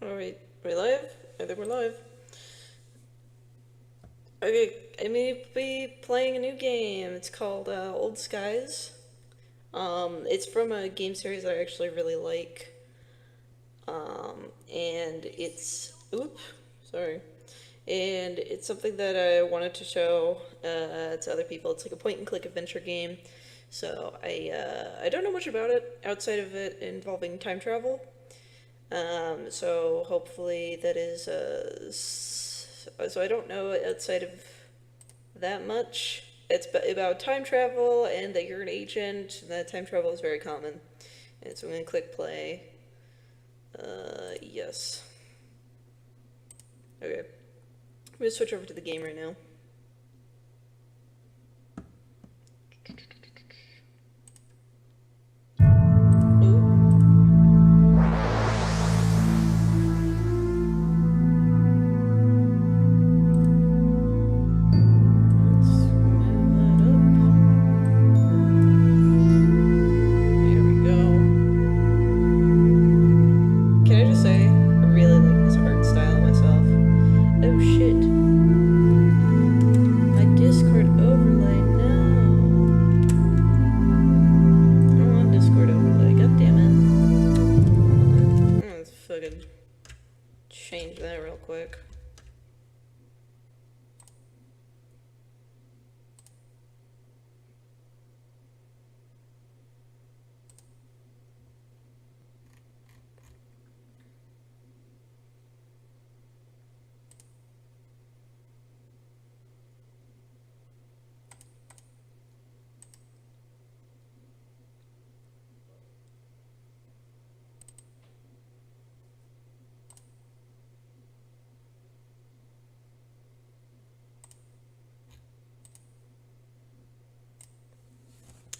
Are we live? I think we're live. Okay, I may be playing a new game. It's called Old Skies. It's from a game series that I actually really like. And it's... Oop, sorry. And it's something that I wanted to show to other people. It's like a point-and-click adventure game. So I don't know much about it outside of it involving time travel. So hopefully that is, so I don't know outside of that much. It's about time travel and that you're an agent, and that time travel is very common. And so I'm going to click play. Yes. Okay. I'm going to switch over to the game right now. Change that real quick.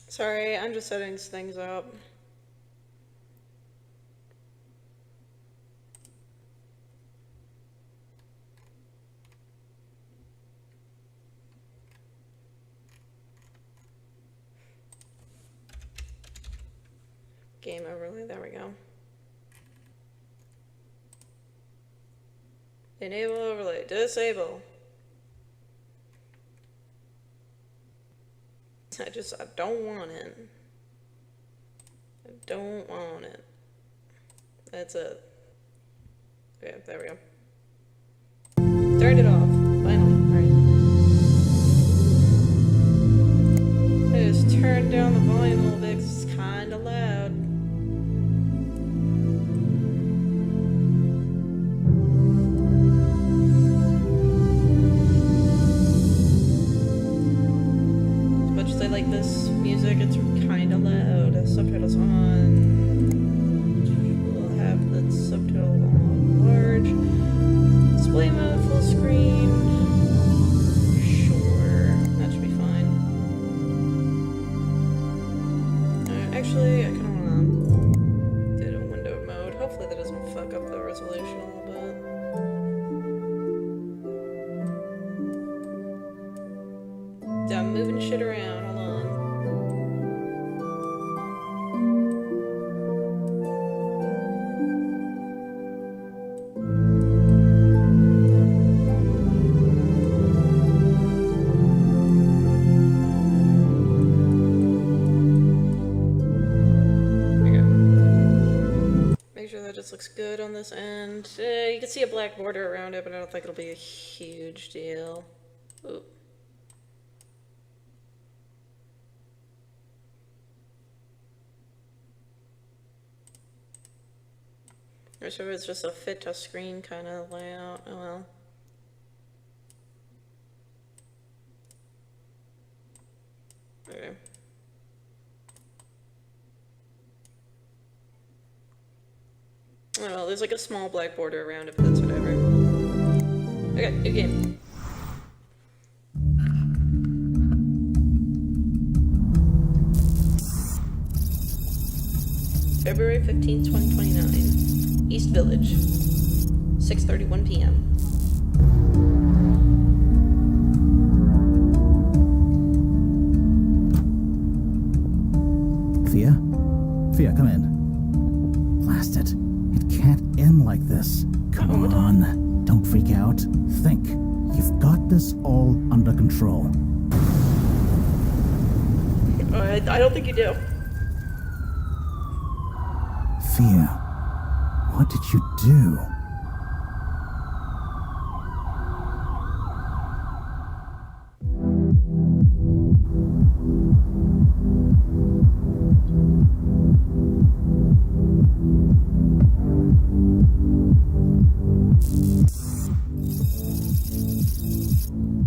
Sorry, I'm just setting things up. Game overlay, there we go. Enable overlay, disable. I don't want it. I don't want it. That's it. Okay, there we go. Turned it off. Finally. Alright. I just turned down the volume a little bit because it's kinda loud. Like this music, it's kind of loud. Subtitles on. We'll have the subtitle on large. Display mode, full screen. Sure, that should be fine. Actually, I kind of want to do it in windowed mode. Hopefully that doesn't fuck up the resolution a little bit. I'm moving shit around. Hold on. Looks good on this end. You can see a black border around it, but I don't think it'll be a huge deal. Ooh. I'm sure it's just a fit to screen kind of layout. Oh well. Okay. Oh, well, there's like a small black border around it, but that's whatever. Okay, new game. February 15th, 2029. East Village. 6:31 p.m. Fia? Fia, come in. Blast it. It can't end like this. Come on, don't freak out. Think. You've got this all under control. I don't think you do. Fear. What did you do?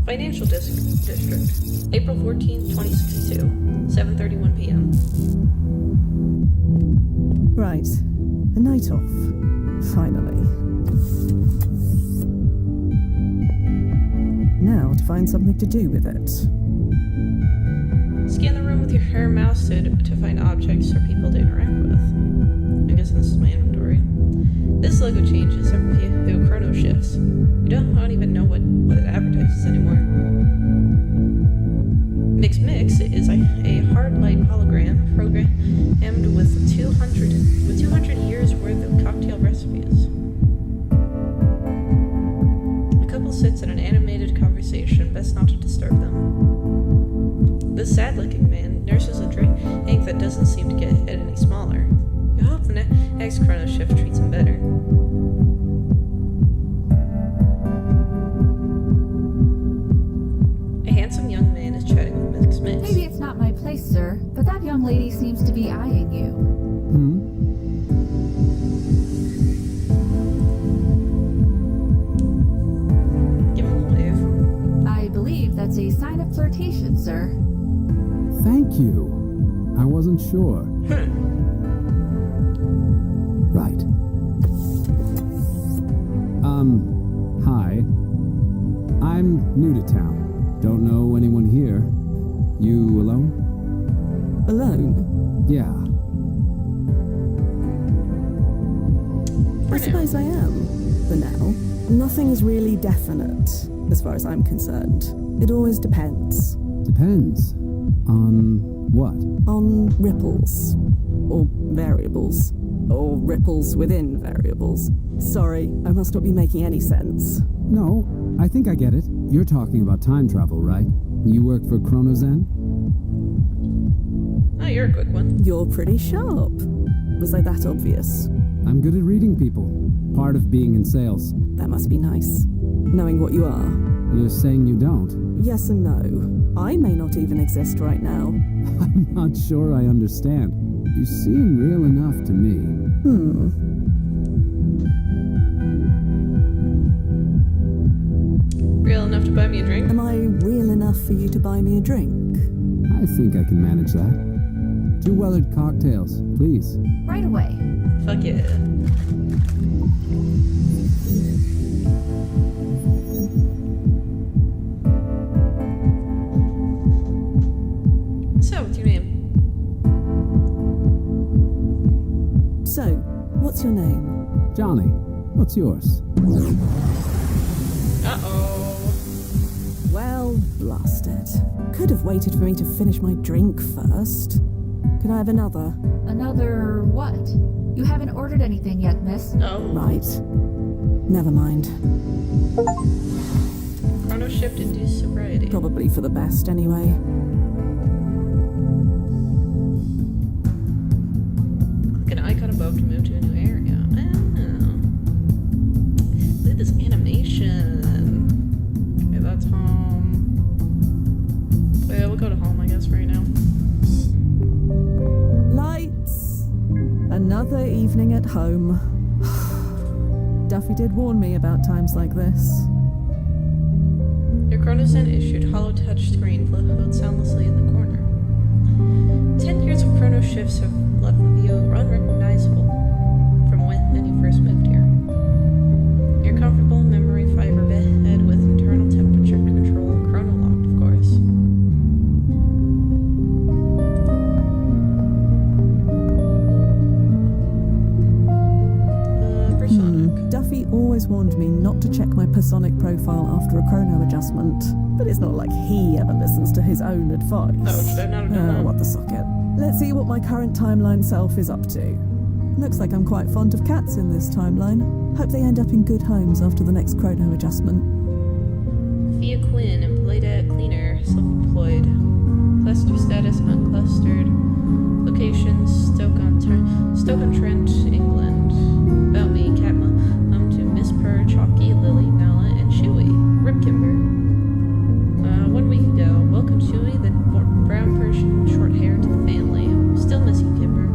Financial District, April 14th, 2062, 7:31 p.m. Right. A night off. Finally. Now to find something to do with it. Scan the room with your mouse to find objects or people to interact with. I guess this is my inventory. This logo changes every few chrono shifts. We don't even know what it advertises anymore. Mix is a hard light hologram programmed with 200 years worth of cocktail recipes. A couple sits in an animated conversation, best not to disturb them. This sad-looking man nurses a drink that doesn't seem to get any smaller. You hope the next chrono shift treats him better. A handsome young man is chatting with Mix. Maybe it's not my place, sir, but that young lady seems to be eyeing you. Give him a wave. I believe that's a sign of flirtation, sir. Thank you. I wasn't sure. Right. Hi. I'm new to town. Don't know anyone here. You alone? Alone? Yeah. I suppose I am. For now. Nothing is really definite, as far as I'm concerned. It always depends. Depends. On what? On ripples. Or variables. Or ripples within variables. Sorry, I must not be making any sense. No, I think I get it. You're talking about time travel, right? You work for Chronozen? Oh, you're a quick one. You're pretty sharp. Was I that obvious? I'm good at reading people. Part of being in sales. That must be nice. Knowing what you are. You're saying you don't? Yes and no. I may not even exist right now. I'm not sure I understand. You seem real enough to me. Real enough to buy me a drink? Am I real enough for you to buy me a drink? I think I can manage that. 2 weathered cocktails, please. Right away. Fuck yeah. So, what's your name? So, what's your name? Johnny, what's yours? Uh-oh. Well, blast it. Could have waited for me to finish my drink first. Could I have another? Another what? You haven't ordered anything yet, miss. Oh. Right. Never mind. Chrono shift induced sobriety. Probably for the best, anyway. Click an icon above to move to a new area. Oh. Look at this animation. Okay, that's home. Yeah, we'll go to home, I guess, right now. Lights! Another evening at home. Duffy did warn me about times like this. Your Chronozen issued hollow touch screen float soundlessly in the corner. 10 years of chrono shifts have left the view unrecognizable from when you first moved here. Your comfortable memory fiber bed with internal temperature control chrono locked, of course. Personic. Duffy always warned me not to check my personic profile after a chrono adjustment, but it's not like he ever listens to his own advice. Oh, not. What the socket. Let's see what my current timeline self is up to. Looks like I'm quite fond of cats in this timeline. Hope they end up in good homes after the next chrono adjustment. Fia Quinn, employed at Cleaner, self-employed. Cluster status unclustered. Location Stoke-on-Trent, England. About me, Catma. Home to Miss Purr, Chalky, Lily, Nala, and Chewy. Rip Kimber. 1 week ago. Welcome Chewy, the brown Persian, short hair to the family. Still miss you, Kimber.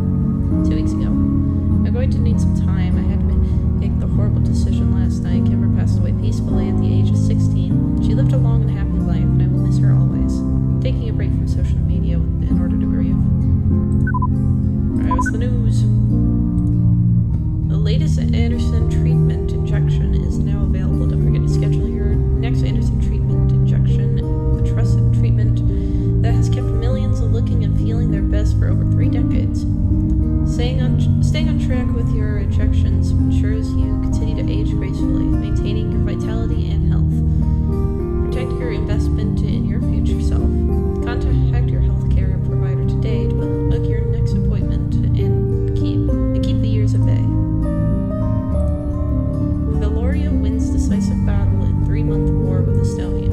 2 weeks ago. I'm going to need some time. I had to make the horrible decision last night. Kimber passed away peacefully at the age of 16. She lived a long and happy life, and I will miss her always. Taking a break from social media in order to grieve. Alright, what's the news? The latest Anderson treatment injection is now available. Don't forget to schedule your next Anderson treatment injection, the trusted treatment that has kept millions looking and feeling their best for over 3 decades. Staying on track with your injections ensures you continue to age gracefully, maintaining your vitality and health. Protect your investment in your future self. Contact your healthcare provider today to book your next appointment and keep the years at bay. Valoria wins decisive battle in 3-month war with Astoria.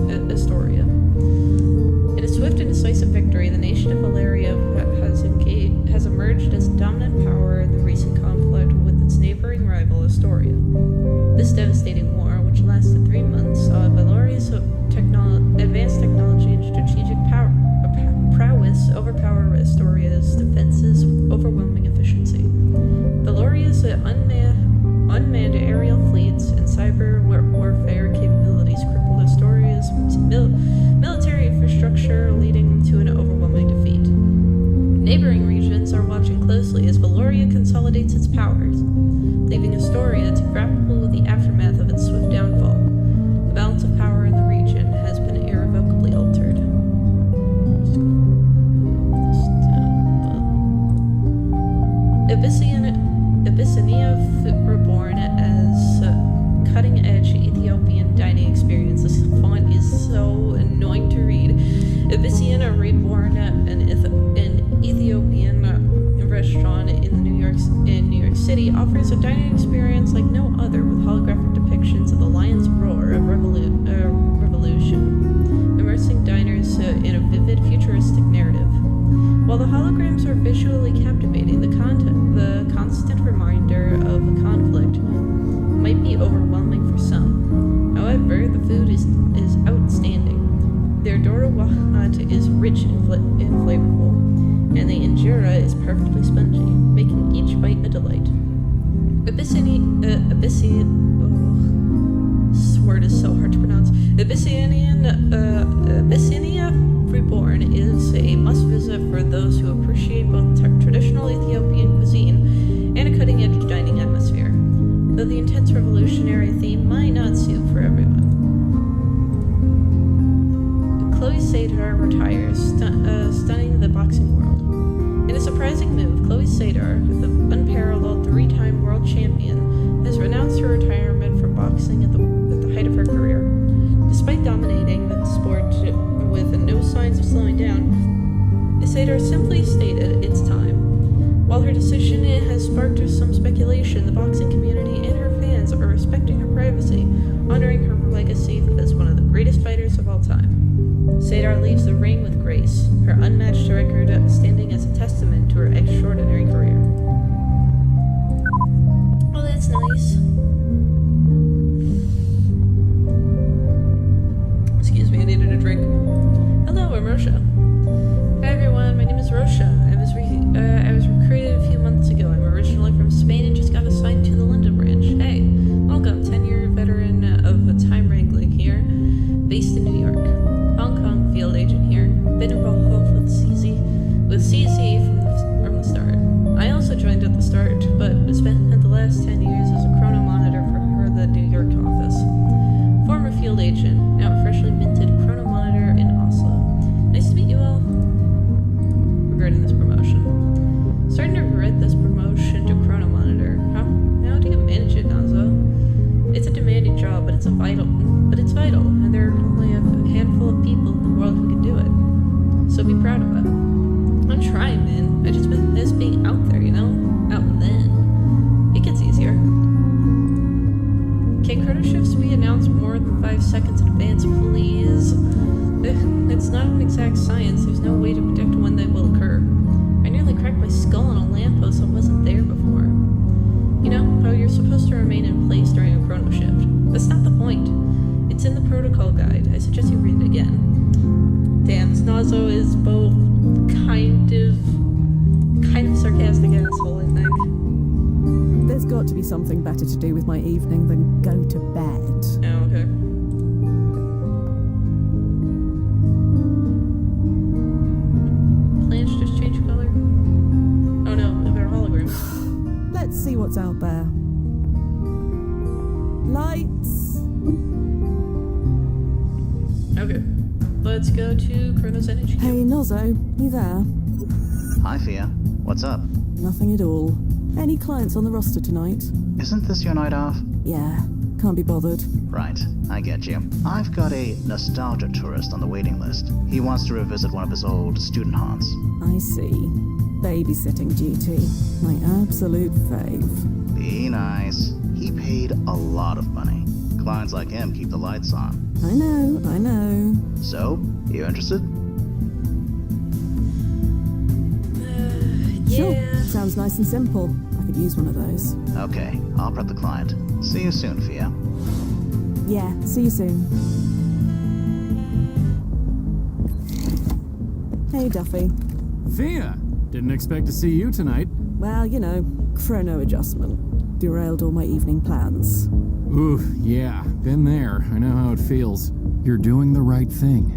In a swift and decisive victory, the nation of Valeria has emerged as dominant power in the recent conflict with its neighboring rival Astoria. This devastating war, which lasted 3 months, saw Valoria's advanced technology and strategic prowess overpower Astoria's defenses with overwhelming efficiency. Valoria's unmanned aerial fleets and cyber warfare capabilities crippled Astoria's military infrastructure, leading to an overwhelming defeat. Neighboring regions are watching closely as Valoria consolidates its powers, leaving Astoria to grapple with the aftermath of its swift downfall. The balance of power in the region has been irrevocably altered. Abyssinia, reborn as cutting-edge Ethiopian dining experience. This font is so annoying to read. Abyssinia, reborn an Ethiopian restaurant in New York City, offers a dining experience like no other, with holographic depictions of the lion's roar of revolution, immersing diners in a vivid, futuristic narrative. While the holograms are visually captivating, the constant reminder of a conflict might be overwhelming for some. However, the food is outstanding. Their Dora Wahat is rich and flavorful, and the injera is perfectly spongy, making each bite a delight. Abyssinia, this word is so hard to pronounce. Abyssinia Reborn is a must-visit for those who appreciate both traditional Ethiopian cuisine and a cutting-edge dining atmosphere, though the intense revolutionary theme might not suit for everyone. Chloe Sadar retires, stunning the boxing world. In a surprising move, Chloe Sadar, the unparalleled 3-time world champion, has renounced her retirement from boxing at the height of her career. Despite dominating the sport with no signs of slowing down, Sadar simply stated it's time. While her decision has sparked some speculation, the boxing community and her fans are respecting her privacy, honoring her legacy as one of the greatest fighters of all time. Sadar leaves the ring with grace, her unmatched record standing as a testament to her extraordinary career. Oh, that's nice. Excuse me, I needed a drink. Hello, I'm Rosha. Hi everyone, my name is Rosha. I was recruited a few months ago. I'm originally from Spain and just got assigned to the London branch. Can chrono shifts be announced more than 5 seconds in advance, please? It's not an exact science. There's no way to predict when they will occur. I nearly cracked my skull on a lamppost that wasn't there before. You know, how you're supposed to remain in place during a chrono shift. That's not the point. It's in the protocol guide. I suggest you read it again. Damn, this Nazo is both kind of sarcastic asshole, I think. There's got to be something better to do with my evening than go to bed. Oh, okay. Plants just change color? Oh no, they're holograms. Let's see what's out there. Lights! Okay. Let's go to Chrono's NHQ. Hey, Nozzo, you there? Hi, Fia. What's up? Nothing at all. Any clients on the roster tonight? Isn't this your night off? Yeah, can't be bothered. Right, I get you. I've got a nostalgia tourist on the waiting list. He wants to revisit one of his old student haunts. I see. Babysitting duty. My absolute fave. Be nice. He paid a lot of money. Clients like him keep the lights on. I know. So, you interested? Sure, Yeah. sounds nice and simple. I could use one of those. Okay, I'll prep the client. See you soon, Fia. Yeah, see you soon. Hey, Duffy. Thea, didn't expect to see you tonight. Well, you know, chrono adjustment. Derailed all my evening plans. Ooh, yeah, been there. I know how it feels. You're doing the right thing.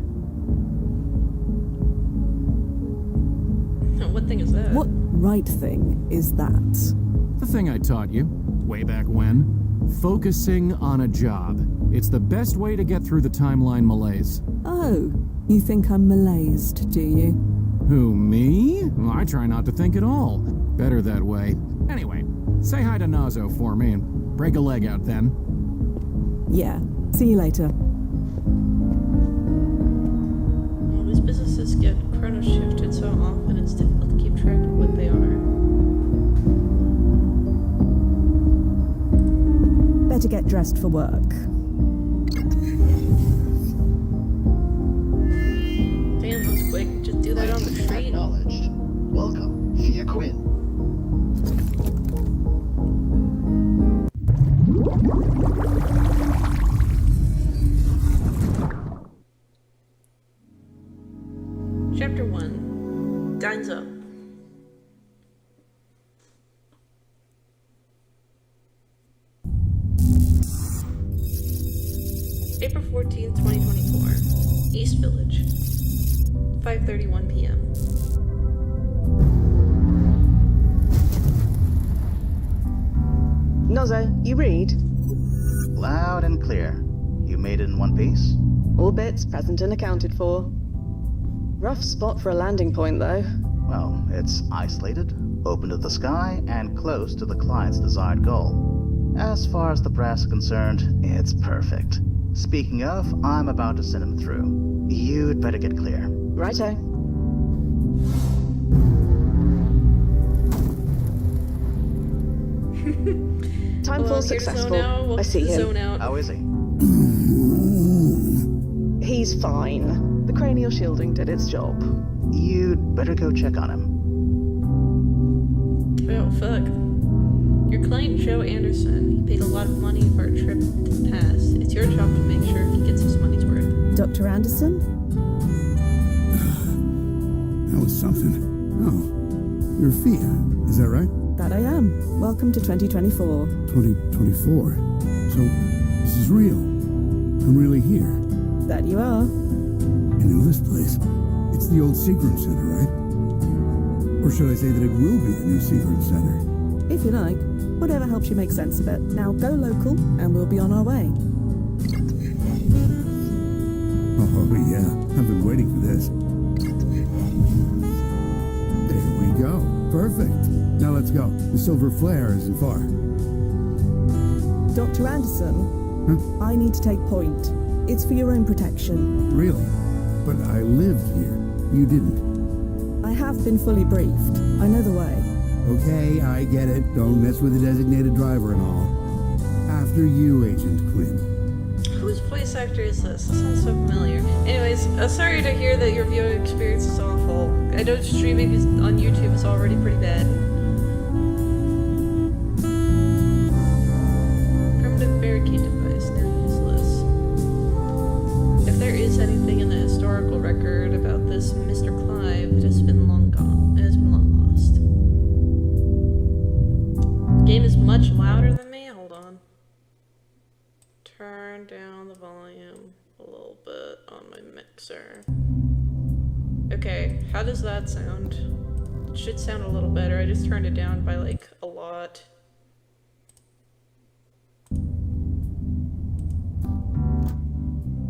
What thing is that? What right thing is that? The thing I taught you, way back when. Focusing on a job. It's the best way to get through the timeline malaise. Oh, you think I'm malaised, do you? Who, me? Well, I try not to think at all. Better that way. Anyway, say hi to Nazo for me and break a leg out then. Yeah, see you later. All these businesses get chrono shifted so often it's difficult to keep track of what they are. Better get dressed for work. Damn, that was quick. Just do that on the train. Acknowledged. Welcome, Fia Quinn. Chapter 1. Dines Up. April 14th, 2024. East Village. 5:31 p.m. Nozzo, you read? Loud and clear. You made it in one piece? All bits present and accounted for. Rough spot for a landing point, though. Well, it's isolated, open to the sky, and close to the client's desired goal. As far as the brass is concerned, it's perfect. Speaking of, I'm about to send him through. You'd better get clear. Righto. Time Well, for here's successful. Zone Out. Welcome I see to him. Zone Out. How is he? He's fine. The cranial shielding did its job. You'd better go check on him. Oh, fuck. Your client, Joe Anderson, he paid a lot of money for a trip to the past. It's your job to make sure he gets his money's worth. Dr. Anderson? That was something. Oh, you're Fia, is that right? That I am. Welcome to 2024. 2024. So, this is real. I'm really here. That you are. I know this place. It's the old Seagram Center, right? Or should I say that it will be the new Seagram Center? If you like. Whatever helps you make sense of it. Now go local, and we'll be on our way. Oh, yeah. I've been waiting for this. There we go. Perfect. Now let's go. The silver flare isn't far. Dr. Anderson, Huh? I need to take point. It's for your own protection. Really? But I lived here. You didn't. I have been fully briefed. I know the way. Okay, I get it. Don't mess with the designated driver and all. Have After you, Agent Quinn. Whose voice actor is this? This sounds so familiar. Anyways, sorry to hear that your viewing experience is awful. I know streaming on YouTube is already pretty bad. Permanent barricade device, now useless. If there is anything in the historical record about this Mr. Clive, it has been long gone. It has been long lost. The game is much louder than me. Hold on. Turn down the volume a little bit on my mixer. Okay, how does that sound? It should sound a little better. I just turned it down by like a lot.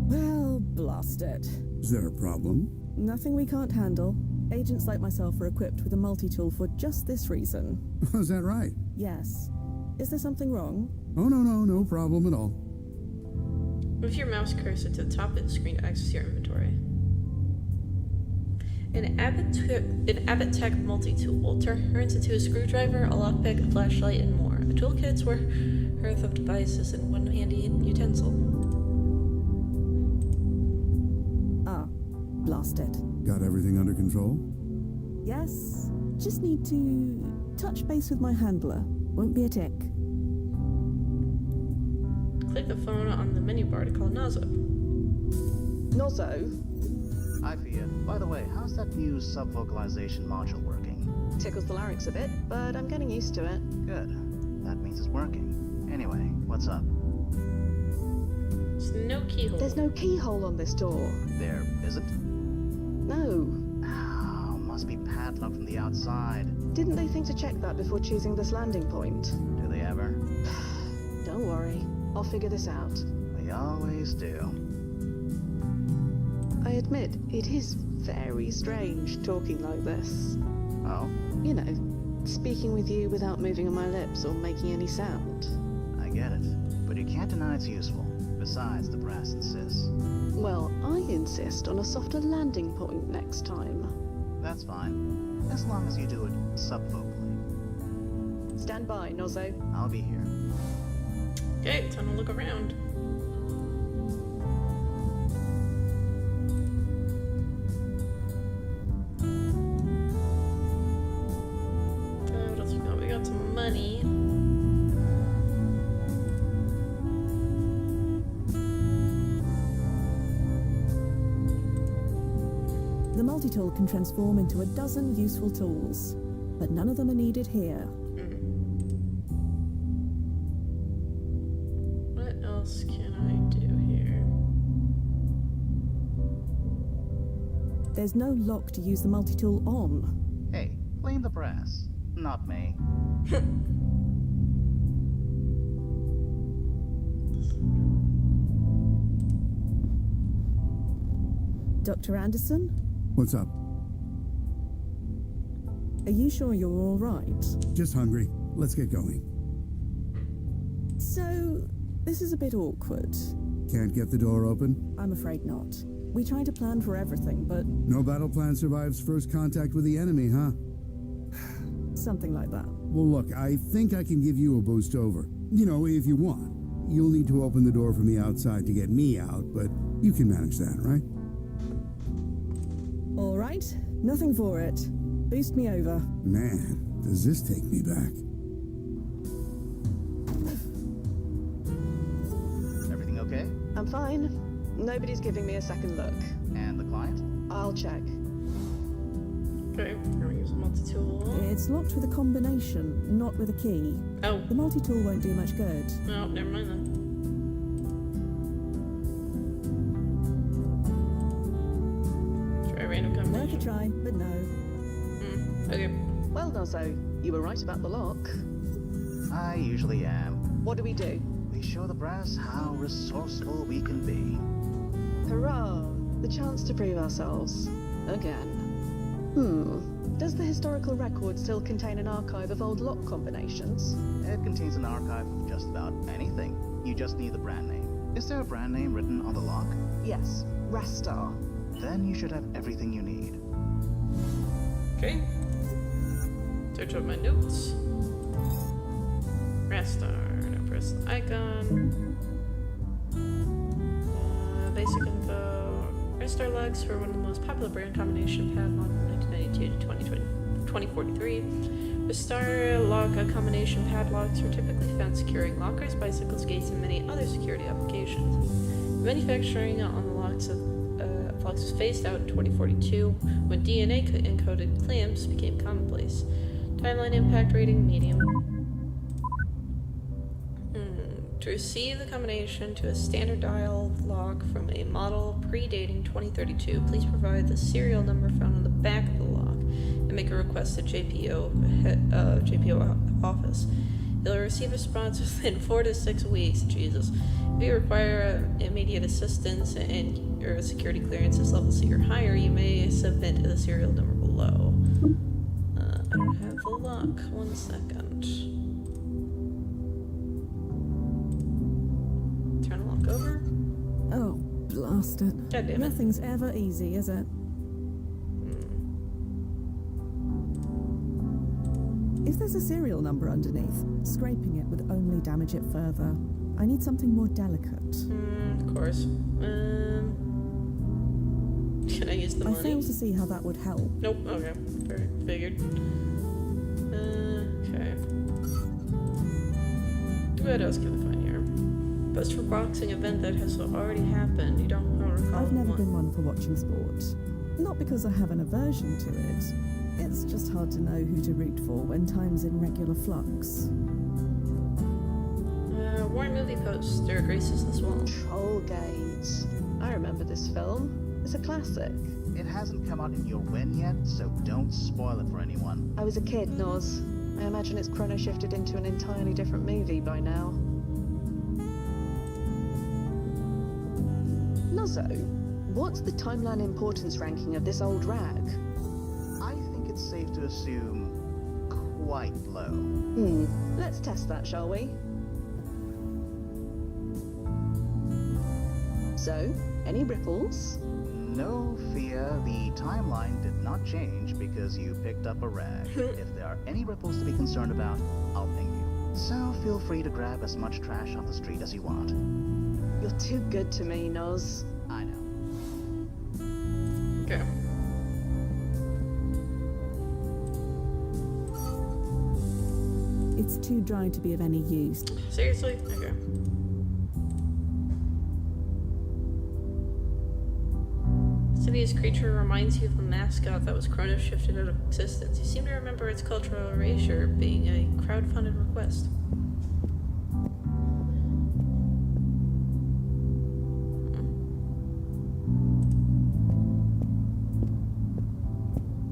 Well, blast it. Is there a problem? Nothing we can't handle. Agents like myself are equipped with a multi-tool for just this reason. Is that right? Yes. Is there something wrong? Oh, no problem at all. Move your mouse cursor to the top of the screen to access your inventory. An Abbott multi-tool turns into a screwdriver, a lockpick, a flashlight, and more. A toolkit's worth of devices and one handy utensil. Ah, blast it. Got everything under control? Yes, just need to touch base with my handler. Won't be a tick. Click the phone on the menu bar to call Nazo. Nozzo? Hi, Fia. By the way, how's that new sub-vocalization module working? Tickles the larynx a bit, but I'm getting used to it. Good. That means it's working. Anyway, what's up? There's no keyhole. There's no keyhole on this door. There isn't? No. Oh, must be padlocked from the outside. Didn't they think to check that before choosing this landing point? Do they ever? Don't worry. I'll figure this out. They always do. I admit, it is very strange talking like this. Oh? You know, speaking with you without moving on my lips or making any sound. I get it. But you can't deny it's useful. Besides, the brass insists. Well, I insist on a softer landing point next time. That's fine. As long as you do it subvocally. Stand by, Nozzo. I'll be here. Okay, time to look around. What else we got? We got some money. The multi-tool can transform into a dozen useful tools, but none of them are needed here. What else can I do here? There's no lock to use the multi-tool on. Hey, blame the brass. Not me. Dr. Anderson, What's up? are you sure you're all right? Just hungry. Let's get going. So, this is a bit awkward. Can't get the door open? I'm afraid not. We try to plan for everything, but No battle plan survives first contact with the enemy, huh? something like that. Well, look, I think I can give you a boost over. You know, if you want. You'll need to open the door from the outside to get me out, but you can manage that, right? All right, nothing for it. Boost me over. Man, does this take me back. Everything okay? I'm fine. Nobody's giving me a second look. And the client? I'll check. Okay, we're gonna use a multi-tool. It's locked with a combination, not with a key. Oh, The multi-tool won't do much good. no, never mind then. Try a random Worth a combination. try, but no. Okay. Well, Nozzo, you were right about the lock. I usually am. What do? We show the brass how resourceful we can be. Hurrah! The chance to prove ourselves. Again. Does the historical record still contain an archive of old lock combinations? It contains an archive of just about anything. You just need the brand name. Is there a brand name written on the lock? Yes, Rastar. Then you should have everything you need. Okay. Search up my notes. Rastar, no press the icon. Basic info. Restore locks for one of the most popular brand combination padlock from 1992 to 2043. Restore lock combination padlocks are typically found securing lockers, bicycles, gates, and many other security applications. Manufacturing on the locks was phased out in 2042 when DNA encoded clamps became commonplace. Timeline impact rating medium. To receive the combination to a standard dial lock from a model predating 2032, please provide the serial number found on the back of the lock and make a request to JPO office. You'll receive a response within 4 to 6 weeks. Jesus. If you require immediate assistance and your security clearance is level C or higher, you may submit the serial number below. I don't have the lock. 1 second. Turn the lock over. Oh, blast it. God damn it. Nothing's ever easy, is it? If there's a serial number underneath, scraping it would only damage it further. I need something more delicate. Of course. Can I use the money? I fail to see how that would help. Nope. Okay. Figured. Okay. What else can we find here? Post for boxing event that has already happened. You don't recall. I've never been one for watching sport. Not because I have an aversion to it. It's just hard to know who to root for when time's in regular flux. Warren movie poster graces this wall. Trollgate. I remember this film. It's a classic. It hasn't come out in your win yet, so don't spoil it for anyone. I was a kid, Noz. I imagine it's chrono shifted into an entirely different movie by now. Nozzo, what's the timeline importance ranking of this old rag? I think it's safe to assume quite low. Let's test that, shall we? So, any ripples? No fear, the timeline did not change because you picked up a rag. If there are any ripples to be concerned about, I'll ping you. So feel free to grab as much trash off the street as you want. You're too good to me, Noz. I know. Okay. It's too dry to be of any use. Seriously? Okay. City's creature reminds you of the mascot that was chrono shifted out of existence. You seem to remember its cultural erasure being a crowdfunded request.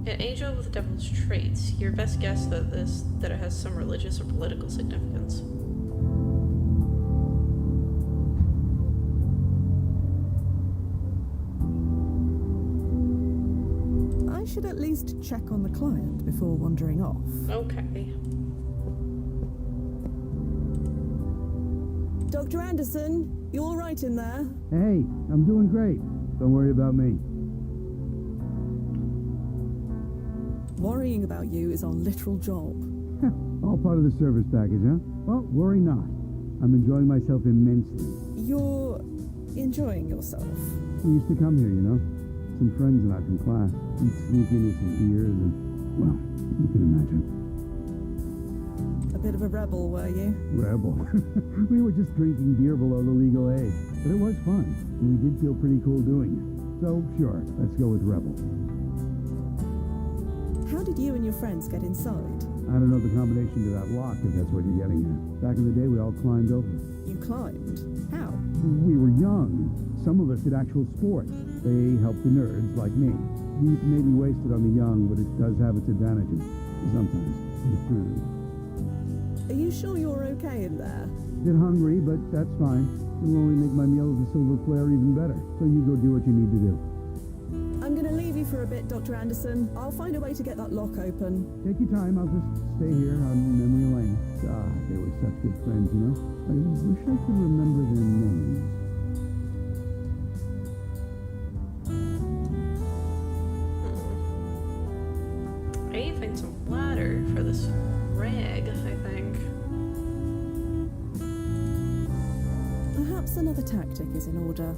An angel with devil's traits. Your best guess that it has some religious or political significance. I should at least check on the client before wandering off. Okay. Dr. Anderson, you all right in there? Hey, I'm doing great. Don't worry about me. Worrying about you is our literal job. All part of the service package, huh? Well, worry not. I'm enjoying myself immensely. You're enjoying yourself. We used to come here, you know. Some friends and I from class. We'd sneak in with some beers and, well, you can imagine. A bit of a rebel, were you? Rebel. We were just drinking beer below the legal age. But it was fun, and we did feel pretty cool doing it. So, sure, let's go with rebel. How did you and your friends get inside? I don't know the combination to that lock, if that's what you're getting at. Back in the day, we all climbed over it. You climbed? How? We were young. Some of us did actual sports. They helped the nerds like me. Youth may be wasted on the young, but it does have its advantages. Sometimes. Are you sure you're okay in there? Get hungry, but that's fine. It'll only make my meal of the silver flare even better. So you go do what you need to do. I'm gonna leave you for a bit, Dr. Anderson. I'll find a way to get that lock open. Take your time. I'll just stay here on memory lane. God, they were such good friends, you know? I wish I could remember their names. I need to find some water for this rag, I think. Perhaps another tactic is in order.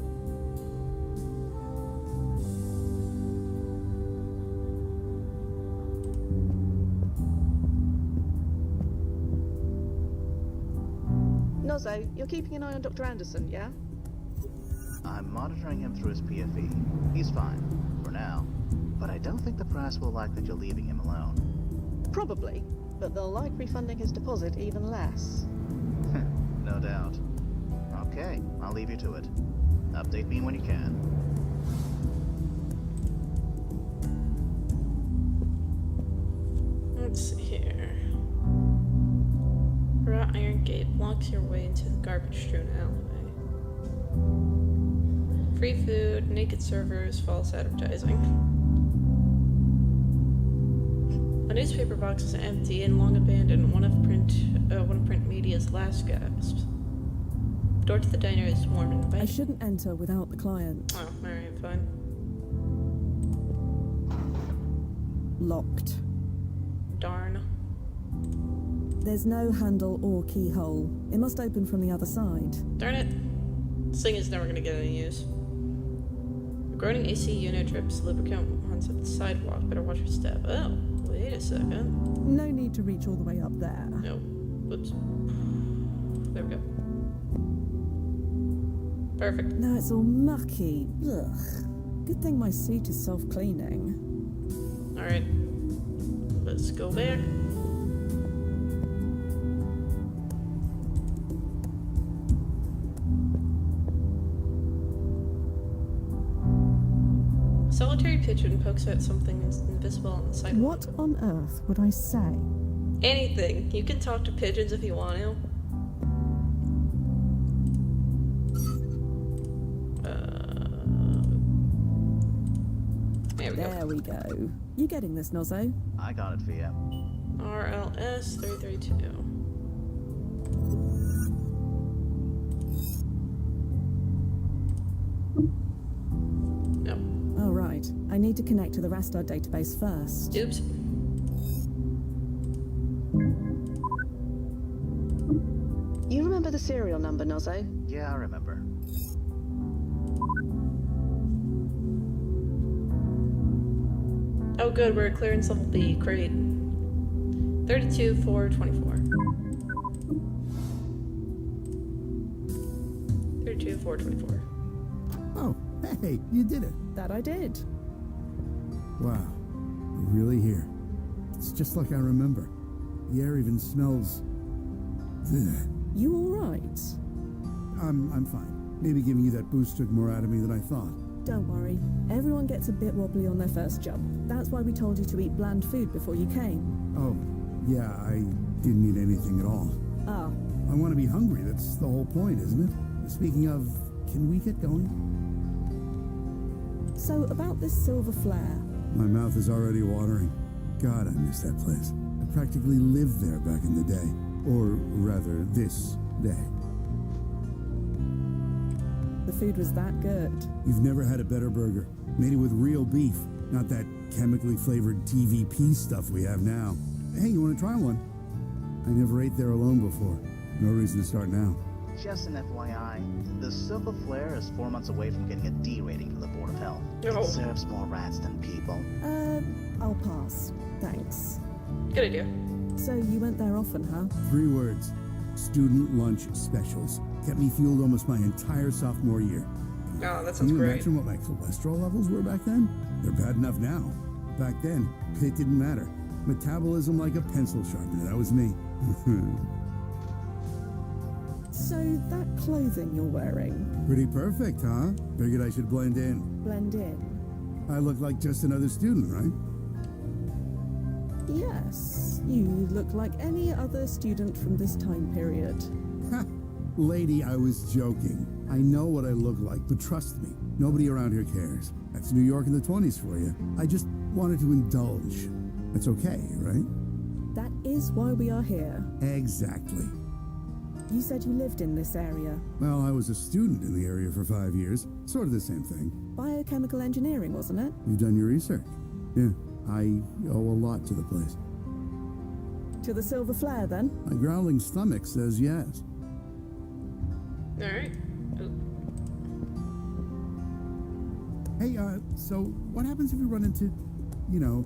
Nozzo, you're keeping an eye on Dr. Anderson, yeah? I'm monitoring him through his PFE. He's fine, for now. But I don't think the press will like that you're leaving him alone. Probably, but they'll like refunding his deposit even less. No doubt. Okay, I'll leave you to it. Update me when you can. Let's see here. Wrought iron gate blocks your way into the garbage-strewn alleyway. Free food, naked servers, false advertising. A newspaper box is empty and long abandoned. One of print media's last gasps. The door to the diner is warm and I inviting. shouldn't enter without the client. Oh, alright, fine. Locked. Darn. There's no handle or keyhole. It must open from the other side. Darn it. This thing is never gonna get any use. A groaning AC unit drips lubricant once at the sidewalk. Better watch your step. Oh, wait a second. No need to reach all the way up there. No. Whoops. There we go. Perfect. Now it's all mucky. Ugh. Good thing my suit is self-cleaning. Alright. Let's go back. A solitary pigeon pokes at something invisible on the sidewalk. What on earth would I say? Anything. You can talk to pigeons if you want to. There we go. There we go. You getting this, Nozzo? I got it, Fia. RLS 332. No. Oh, right. I need to connect to the Rastar database first. Oops. You remember the serial number, Nozzo? Yeah, I remember. Oh good, we're at clearance level B. Great. 32,424. 32,424. Oh, hey, you did it. That I did. Wow, you're really here. It's just like I remember. The air even smells... Ugh. You all right? I'm fine. Maybe giving you that boost took more out of me than I thought. Don't worry. Everyone gets a bit wobbly on their first jump. That's why we told you to eat bland food before you came. Oh, yeah, I didn't eat anything at all. Ah, I want to be hungry, that's the whole point, isn't it? Speaking of, can we get going? so about this silver flare. My mouth is already watering. God, I miss that place. I practically lived there back in the day. Or rather, this day. The food was that good. You've never had a better burger. Made it with real beef, not that chemically flavored TVP stuff we have now. Hey, you want to try one? I never ate there alone before. No reason to start now. Just an FYI, the Silver Flare is 4 months away from getting a D rating from the Board of Health. Oh. It serves more rats than people. I'll pass. Thanks. Good idea. So you went there often, huh? 3 words. Student lunch specials. Kept me fueled almost my entire sophomore year. Oh, that Can sounds you great. imagine what my cholesterol levels were back then? They're bad enough now. Back then, it didn't matter. Metabolism like a pencil sharpener. That was me. So that clothing you're wearing, Pretty perfect, huh? Figured I should blend in. blend in? I look like just another student, right? Yes, you look like any other student from this time period. Ha! Lady, I was joking. I know what I look like, but trust me, nobody around here cares. That's New York in the 20s for you. I just wanted to indulge. That's okay, right? That is why we are here. Exactly. You said you lived in this area. Well, I was a student in the area for 5 years. Sort of the same thing. Biochemical engineering, wasn't it? You've done your research. Yeah, I owe a lot to the place. To the silver flare, then? My growling stomach says yes. Alright. Hey, so what happens if we run into, you know,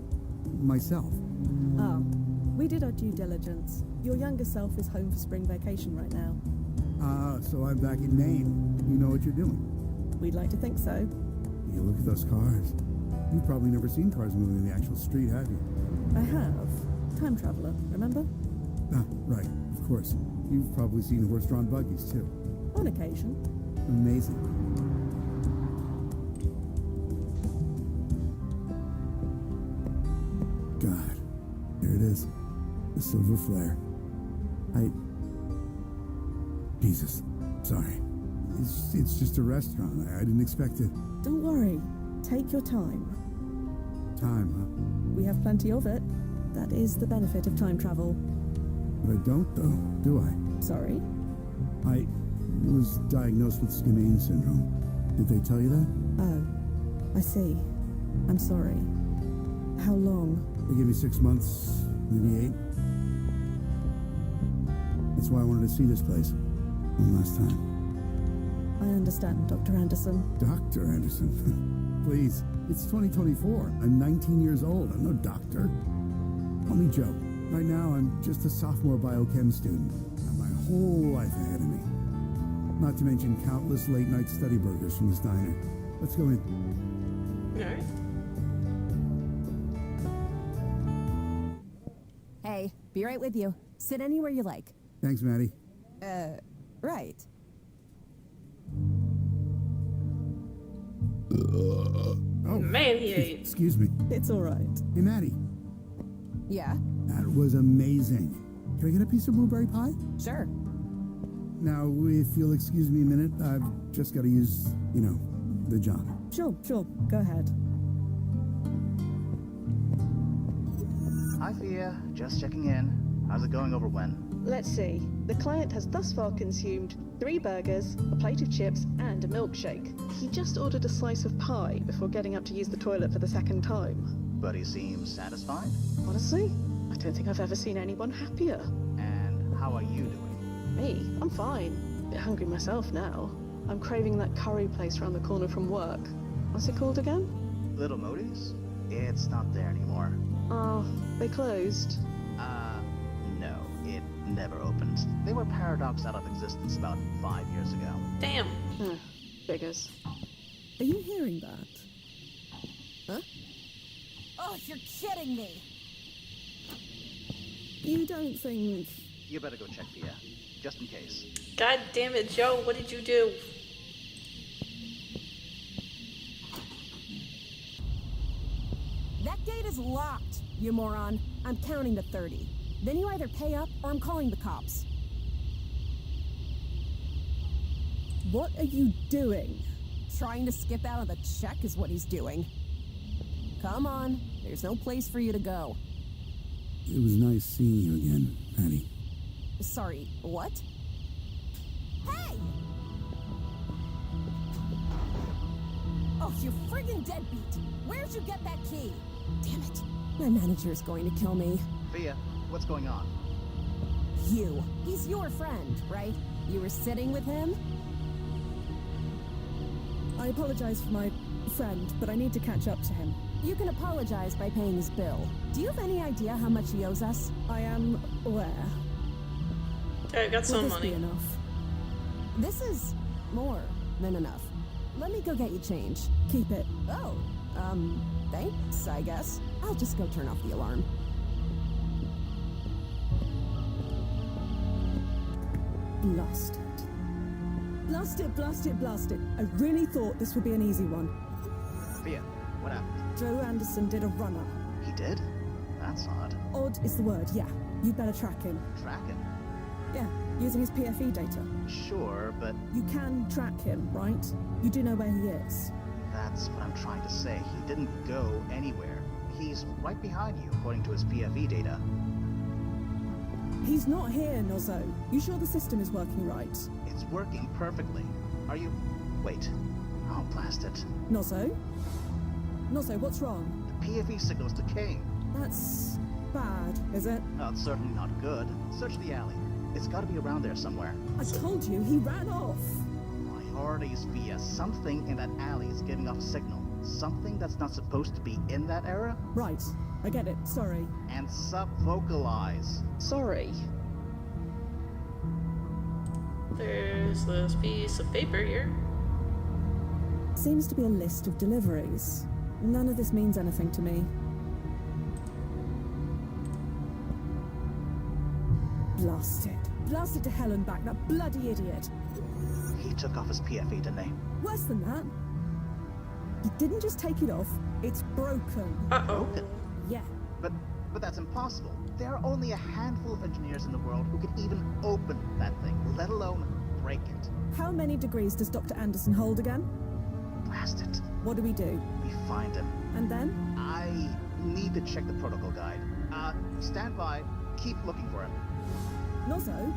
myself? Oh, we did our due diligence. Your younger self is home for spring vacation right now. So I'm back in Maine. You know what you're doing. We'd like to think so. You look at those cars. You've probably never seen cars moving in the actual street, have you? I have. Time traveler, remember? Ah, right, of course. You've probably seen horse-drawn buggies, too. On occasion. Amazing. God, there it is. The silver flare. Jesus, sorry. It's just a restaurant. I didn't expect it. Don't worry. Take your time. Time, huh? We have plenty of it. That is the benefit of time travel. But I don't, though, do I? Sorry? I was diagnosed with Skinane syndrome. Did they tell you that? Oh, I see. I'm sorry. How long? They gave me 6 months, maybe 8. That's why I wanted to see this place one last time. I understand, Dr. Anderson. Dr. Anderson? Please, it's 2024. I'm 19 years old. I'm no doctor. Call me Joe. Right now, I'm just a sophomore biochem student. Got my whole life ahead of me. Not to mention countless late-night study burgers from this diner. Let's go in. Alright. Hey, be right with you. Sit anywhere you like. Thanks, Maddie. Right. Oh, Man, he ate. excuse me. It's all right. Hey, Maddie. Yeah, That was amazing. Can I get a piece of blueberry pie? sure. Now, if you'll excuse me a minute, I've just got to use, you know, the John. Sure. Go ahead. Hi, Thea. Just checking in. How's it going over when? Let's see. The client has thus far consumed 3 burgers, a plate of chips, and a milkshake. He just ordered a slice of pie before getting up to use the toilet for the second time. But he seems satisfied. Honestly, I don't think I've ever seen anyone happier. And how are you doing? Me, I'm fine. Bit hungry myself now. I'm craving that curry place around the corner from work. What's it called again? Little Modi's? It's not there anymore. Oh, they closed. No, it never opened. They were paradoxed out of existence about 5 years ago. Damn. Figures. Are you hearing that? Huh? Oh, you're kidding me. You don't think... You better go check, Thea. Just in case. God damn it, Joe, what did you do? That gate is locked, you moron. I'm counting to 30. Then you either pay up or I'm calling the cops. What are you doing? Trying to skip out of the check is what he's doing. Come on, there's no place for you to go. It was nice seeing you again, Patty. Sorry, what? Hey! Oh, you friggin' deadbeat! Where'd you get that key? Damn it. My manager is going to kill me. Thea, what's going on? You. He's your friend, right? You were sitting with him? I apologize for my friend, but I need to catch up to him. You can apologize by paying his bill. Do you have any idea how much he owes us? I am aware. Alright, got Will some this money. be enough? This is more than enough. Let me go get you change. Keep it. Oh, thanks, I guess. I'll just go turn off the alarm. Blast it. I really thought this would be an easy one. Thea, what happened? Joe Anderson did a runner. He did? That's odd. Odd is the word, yeah. You'd better track him. Track him? Yeah, using his PFE data. Sure, but You can track him, right? You do know where he is. that's what I'm trying to say. He didn't go anywhere. He's right behind you, according to his PFE data. He's not here, Nozzo. You sure the system is working right? It's working perfectly. Are you... Wait. Oh, blast it. Nozzo? Nozzo, what's wrong? The PFE signal's decaying. That's bad, is it? No, it's certainly not good. Search the alley. It's gotta be around there somewhere. I told you, he ran off. Priorities via something in that alley is giving off a signal. something that's not supposed to be in that era, Right, I get it, sorry. and sub-vocalize. Sorry. There's this piece of paper here. Seems to be a list of deliveries. None of this means anything to me. Blast it. Blast it to hell and back, that bloody idiot. He took off his PFE, didn't he? Worse than that. He didn't just take it off, it's broken. Uh-oh. Broken? Yeah. But that's impossible. There are only a handful of engineers in the world who can even open that thing, let alone break it. How many degrees does Dr. Anderson hold again? Blast it. What do? We find him. And then? I need to check the protocol guide. Stand by. Keep looking for him. Nozzo,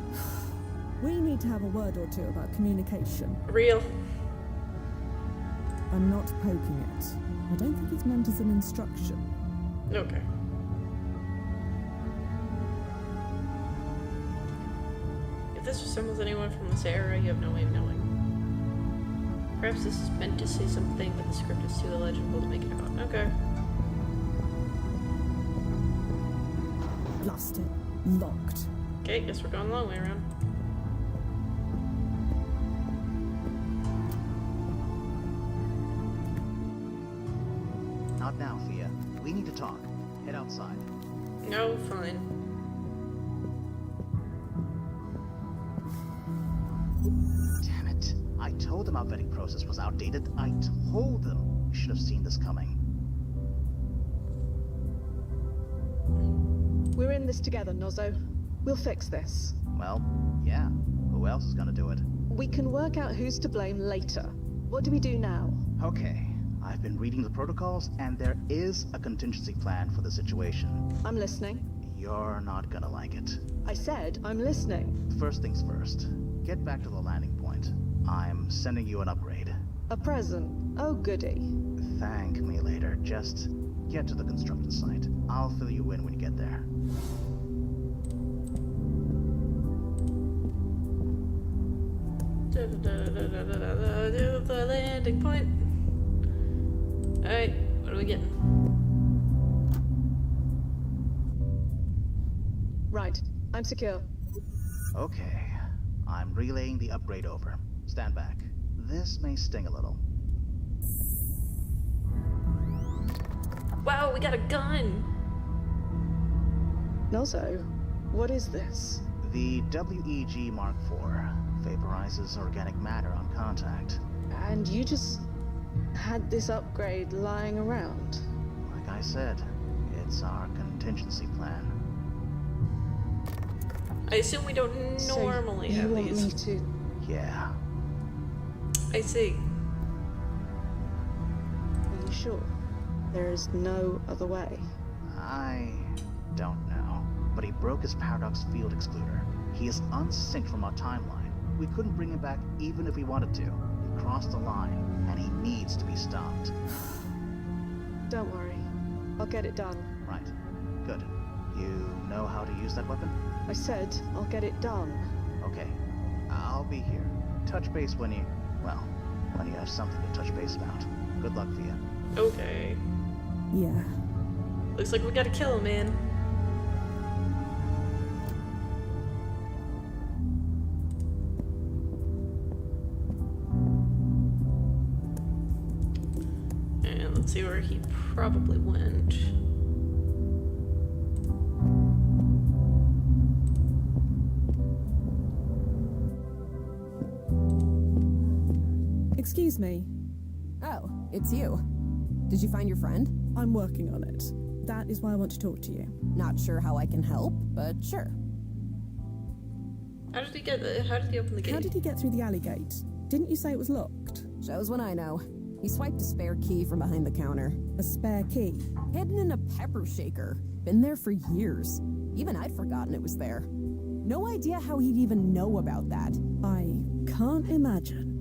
we need to have a word or two about communication. Real. I'm not poking it. I don't think it's meant as an instruction. Okay. If this resembles anyone from this era, you have no way of knowing. Perhaps this is meant to say something, but the script is too illegible to make it out. Okay. Blast it. Locked. Okay, guess we're going the long way around. Not now, Thea. We need to talk. Head outside. No, fine. Damn it. I told them our vetting process was outdated. I told them we should have seen this coming. We're in this together, Nozzo. We'll fix this. Well, yeah. Who else is gonna do it? We can work out who's to blame later. What do we do now? Okay. I've been reading the protocols, and there is a contingency plan for the situation. I'm listening. You're not gonna like it. I said I'm listening. First things first. Get back to the landing point. I'm sending you an upgrade. A present. Oh, goody. Thank me later. Just get to the construction site. I'll fill you in when you get there. The landing point. Alright, what are we getting? Right. I'm secure. Okay. I'm relaying the upgrade over. Stand back. This may sting a little. Wow, we got a gun! Nozzo, what is this? The WEG Mark IV vaporizes organic matter on contact. And you just had this upgrade lying around? Like I said, it's our contingency plan. I assume we don't normally so you have want these. me to... Yeah. I see. Are you sure? There is no other way. I don't know. But he broke his paradox field excluder. He is unsynced from our timeline. We couldn't bring him back even if we wanted to. He crossed the line, and he needs to be stopped. Don't worry. I'll get it done. Right. Good. You know how to use that weapon? I said I'll get it done. Okay. I'll be here. Touch base when you... well, when you have something to touch base about. Good luck, Thea. Okay. Yeah. Looks like we gotta kill him, man. And let's see where he probably went. Excuse me. Oh, it's you. Did you find your friend? I'm working on it. That is why I want to talk to you. Not sure how I can help, but sure. How did he get the, how did he open the gate? How did he get through the alley gate? Didn't you say it was locked? Shows when I know. He swiped a spare key from behind the counter. A spare key? Hidden in a pepper shaker. Been there for years. Even I'd forgotten it was there. No idea how he'd even know about that. I can't imagine.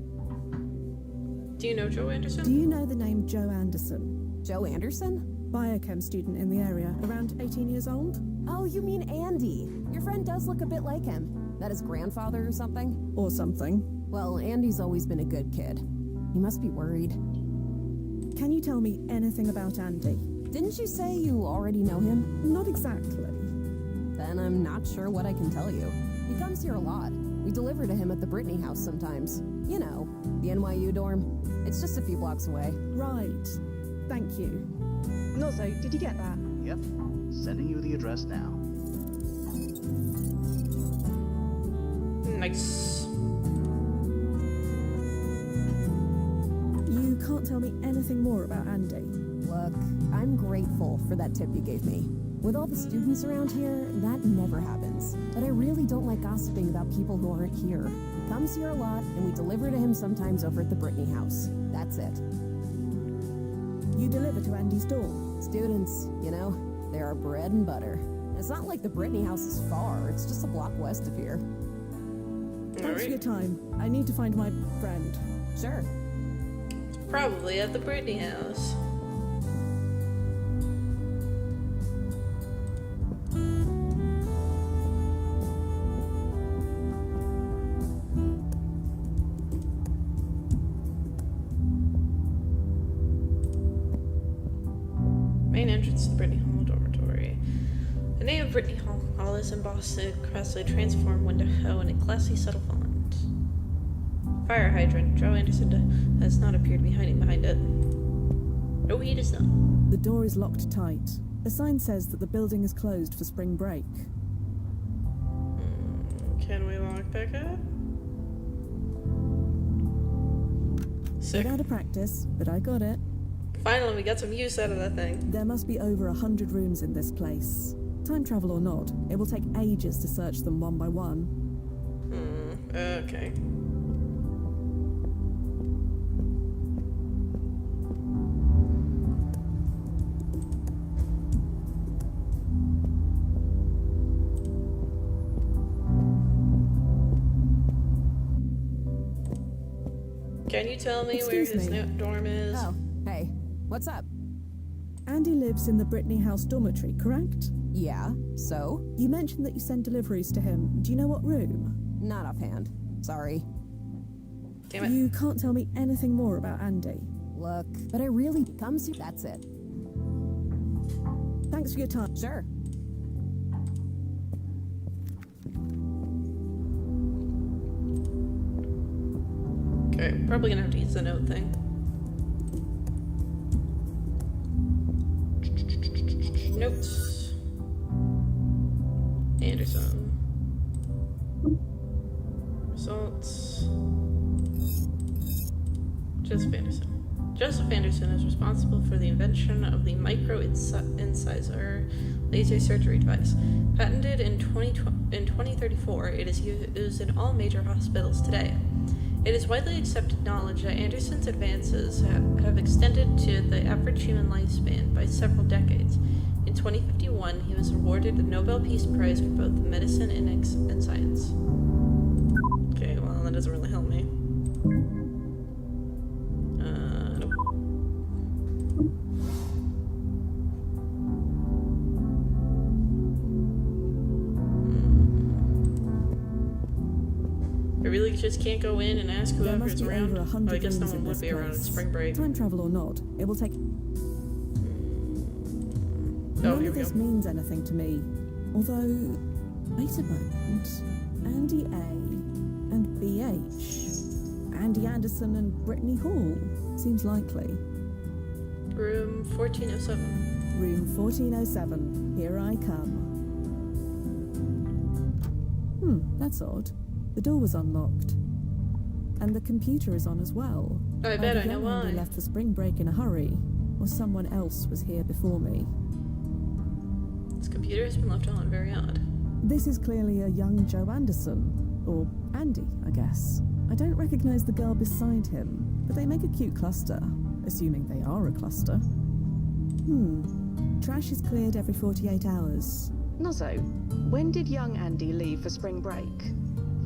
Do you know Joe Anderson? Do you know the name Joe Anderson? Joe Anderson? Biochem student in the area, around 18 years old? Oh, you mean Andy. Your friend does look a bit like him. That his grandfather or something? Or something. Well, Andy's always been a good kid. He must be worried. can you tell me anything about Andy? Didn't you say you already know him? Not exactly. Then I'm not sure what I can tell you. He comes here a lot. We deliver to him at the Brittany house sometimes. You know, the NYU dorm. It's just a few blocks away. Right. Thank you. Nozzo, did you get that? Yep. Sending you the address now. Nice. You can't tell me anything more about Andy. Look, I'm grateful for that tip you gave me. With all the students around here, that never happens. But I really don't like gossiping about people who aren't here. He comes here a lot, and we deliver to him sometimes over at the Brittany house. That's it. You deliver to Andy's door. Students, you know, they're our bread and butter. It's not like the Brittany house is far, it's just a block west of here. Thanks for your time. I need to find my friend. Sure. Probably at the Brittany house. Main entrance to the Brittany Hall dormitory. The name of Brittany Hall is embossed across a transformed window in a classy subtle font. Fire hydrant. Joe Anderson does not appear to be hiding behind it. No, he does not. The door is locked tight. A sign says that the building is closed for spring break. Can we walk back up? Sick. Bit out of practice, but I got it. Finally, we got some use out of that thing. There must be over 100 rooms in this place. Time travel or not, it will take ages to search them one by one. Okay. Can you tell me where Excuse his me. dorm is? Oh, hey, what's up? Andy lives in the Brittany House dormitory, correct? Yeah, so? You mentioned that you send deliveries to him. Do you know what room? Not offhand. Sorry. Damn it. You can't tell me anything more about Andy. Look, but I really comes here. That's it. Thanks for your time. Sure. Okay, probably gonna have to use the note thing. Notes. Anderson. Results. Joseph Anderson. Joseph Anderson is responsible for the invention of the micro-incisor laser surgery device. Patented in 2034, it is used in all major hospitals today. It is widely accepted knowledge that Anderson's advances have extended to the average human lifespan by several decades. In 2051, he was awarded the Nobel Peace Prize for both medicine and science. Okay, well, that doesn't really help me. Nope. I really just can't go in and ask There whoever's must be around. over 100 Oh, I guess no rooms one in would this be around at place. spring break. Time travel or not, it will take... Oh, None here of we this go. means anything to me. Although, wait a moment. Andy A. and BH. Andy Anderson and Brittany Hall. Seems likely. Room 1407. Room 1407. Here I come. That's odd. The door was unlocked. And the computer is on as well. I bet I Either know young Andy why. left for spring break in a hurry, or someone else was here before me. This computer has been left on, very odd. This is clearly a young Joe Anderson. Or Andy, I guess. I don't recognize the girl beside him, but they make a cute cluster. Assuming they are a cluster. Trash is cleared every 48 hours. Nozzo, when did young Andy leave for spring break?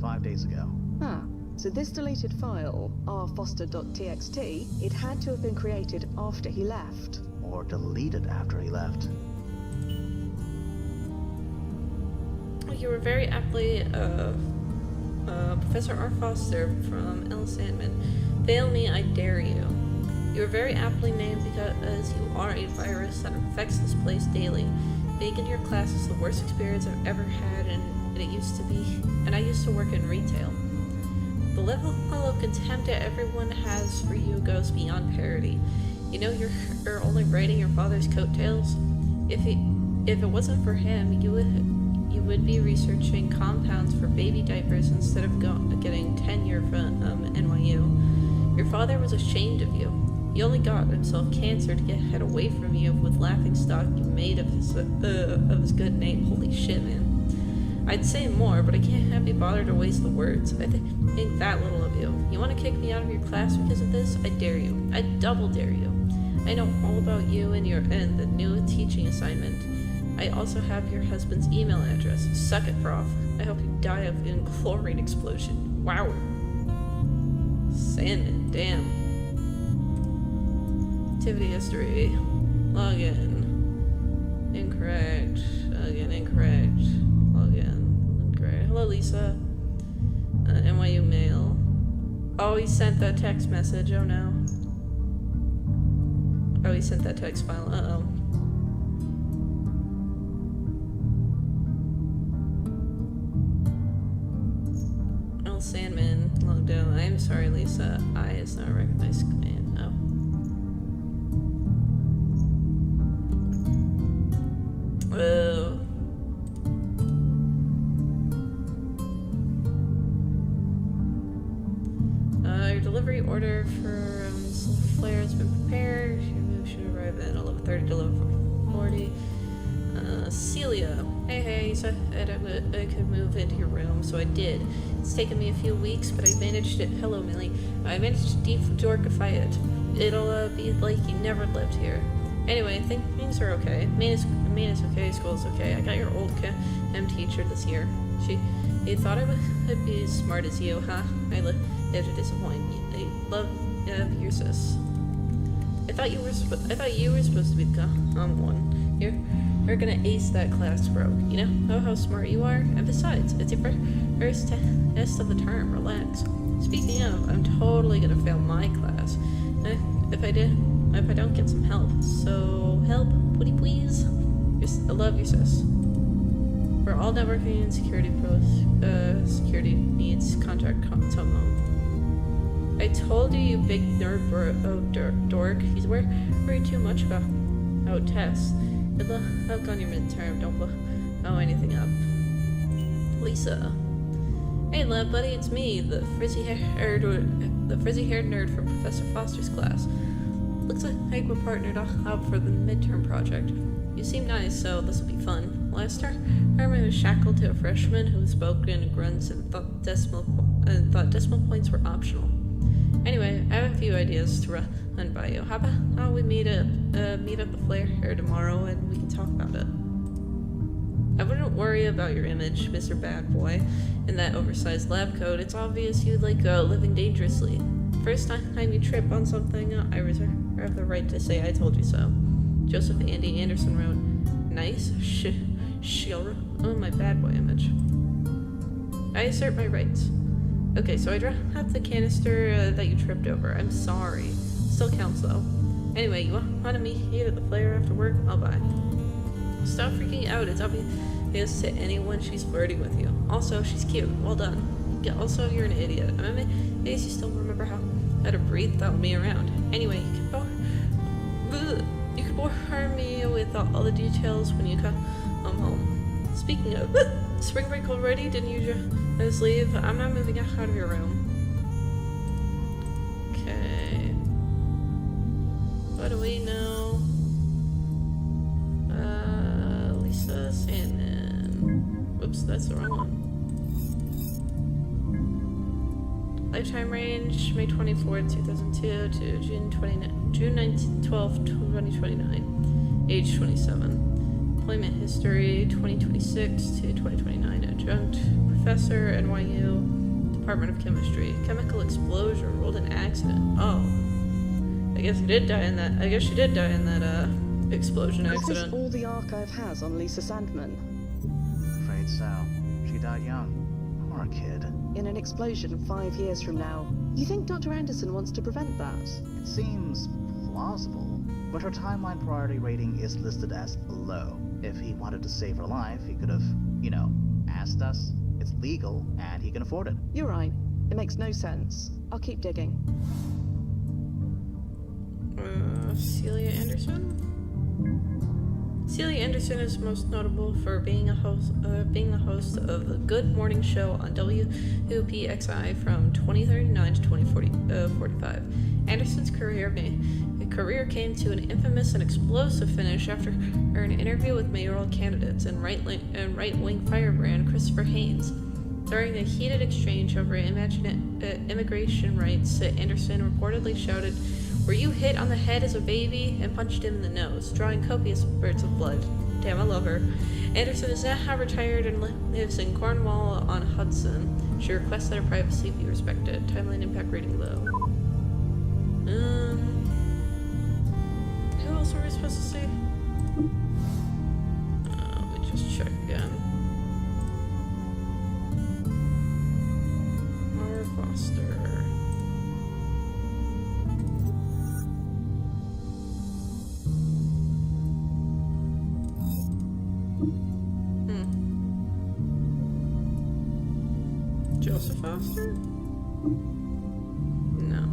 5 days ago. Ah, so this deleted file, rfoster.txt, it had to have been created after he left. Or deleted after he left. You were very aptly, Professor R. Foster from L. Sandman. Fail me, I dare you. You were very aptly named because you are a virus that infects this place daily. Being in your class is the worst experience I've ever had, and it used to be. And I used to work in retail. The level of contempt that everyone has for you goes beyond parody. You know you're only riding your father's coattails. If it wasn't for him, you would be researching compounds for baby diapers instead of getting tenure from NYU. Your father was ashamed of you. He only got himself cancer to get away from you with laughingstock you made of his good name. Holy shit, man. I'd say more, but I can't be bothered to waste the words. I think that little of you. You want to kick me out of your class because of this? I dare you. I double dare you. I know all about you and the new teaching assignment. I also have your husband's email address. Suck it, prof. I hope you die in chlorine explosion. Wow. Sandman, damn. Activity history. Login. Incorrect. Again, incorrect. Login. Incorrect. Hello, Lisa. NYU mail. Oh, he sent that text message. Oh no. Oh, he sent that text file. Uh-oh. Oh, Sandman logged out. I am sorry, Lisa. I is not a recognized command. Oh. Oh. Your delivery order for Flare has been prepared. You should arrive at 11:30 to 11:40. Celia. Hey, you said I could move into your room, so I did. It's taken me a few weeks, but I managed it. Hello, Millie. I managed to de-dorkify it. It'll be like you never lived here. Anyway, I think things are okay. Maine is okay, school's okay. I got your old chem teacher this year. He thought I would be as smart as you, huh? I have to disappoint you. I love your sis. I thought you were supposed to be the calm one. You're gonna ace that class, bro. You know how smart you are? And besides, it's your first test of the term. Relax. Speaking of, I'm totally gonna fail my class. If I don't get some help. So, help, would you please? I love your sis. For all networking and security security needs, contact Tomo. I told you, you big nerd dork. He's worried too much about tests. Good luck on your midterm. Don't blow anything up. Lisa. Hey, lab buddy, it's me, the frizzy-haired nerd from Professor Foster's class. Looks like we're partnered up for the midterm project. You seem nice, so this will be fun. Last term, I was shackled to a freshman who spoke in grunts and thought decimal points were optional. Anyway, I have a few ideas to run by you. How about we meet up the Flare here tomorrow and we can talk about it. I wouldn't worry about your image, Mr. Bad Boy. In that oversized lab coat, it's obvious you like living dangerously. First time you trip on something, I reserve the right to say I told you so. Joseph Andy Anderson wrote, nice shield on my bad boy image. I assert my rights. Okay, so I dropped the canister that you tripped over. I'm sorry. Still counts though. Anyway, you want to meet at the Flare after work? I'll buy. Stop freaking out. It's obvious to anyone she's flirting with you. Also, she's cute. Well done. Yeah, also, you're an idiot. I mean, maybe you still remember how to breathe without me around. Anyway, you can bore me with all the details when you come home. Speaking of, spring break already? Didn't you just leave? I'm not moving out of your room. Okay. What do we know? Lisa Sandman. Whoops, that's the wrong one. Lifetime range, May 24th, 2002 to June 12th, 2029. Age 27. Employment history, 2026 to 2029. Adjunct professor, NYU, Department of Chemistry. Chemical explosion, rolled in accident. Oh. I guess she did die in that explosion accident. Is this all the archive has on Lisa Sandman? Afraid so. She died young. Poor kid. In an explosion 5 years from now. You think Dr. Anderson wants to prevent that? It seems plausible, but her timeline priority rating is listed as low. If he wanted to save her life, he could have, asked us. It's legal, and he can afford it. You're right. It makes no sense. I'll keep digging. Celia Anderson? Celia Anderson is most notable for being the host of the Good Morning Show on WPXI from 2039 to 2045. Anderson's career came to an infamous and explosive finish after an interview with mayoral candidates and right-wing firebrand Christopher Haynes. During a heated exchange over immigration rights, Anderson reportedly shouted, "Were you hit on the head as a baby?" and punched him in the nose, drawing copious spurts of blood. Damn, I love her. Anderson is now retired and lives in Cornwall on Hudson. She requests that her privacy be respected. Timeline impact rating low. Who else are we supposed to see? Let me just check again. Laura Foster. Joseph Foster? No.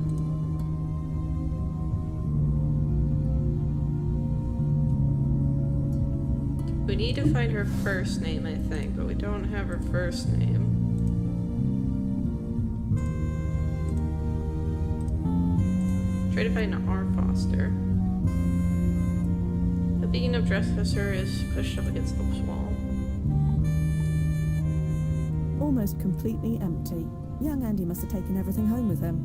We need to find her first name, I think, but we don't have her first name. Try to find R. Foster. The beacon of dresser is pushed up against the wall. Almost completely empty. Young Andy must have taken everything home with him.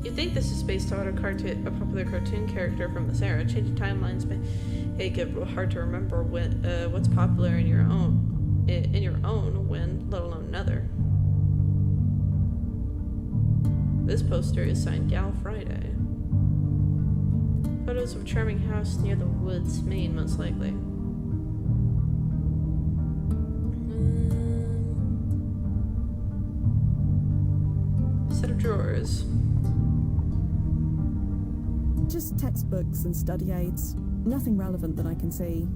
You'd think this is based on a popular cartoon character from this era. Changing timelines make it hard to remember what's popular in your own when, let alone another. This poster is signed Gal Friday. Photos of a charming house near the woods, Maine, most likely. Set of drawers. Just textbooks and study aids. Nothing relevant that I can see.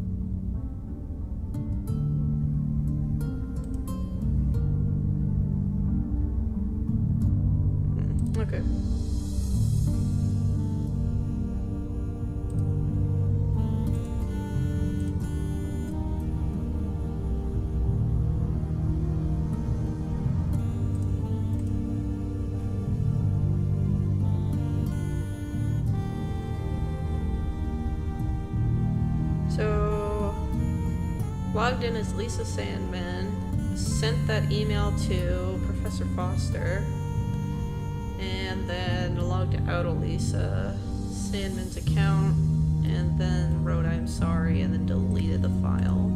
Okay. So, logged in as Lisa Sandman, sent that email to Professor Foster, and then logged out of Lisa Sandman's account, and then wrote "I'm sorry," and then deleted the file.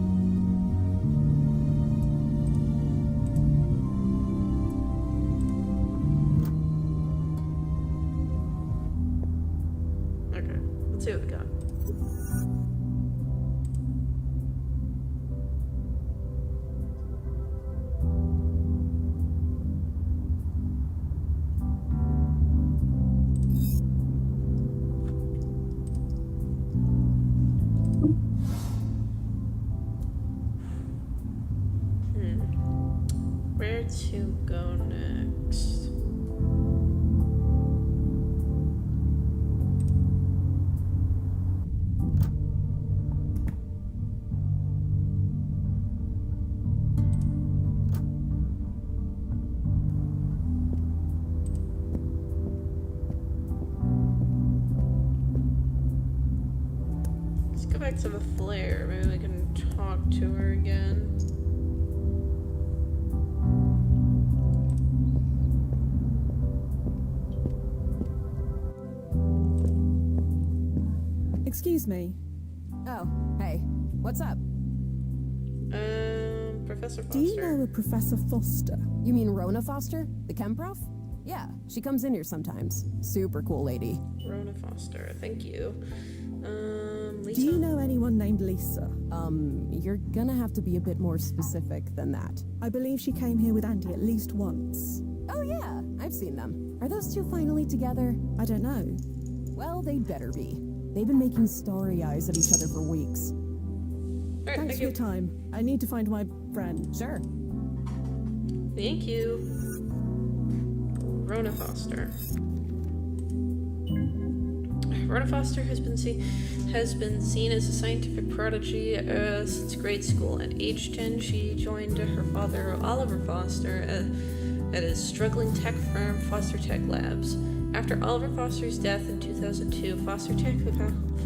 Okay, let's see what we got. Where to go next? Let's go back to the flare. Maybe we can talk to her again. Excuse me. Oh, hey. What's up? Professor Foster. Do you know a Professor Foster? You mean Rona Foster? The chem prof? Yeah, she comes in here sometimes. Super cool lady. Rona Foster, thank you. Lisa? Do you know anyone named Lisa? You're gonna have to be a bit more specific than that. I believe she came here with Andy at least once. Oh yeah, I've seen them. Are those two finally together? I don't know. Well, they'd better be. They've been making starry eyes at each other for weeks. Alright, Thanks thank for you. your time. I need to find my friend. Sure. Thank you. Rona Foster. Rona Foster has been seen as a scientific prodigy since grade school. At age 10, she joined her father, Oliver Foster, at his struggling tech firm, Foster Tech Labs. After Oliver Foster's death in 2002, Foster Tech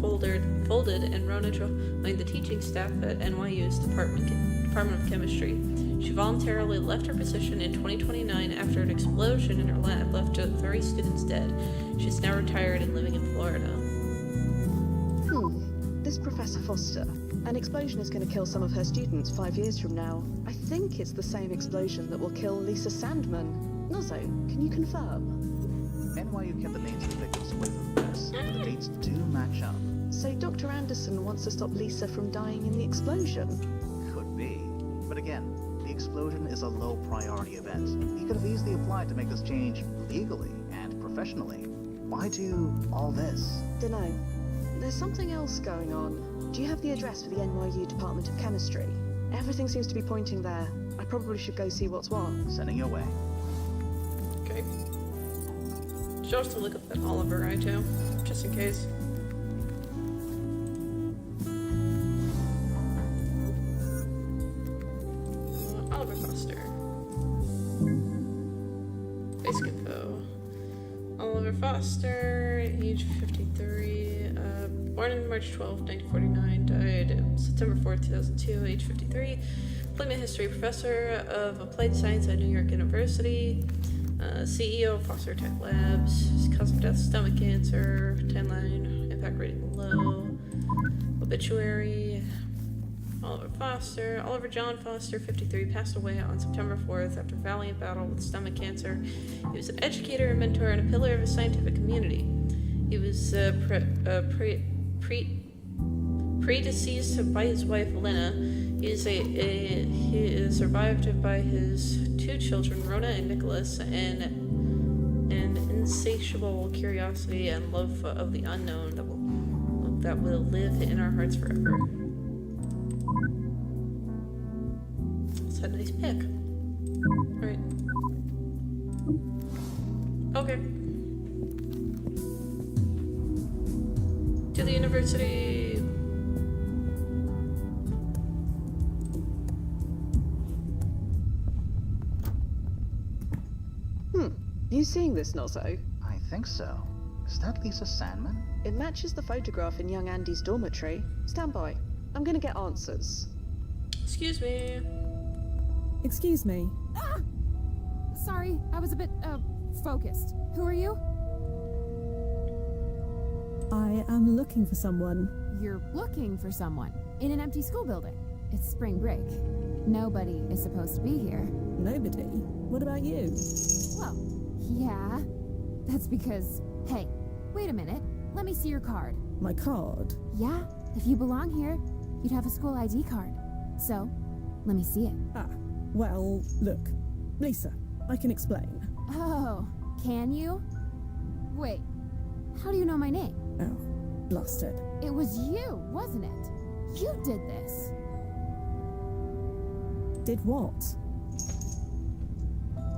folded, and Rona joined the teaching staff at NYU's Department of Chemistry. She voluntarily left her position in 2029 after an explosion in her lab left 30 students dead. She's now retired and living in Florida. This Professor Foster. An explosion is going to kill some of her students 5 years from now. I think it's the same explosion that will kill Lisa Sandman. Nozzo, can you confirm? NYU kept the names of the victims away from the press, but the dates do match up. So Dr. Anderson wants to stop Lisa from dying in the explosion? Could be. But again, the explosion is a low priority event. He could have easily applied to make this change legally and professionally. Why do all this? Dunno. There's something else going on. Do you have the address for the NYU Department of Chemistry? Everything seems to be pointing there. I probably should go see what's what. Sending your way. Okay. Should also look up that Oliver guy too, just in case. Oliver Foster. Basic info. Oliver Foster, age 53, born on March 12, 1949, died September 4th, 2002, age 53. Employment history: professor of applied science at New York University, CEO of Foster Tech Labs, cause of death stomach cancer, timeline, impact rating low, obituary. Oliver John Foster, 53, passed away on September 4th after a valiant battle with stomach cancer. He was an educator, a mentor, and a pillar of the scientific community. He was predeceased by his wife, Lena. He is survived by his two children, Rona and Nicholas, and an insatiable curiosity and love of the unknown that will live in our hearts forever. That's a nice pick. Alright. Okay. To the university. You seeing this, Nozzo? I think so. Is that Lisa Sandman? It matches the photograph in young Andy's dormitory. Stand by. I'm gonna get answers. Excuse me. Excuse me. Ah! Sorry, I was a bit, focused. Who are you? I am looking for someone. You're looking for someone in an empty school building. It's spring break. Nobody is supposed to be here. Nobody? What about you? Well, yeah. That's because... Hey, wait a minute. Let me see your card. My card? Yeah, if you belong here, you'd have a school ID card. So, let me see it. Ah, well, look. Lisa, I can explain. Oh, can you? Wait, how do you know my name? Oh, blasted. It was you, wasn't it? You did this. Did what?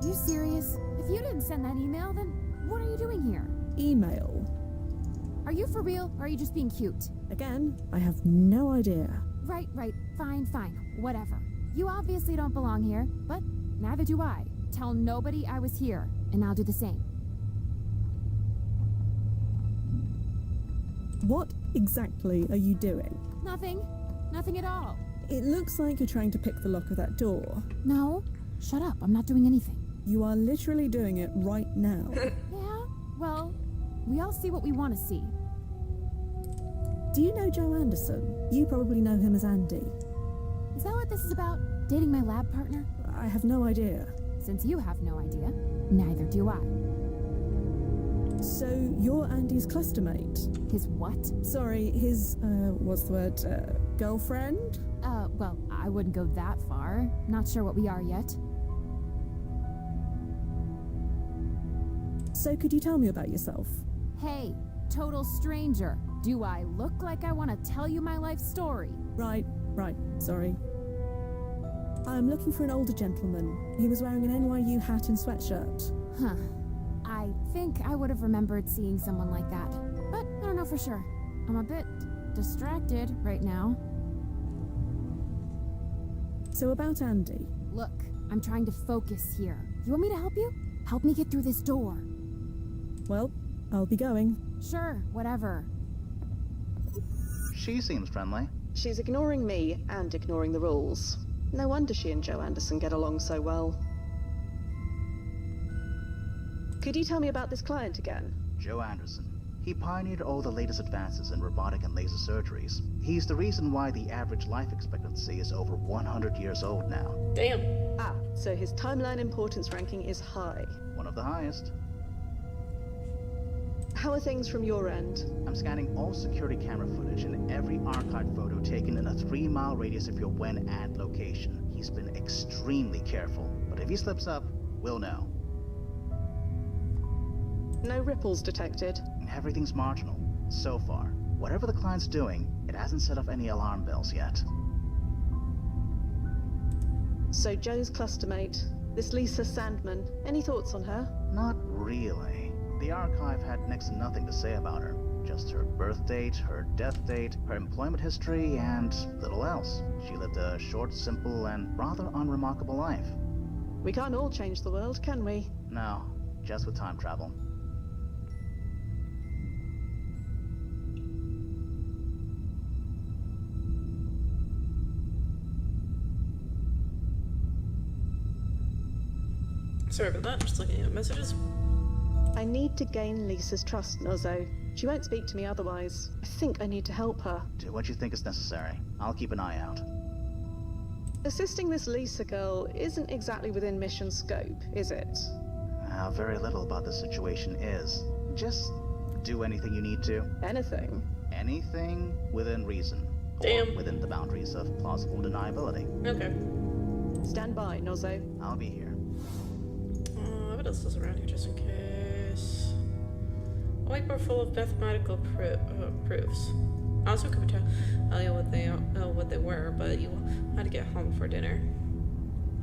You serious? If you didn't send that email, then what are you doing here? Email. Are you for real, or are you just being cute? Again, I have no idea. Right, fine, whatever. You obviously don't belong here, but neither do I. Tell nobody I was here, and I'll do the same. What exactly are you doing? Nothing at all. It looks like you're trying to pick the lock of that door. No, shut up, I'm not doing anything. You are literally doing it right now. Yeah, well, we all see what we want to see. Do you know Joe Anderson? You probably know him as Andy. Is that what this is about? Dating my lab partner? I have no idea. Since you have no idea, neither do I. So, you're Andy's cluster mate? His what? Sorry, his, what's the word, girlfriend? Well, I wouldn't go that far. Not sure what we are yet. So could you tell me about yourself? Hey, total stranger. Do I look like I want to tell you my life story? Right, sorry. I'm looking for an older gentleman. He was wearing an NYU hat and sweatshirt. Huh. I think I would have remembered seeing someone like that. But I don't know for sure. I'm a bit distracted right now. So about Andy. Look, I'm trying to focus here. You want me to help you? Help me get through this door. Well, I'll be going. Sure, whatever. She seems friendly. She's ignoring me and ignoring the rules. No wonder she and Joe Anderson get along so well. Could you tell me about this client again? Joe Anderson. He pioneered all the latest advances in robotic and laser surgeries. He's the reason why the average life expectancy is over 100 years old now. Damn. Ah, so his timeline importance ranking is high. One of the highest. How are things from your end? I'm scanning all security camera footage and every archived photo taken in a 3-mile radius of your when and location. He's been extremely careful, but if he slips up, we'll know. No ripples detected. Everything's marginal, so far. Whatever the client's doing, it hasn't set off any alarm bells yet. So Joe's clustermate, this Lisa Sandman, any thoughts on her? Not really. The archive had next to nothing to say about her. Just her birth date, her death date, her employment history, and little else. She lived a short, simple, and rather unremarkable life. We can't all change the world, can we? No, just with time travel. Sorry about that, just looking at messages. I need to gain Lisa's trust, Nozzo. She won't speak to me otherwise. I think I need to help her. Do what you think is necessary. I'll keep an eye out. Assisting this Lisa girl isn't exactly within mission scope, is it? Very little about the situation is. Just do anything you need to. Anything? Anything within reason. Damn. Or within the boundaries of plausible deniability. Okay. Stand by, Nozzo. I'll be here. What else is around here, just in case? A whiteboard full of mathematical proofs. I also couldn't tell you what they were, but you had to get home before dinner.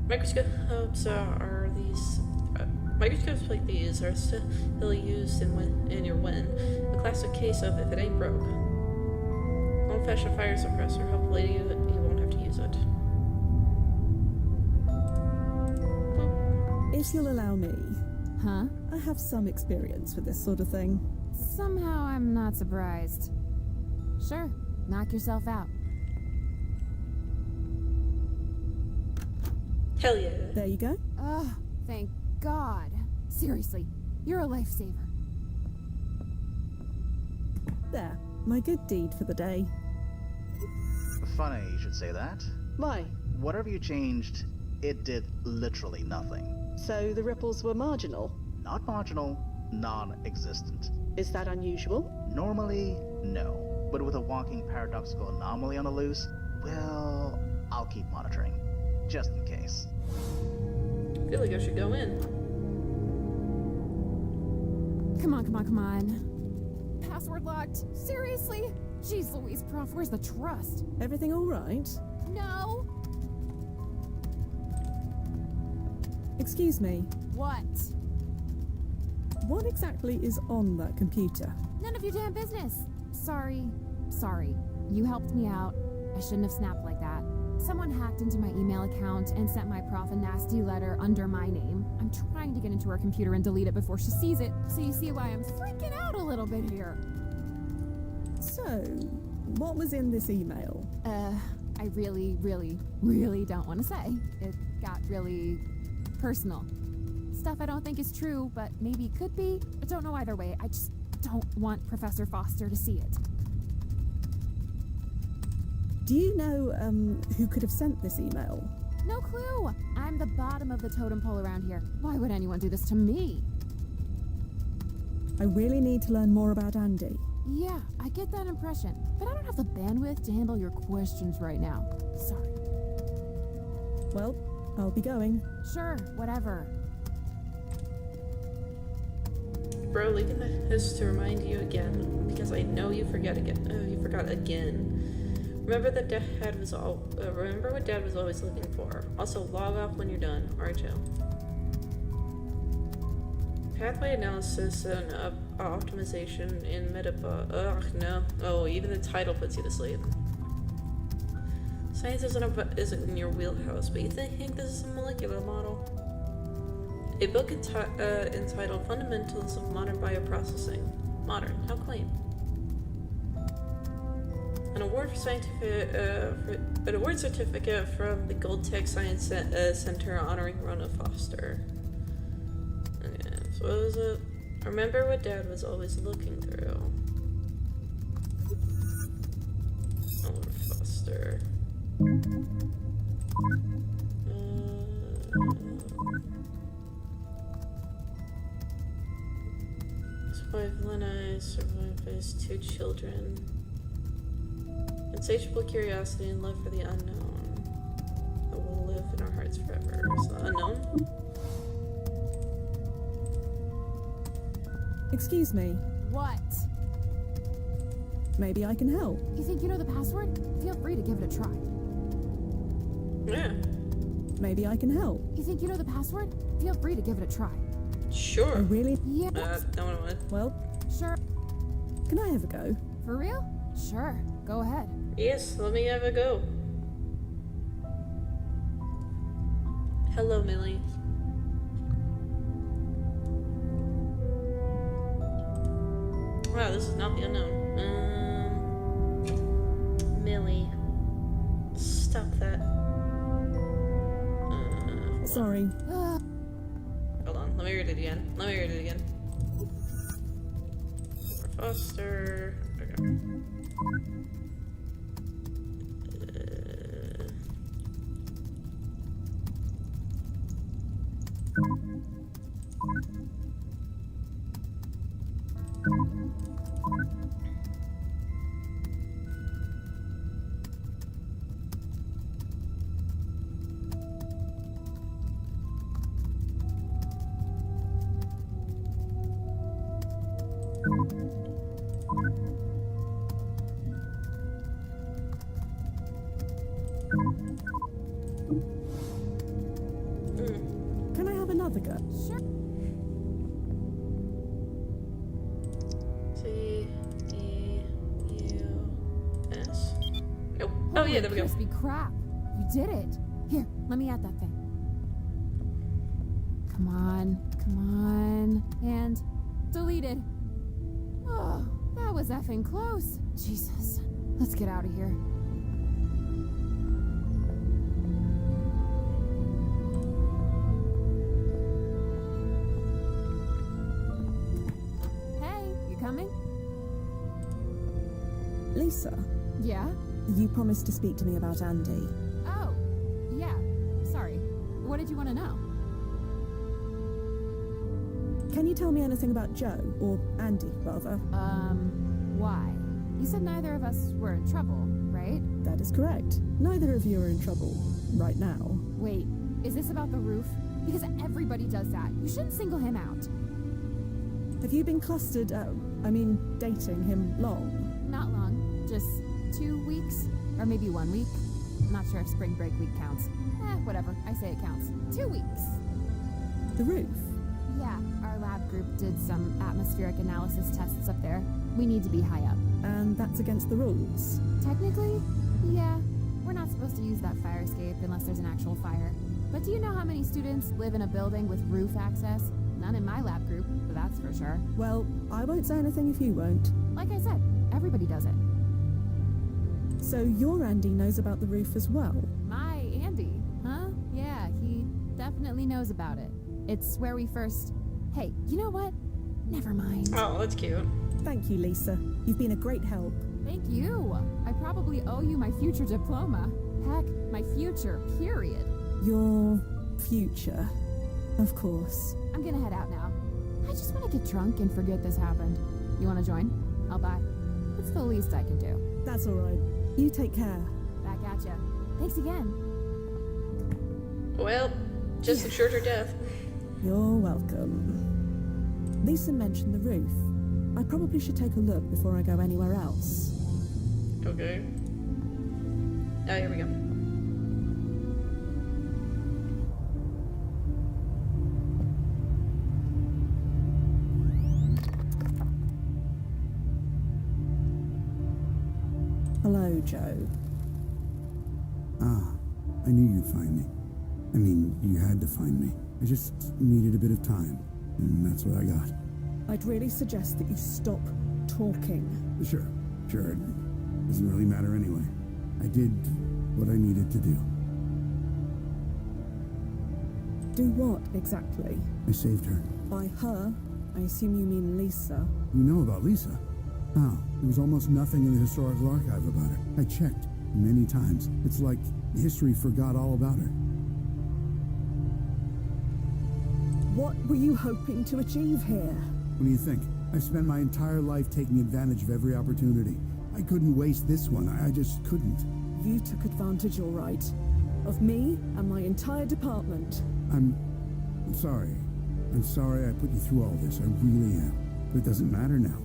Microscopes microscopes like these are still used in your Win. A classic case of if it ain't broke. Old-fashioned fire suppressor. Hopefully you won't have to use it. If you'll allow me. Huh? I have some experience with this sort of thing. Somehow I'm not surprised. Sure, knock yourself out. Hell yeah. There you go. Oh, thank God. Seriously, you're a lifesaver. There, my good deed for the day. Funny you should say that. Why? Whatever you changed, it did literally nothing. So the ripples were marginal? Not marginal, non-existent. Is that unusual? Normally, no. But with a walking paradoxical anomaly on the loose, well, I'll keep monitoring. Just in case. I feel like I should go in. Come on. Password locked. Seriously? Jeez Louise, Prof, where's the trust? Everything all right? No. Excuse me. What? What exactly is on that computer? None of your damn business. Sorry. You helped me out. I shouldn't have snapped like that. Someone hacked into my email account and sent my prof a nasty letter under my name. I'm trying to get into her computer and delete it before she sees it, so you see why I'm freaking out a little bit here. So, what was in this email? I really don't want to say. It got really personal. Stuff I don't think is true, but maybe could be. I don't know either way. I just don't want Professor Foster to see it. Do you know, who could have sent this email? No clue. I'm the bottom of the totem pole around here. Why would anyone do this to me? I really need to learn more about Andy. Yeah, I get that impression. But I don't have the bandwidth to handle your questions right now. Sorry. Well, I'll be going. Sure, whatever. Bro, leaving this to remind you again, because I know you forget again. You forgot again. Remember what Dad was always looking for. Also, log off when you're done, aren't you? Pathway analysis and optimization in Ugh, no. Oh, even the title puts you to sleep. Science isn't in your wheelhouse, but you think this is a molecular model. A book entitled Fundamentals of Modern Bioprocessing. Modern, how quaint. An award certificate from the Gold Tech Science Center honoring Rona Foster. Okay, so what was it? Remember what Dad was always looking through. Rona Foster. His wife Lena survived by his 2 children. Insatiable curiosity and love for the unknown that will live in our hearts forever. So, unknown? Excuse me. What? Maybe I can help. You think you know the password? Feel free to give it a try. Yeah. Maybe I can help. You think you know the password? Feel free to give it a try. Sure. Oh, really? Yeah. No one would. Well, Sure. can I have a go? For real? Sure. Go ahead. Yes, let me have a go. Hello, Millie. Wow, this is not the unknown. Millie. Stop that. Sorry. Hold on, let me read it again. Foster. Okay. Can I have another go? Sure. C-E-U-S. Nope. Oh yeah, there we go. Crispy crap. You did it. Here, let me add that thing. Come on. And deleted. Oh, that was effing close. Jesus. Let's get out of here. Hey, you coming? Lisa, Yeah? you promised to speak to me about Andy. Oh, yeah. Sorry. What did you want to know? Can you tell me anything about Joe, or Andy, rather? Why? You said neither of us were in trouble, right? That is correct. Neither of you are in trouble right now. Wait, is this about the roof? Because everybody does that. You shouldn't single him out. Have you been clustered, dating him long? Not long. Just 2 weeks? Or maybe 1 week? I'm not sure if spring break week counts. Whatever. I say it counts. 2 weeks. The roof? Yeah, our lab group did some atmospheric analysis tests up there. We need to be high up. And that's against the rules. Technically, yeah. We're not supposed to use that fire escape unless there's an actual fire. But do you know how many students live in a building with roof access? None in my lab group, but that's for sure. Well, I won't say anything if you won't. Like I said, everybody does it. So your Andy knows about the roof as well? My Andy, huh? Yeah, he definitely knows about it. It's where we first... Hey, you know what? Never mind. Oh, that's cute. Thank you, Lisa. You've been a great help. Thank you. I probably owe you my future diploma. Heck, my future, period. Your future, of course. I'm gonna head out now. I just want to get drunk and forget this happened. You want to join? I'll buy. It's the least I can do. That's all right. You take care. Back at ya. Thanks again. Well, just a shorter death. You're welcome. Lisa mentioned the roof. I probably should take a look before I go anywhere else. Okay. Ah, here we go. Hello, Joe. Ah, I knew you'd find me. I mean, you had to find me. I just needed a bit of time, and that's what I got. I'd really suggest that you stop talking. Sure. It doesn't really matter anyway. I did what I needed to do. Do what, exactly? I saved her. By her, I assume you mean Lisa. You know about Lisa? Oh, there was almost nothing in the historical archive about her. I checked many times. It's like history forgot all about her. What were you hoping to achieve here? What do you think? I've spent my entire life taking advantage of every opportunity. I couldn't waste this one. I just couldn't. You took advantage, all right. Of me and my entire department. I'm sorry. I'm sorry I put you through all this. I really am. But it doesn't matter now.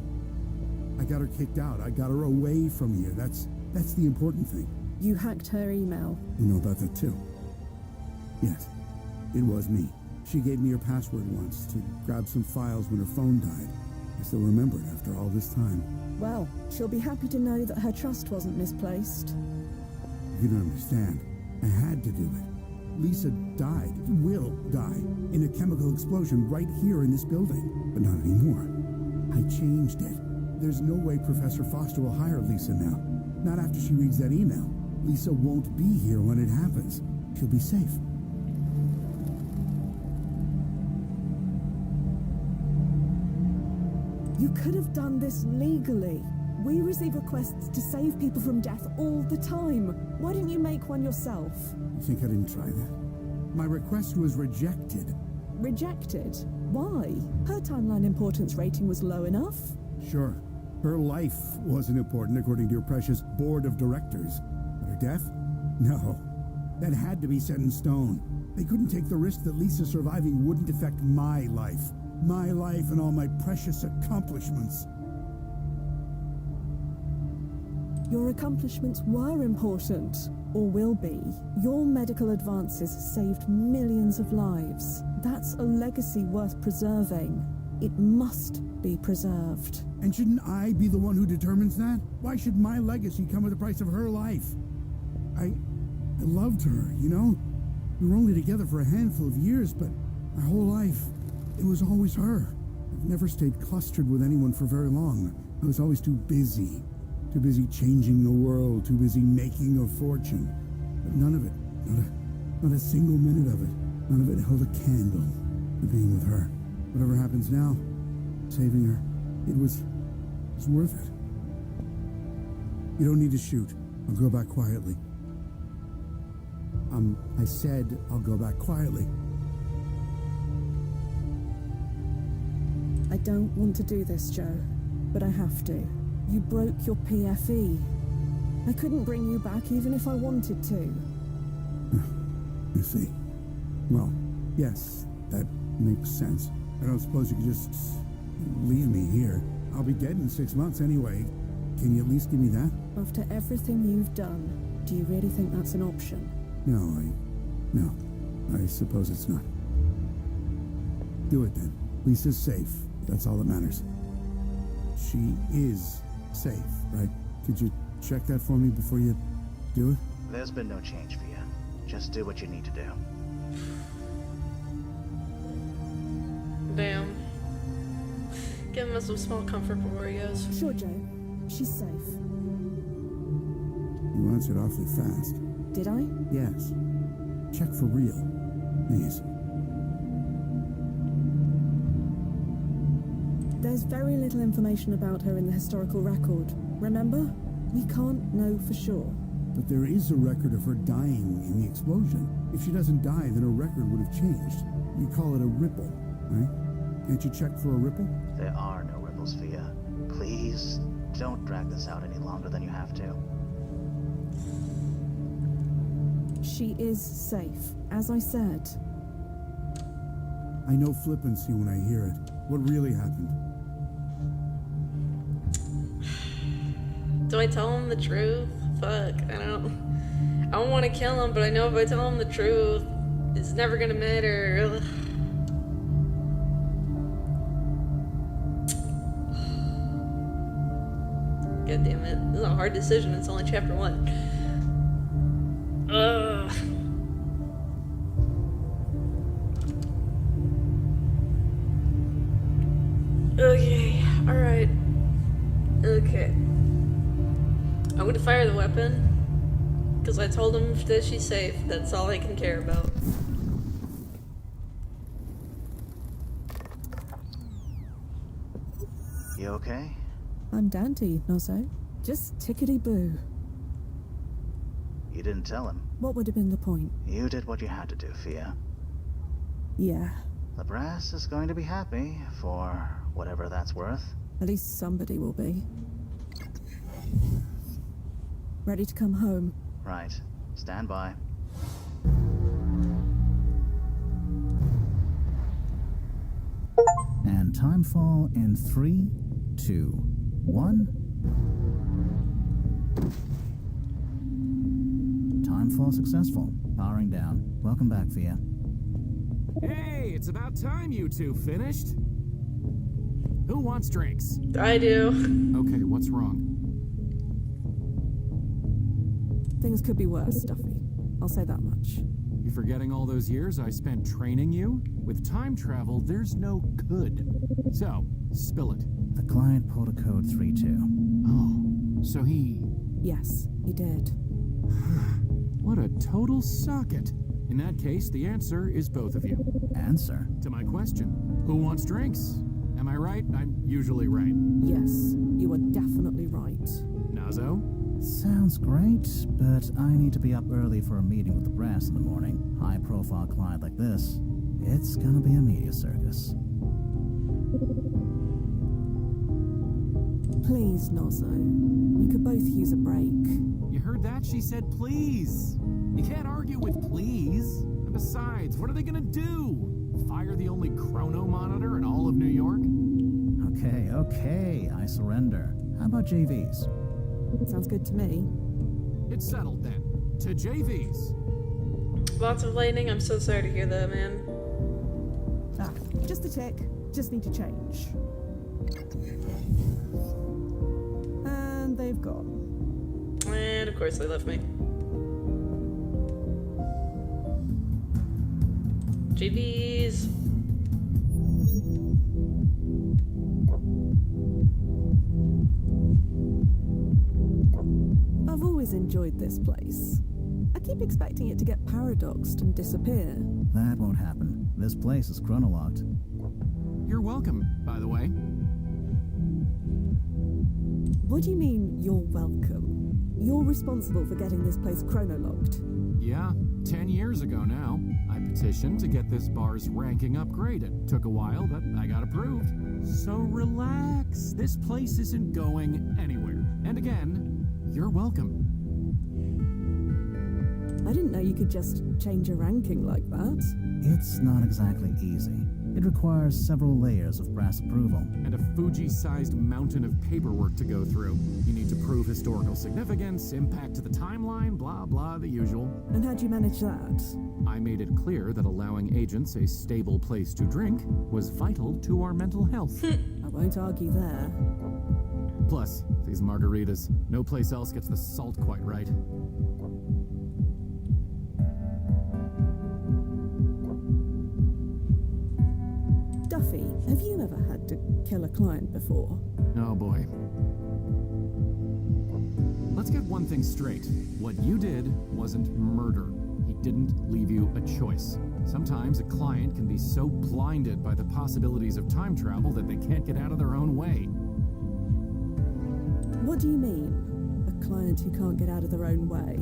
I got her kicked out. I got her away from here. That's the important thing. You hacked her email. You know about that too? Yes. It was me. She gave me her password once to grab some files when her phone died. I still remember it after all this time. Well, she'll be happy to know that her trust wasn't misplaced. You don't understand. I had to do it. Lisa died, will die, in a chemical explosion right here in this building. But not anymore. I changed it. There's no way Professor Foster will hire Lisa now. Not after she reads that email. Lisa won't be here when it happens. She'll be safe. You could have done this legally. We receive requests to save people from death all the time. Why didn't you make one yourself? You think I didn't try that? My request was rejected. Rejected? Why? Her timeline importance rating was low enough. Sure. Her life wasn't important according to your precious board of directors. But her death? No. That had to be set in stone. They couldn't take the risk that Lisa surviving wouldn't affect my life. My life and all my precious accomplishments. Your accomplishments were important, or will be. Your medical advances saved millions of lives. That's a legacy worth preserving. It must be preserved. And shouldn't I be the one who determines that? Why should my legacy come at the price of her life? I loved her, you know? We were only together for a handful of years, but my whole life, it was always her. I've never stayed clustered with anyone for very long. I was always too busy. Too busy changing the world, too busy making a fortune. But none of it, not a single minute of it, none of it held a candle to being with her. Whatever happens now, saving her, it was worth it. You don't need to shoot. I'll go back quietly. I said I'll go back quietly. I don't want to do this, Joe, but I have to. You broke your PFE. I couldn't bring you back even if I wanted to. I see. Well, yes, that makes sense. I don't suppose you could just leave me here. I'll be dead in 6 months anyway. Can you at least give me that? After everything you've done, do you really think that's an option? No, I suppose it's not. Do it then. Lisa's safe. That's all that matters. She is safe, right? Could you check that for me before you do it? There's been no change for you. Just do what you need to do. Damn. Give him some small comfort before he goes. Sure, Joe. She's safe. You answered awfully fast. Did I? Yes. Check for real. Please. There's very little information about her in the historical record. Remember? We can't know for sure. But there is a record of her dying in the explosion. If she doesn't die, then her record would have changed. You call it a ripple, right? Can't you check for a ripple? There are no ripples for you. Please, don't drag this out any longer than you have to. She is safe, as I said. I know flippancy when I hear it. What really happened? Do I tell him the truth? Fuck, I don't want to kill him, but I know if I tell him the truth, it's never gonna matter. Ugh. God damn it. This is a hard decision. It's only chapter 1. Ugh. Okay, alright. Okay. I'm gonna fire the weapon. Because I told him that she's safe. That's all I can care about. You okay? I'm Dante, Nozzo. Just tickety-boo. You didn't tell him. What would have been the point? You did what you had to do, Fia. Yeah, The brass is going to be happy, for whatever that's worth. at least somebody will be. Ready to come home. Right. Stand by. And timefall in 3, 2, 1. Timefall successful. Powering down. Welcome back, Fia. Hey, it's about time you two finished. Who wants drinks? I do. Okay, what's wrong? Things could be worse, Duffy. I'll say that much. You forgetting all those years I spent training you? With time travel, there's no could. So, spill it. The client pulled a code 3-2. Oh, so he... Yes, he did. What a total socket. In that case, the answer is both of you. Answer? To my question, who wants drinks? Am I right? I'm usually right. Yes, you are definitely right. Nazo? Sounds great, but I need to be up early for a meeting with the brass in the morning. High-profile client like this, it's gonna be a media circus. Please, Nozzo. We could both use a break. You heard that? She said please. You can't argue with please. And besides, what are they gonna do? Fire the only chrono monitor in all of New York? Okay, I surrender. How about JVs? Sounds good to me. It's settled then. To JVs. Lots of lightning. I'm so sorry to hear that, man. Ah, just a tick. Just need to change. And they've gone. And of course they left me. JVs. I've always enjoyed this place. I keep expecting it to get paradoxed and disappear. That won't happen. This place is chronologged. You're welcome, by the way. What do you mean, you're welcome? You're responsible for getting this place chronologged. Yeah, 10 years ago now. I petitioned to get this bar's ranking upgraded. Took a while, but I got approved. So relax. This place isn't going anywhere. And again, you're welcome. I didn't know you could just change a ranking like that. It's not exactly easy. It requires several layers of brass approval. And a Fuji-sized mountain of paperwork to go through. You need to prove historical significance, impact to the timeline, blah, blah, the usual. And how'd you manage that? I made it clear that allowing agents a stable place to drink was vital to our mental health. I won't argue there. Plus, these margaritas. No place else gets the salt quite right. Duffy, have you ever had to kill a client before? Oh boy. Let's get one thing straight. What you did wasn't murder. He didn't leave you a choice. Sometimes a client can be so blinded by the possibilities of time travel that they can't get out of their own way. What do you mean? A client who can't get out of their own way?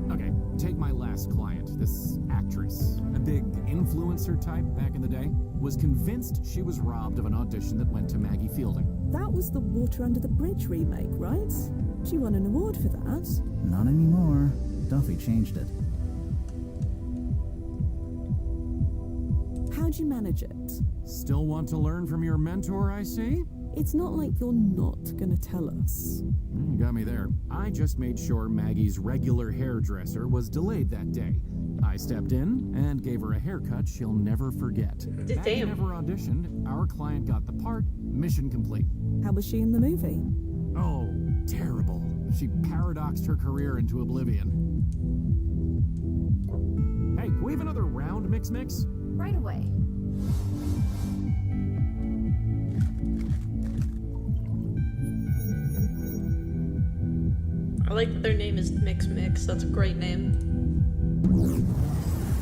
Okay, take my last client, this actress, a big influencer type back in the day, was convinced she was robbed of an audition that went to Maggie Fielding. That was the Water Under the Bridge remake, right? She won an award for that. Not anymore. Duffy changed it. How'd did you manage it? Still want to learn from your mentor, I see? It's not like you're not gonna tell us. You got me there. I just made sure Maggie's regular hairdresser was delayed that day. I stepped in and gave her a haircut she'll never forget. Maggie Damn. never auditioned. Our client got the part. Mission complete. How was she in the movie? Oh, terrible. She paradoxed her career into oblivion. Hey, can we have another round, Mix? Right away. I like that their name is Mix. That's a great name.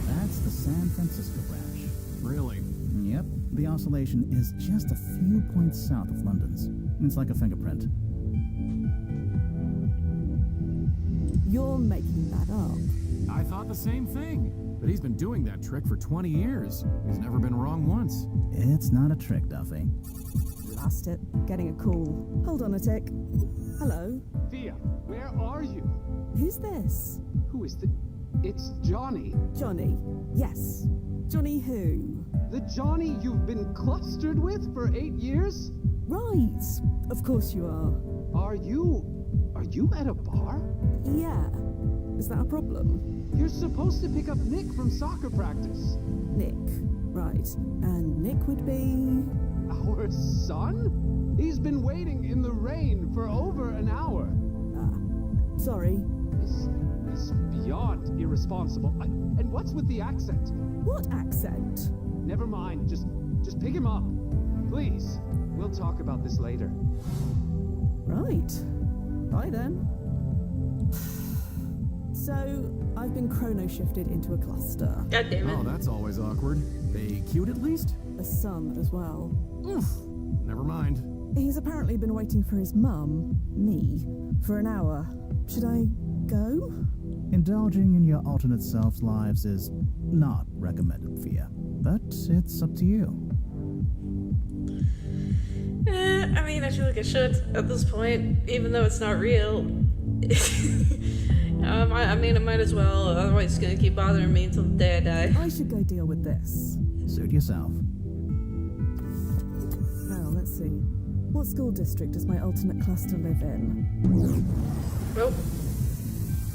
That's the San Francisco branch. Really? Yep, the oscillation is just a few points south of London's. It's like a fingerprint. You're making that up. I thought the same thing. But he's been doing that trick for 20 years. He's never been wrong once. It's not a trick, Duffy. Blast it. Getting a call. Hold on a tick. Hello? Thea, where are you? Who's this? Who is the... It's Johnny. Johnny. Yes. Johnny who? The Johnny you've been clustered with for 8 years? Right. Of course you are. Are you at a bar? Yeah. Is that a problem? You're supposed to pick up Nick from soccer practice. Nick. Right. And Nick would be... Our son? He's been waiting in the rain for over an hour. Sorry. This is beyond irresponsible. And what's with the accent? What accent? Never mind. Just pick him up. Please. We'll talk about this later. Right. Bye then. So, I've been chrono-shifted into a cluster. God damn it. Oh, that's always awkward. They cute at least? A son as well. Oof. Never mind. He's apparently been waiting for his mum, me, for an hour. Should I go? Indulging in your alternate selves' lives is not recommended, Thea. But it's up to you. I mean, I feel like I should at this point, even though it's not real. I mean, I might as well, otherwise it's gonna keep bothering me until the day I die. I should go deal with this. Suit yourself. Now, let's see. What school district does my alternate cluster live in? Oh.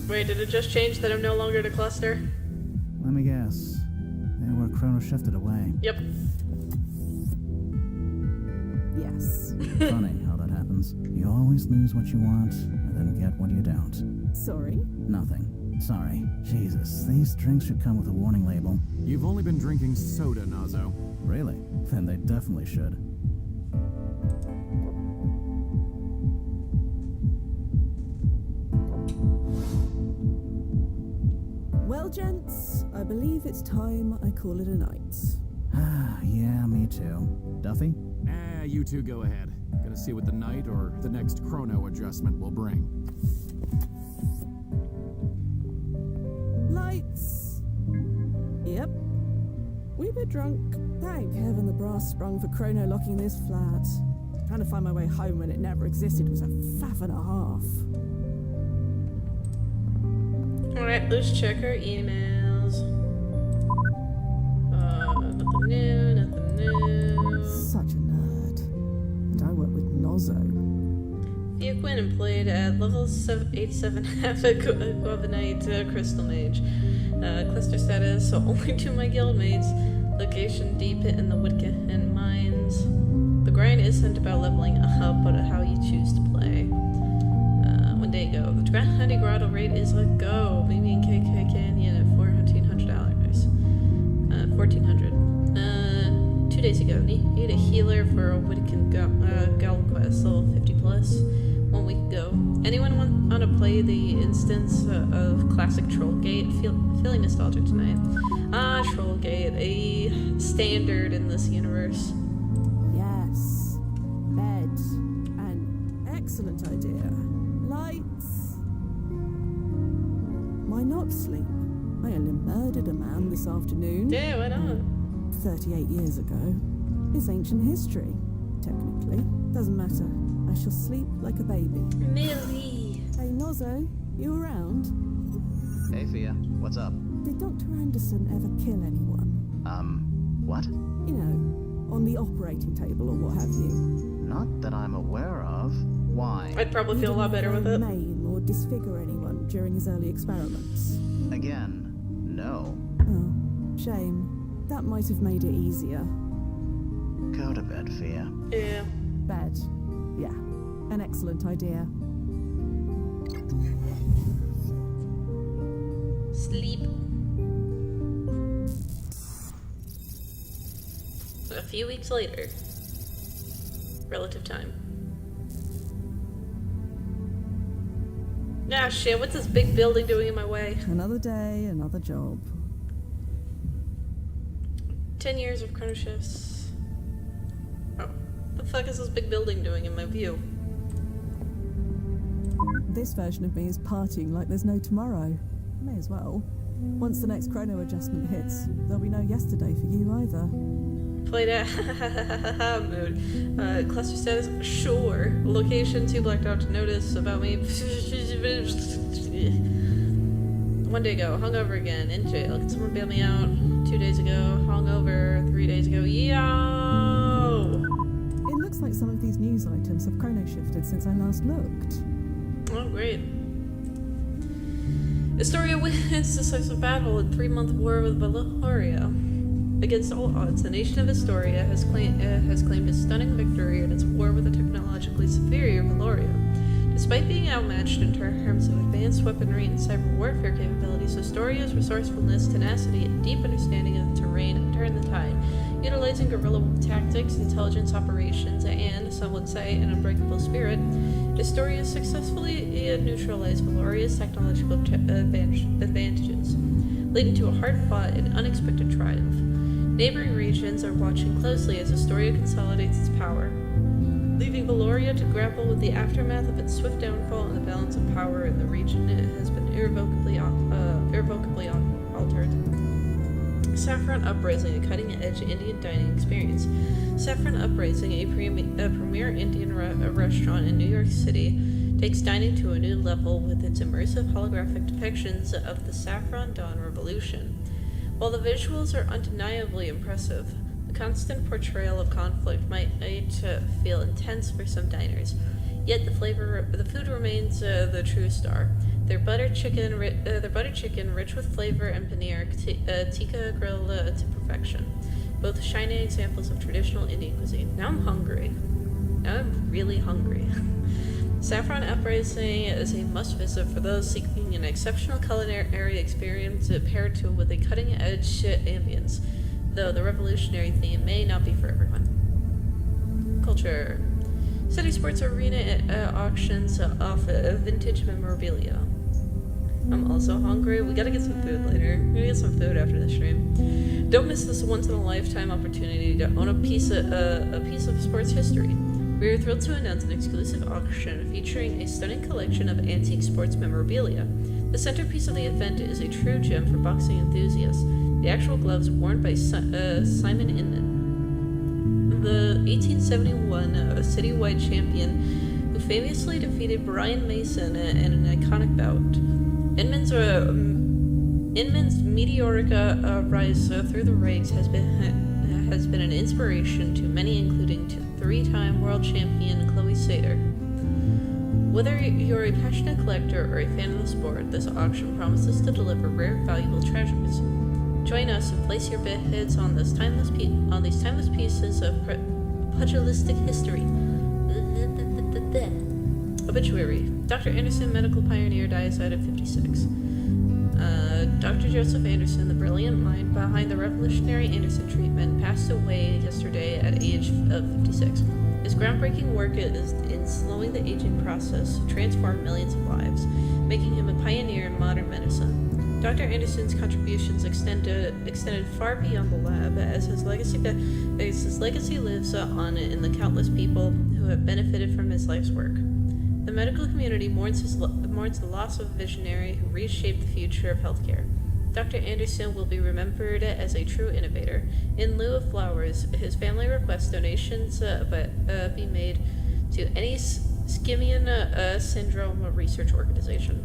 Wait, did it just change that I'm no longer in a cluster? Let me guess. They were chrono shifted away. Yep. Yes. Funny how that happens. You always lose what you want, and then get what you don't. Sorry? Nothing. Sorry. Jesus, these drinks should come with a warning label. You've only been drinking soda, Nazo. Really? Then they definitely should. Well, gents, I believe it's time I call it a night. Yeah, me too. Duffy? You two go ahead. Gonna see what the night or the next chrono adjustment will bring. Lights! Yep. We were drunk. Thank heaven the brass sprung for chrono locking this flat. Trying to find my way home when it never existed was a faff and a half. Alright, let's check our emails. Nothing new. Such a nerd. And I work with Nozzo. Thea Quinn employed at level 87 half a Guavanite Crystal Mage. Cluster status, so only to my guildmates. Location deep in the Woodkin Mines. The grind isn't about leveling up, but how you choose to play. One day ago, the Honey Grotto rate is a go. Mimi and KK Canyon at $1,400. 1,400. 2 days ago, need a healer for a Whitkin Gal quest, level 50 plus. 1 week ago. Anyone want to play the instance of classic Trollgate? Feeling nostalgic tonight. Trollgate, a standard in this universe. Yes. Bed. An excellent idea. Lights. Why not sleep? I only murdered a man this afternoon. Yeah, why not? 38 years ago. It's ancient history, technically. Doesn't matter. I shall sleep like a baby. Millie! Hey, Nozzo, you around? Hey, Thea. What's up? Did Dr. Anderson ever kill anyone? What? You know, on the operating table or what have you. Not that I'm aware of. Why? I'd probably feel a lot better with it. Maim or disfigure anyone during his early experiments. Again, no. Oh, shame. That might have made it easier. Go to bed, Fia. Yeah. Bed. Yeah, an excellent idea. Sleep. A few weeks later. Relative time. Ah, shit, what's this big building doing in my way? Another day, another job. 10 years of chrono shifts. Oh, the fuck is this big building doing in my view? This version of me is partying like there's no tomorrow. May as well. Once the next chrono adjustment hits, there'll be no yesterday for you either. Play that mood. Cluster status, sure. Location, too blacked out to notice. About me. 1 day ago, hungover again, in jail. Can someone bail me out? 2 days ago, hungover. 3 days ago, yo! It looks like some of these news items have chrono shifted since I last looked. Oh, great. Astoria wins decisive battle in 3-month war with Valoria. Against all odds, the nation of Astoria has claimed a stunning victory in its war with the technologically superior Valoria. Despite being outmatched in terms of advanced weaponry and cyber warfare capabilities, Astoria's resourcefulness, tenacity, and deep understanding of the terrain turned the tide. Utilizing guerrilla tactics, intelligence operations, and, some would say, an unbreakable spirit, Astoria successfully neutralized Valoria's technological advantages, leading to a hard-fought and unexpected triumph. Neighboring regions are watching closely as Astoria consolidates its power, leaving Valoria to grapple with the aftermath of its swift downfall, and the balance of power in the region has been irrevocably altered. Saffron Uprising, a cutting-edge Indian dining experience. Saffron Uprising, a premier Indian restaurant in New York City, takes dining to a new level with its immersive holographic depictions of the Saffron Dawn Revolution. While the visuals are undeniably impressive, the constant portrayal of conflict might feel intense for some diners. Yet the food remains the true star. Their butter chicken, rich with flavor, and paneer tikka grilled to perfection. Both shining examples of traditional Indian cuisine. Now I'm hungry. Now I'm really hungry. Saffron Uprising is a must-visit for those seeking an exceptional culinary experience paired with a cutting-edge ambience, though the revolutionary theme may not be for everyone. Culture. City Sports Arena auctions off vintage memorabilia. I'm also hungry. We gotta get some food later. We're gonna get some food after the stream. Don't miss this once-in-a-lifetime opportunity to own a piece of sports history. We are thrilled to announce an exclusive auction featuring a stunning collection of antique sports memorabilia. The centerpiece of the event is a true gem for boxing enthusiasts, the actual gloves worn by Simon Inman, the 1871 citywide champion who famously defeated Brian Mason in an iconic bout. Inman's meteoric rise through the ranks has been an inspiration to many, including three-time world champion Chloe Sater. Whether you're a passionate collector or a fan of the sport, this auction promises to deliver rare, valuable treasures. Join us and place your bids on these timeless pieces of pugilistic history. Obituary. Dr. Anderson, medical pioneer, dies at 56. Dr. Joseph Anderson, the brilliant mind behind the revolutionary Anderson treatment, passed away yesterday at age of 56. His groundbreaking work in slowing the aging process transformed millions of lives, making him a pioneer in modern medicine. Dr. Anderson's contributions extended far beyond the lab, as his legacy lives on in the countless people who have benefited from his life's work. The medical community mourns the loss of a visionary who reshaped the future of healthcare. Dr. Anderson will be remembered as a true innovator. In lieu of flowers, his family requests donations be made to any Skimian syndrome research organization.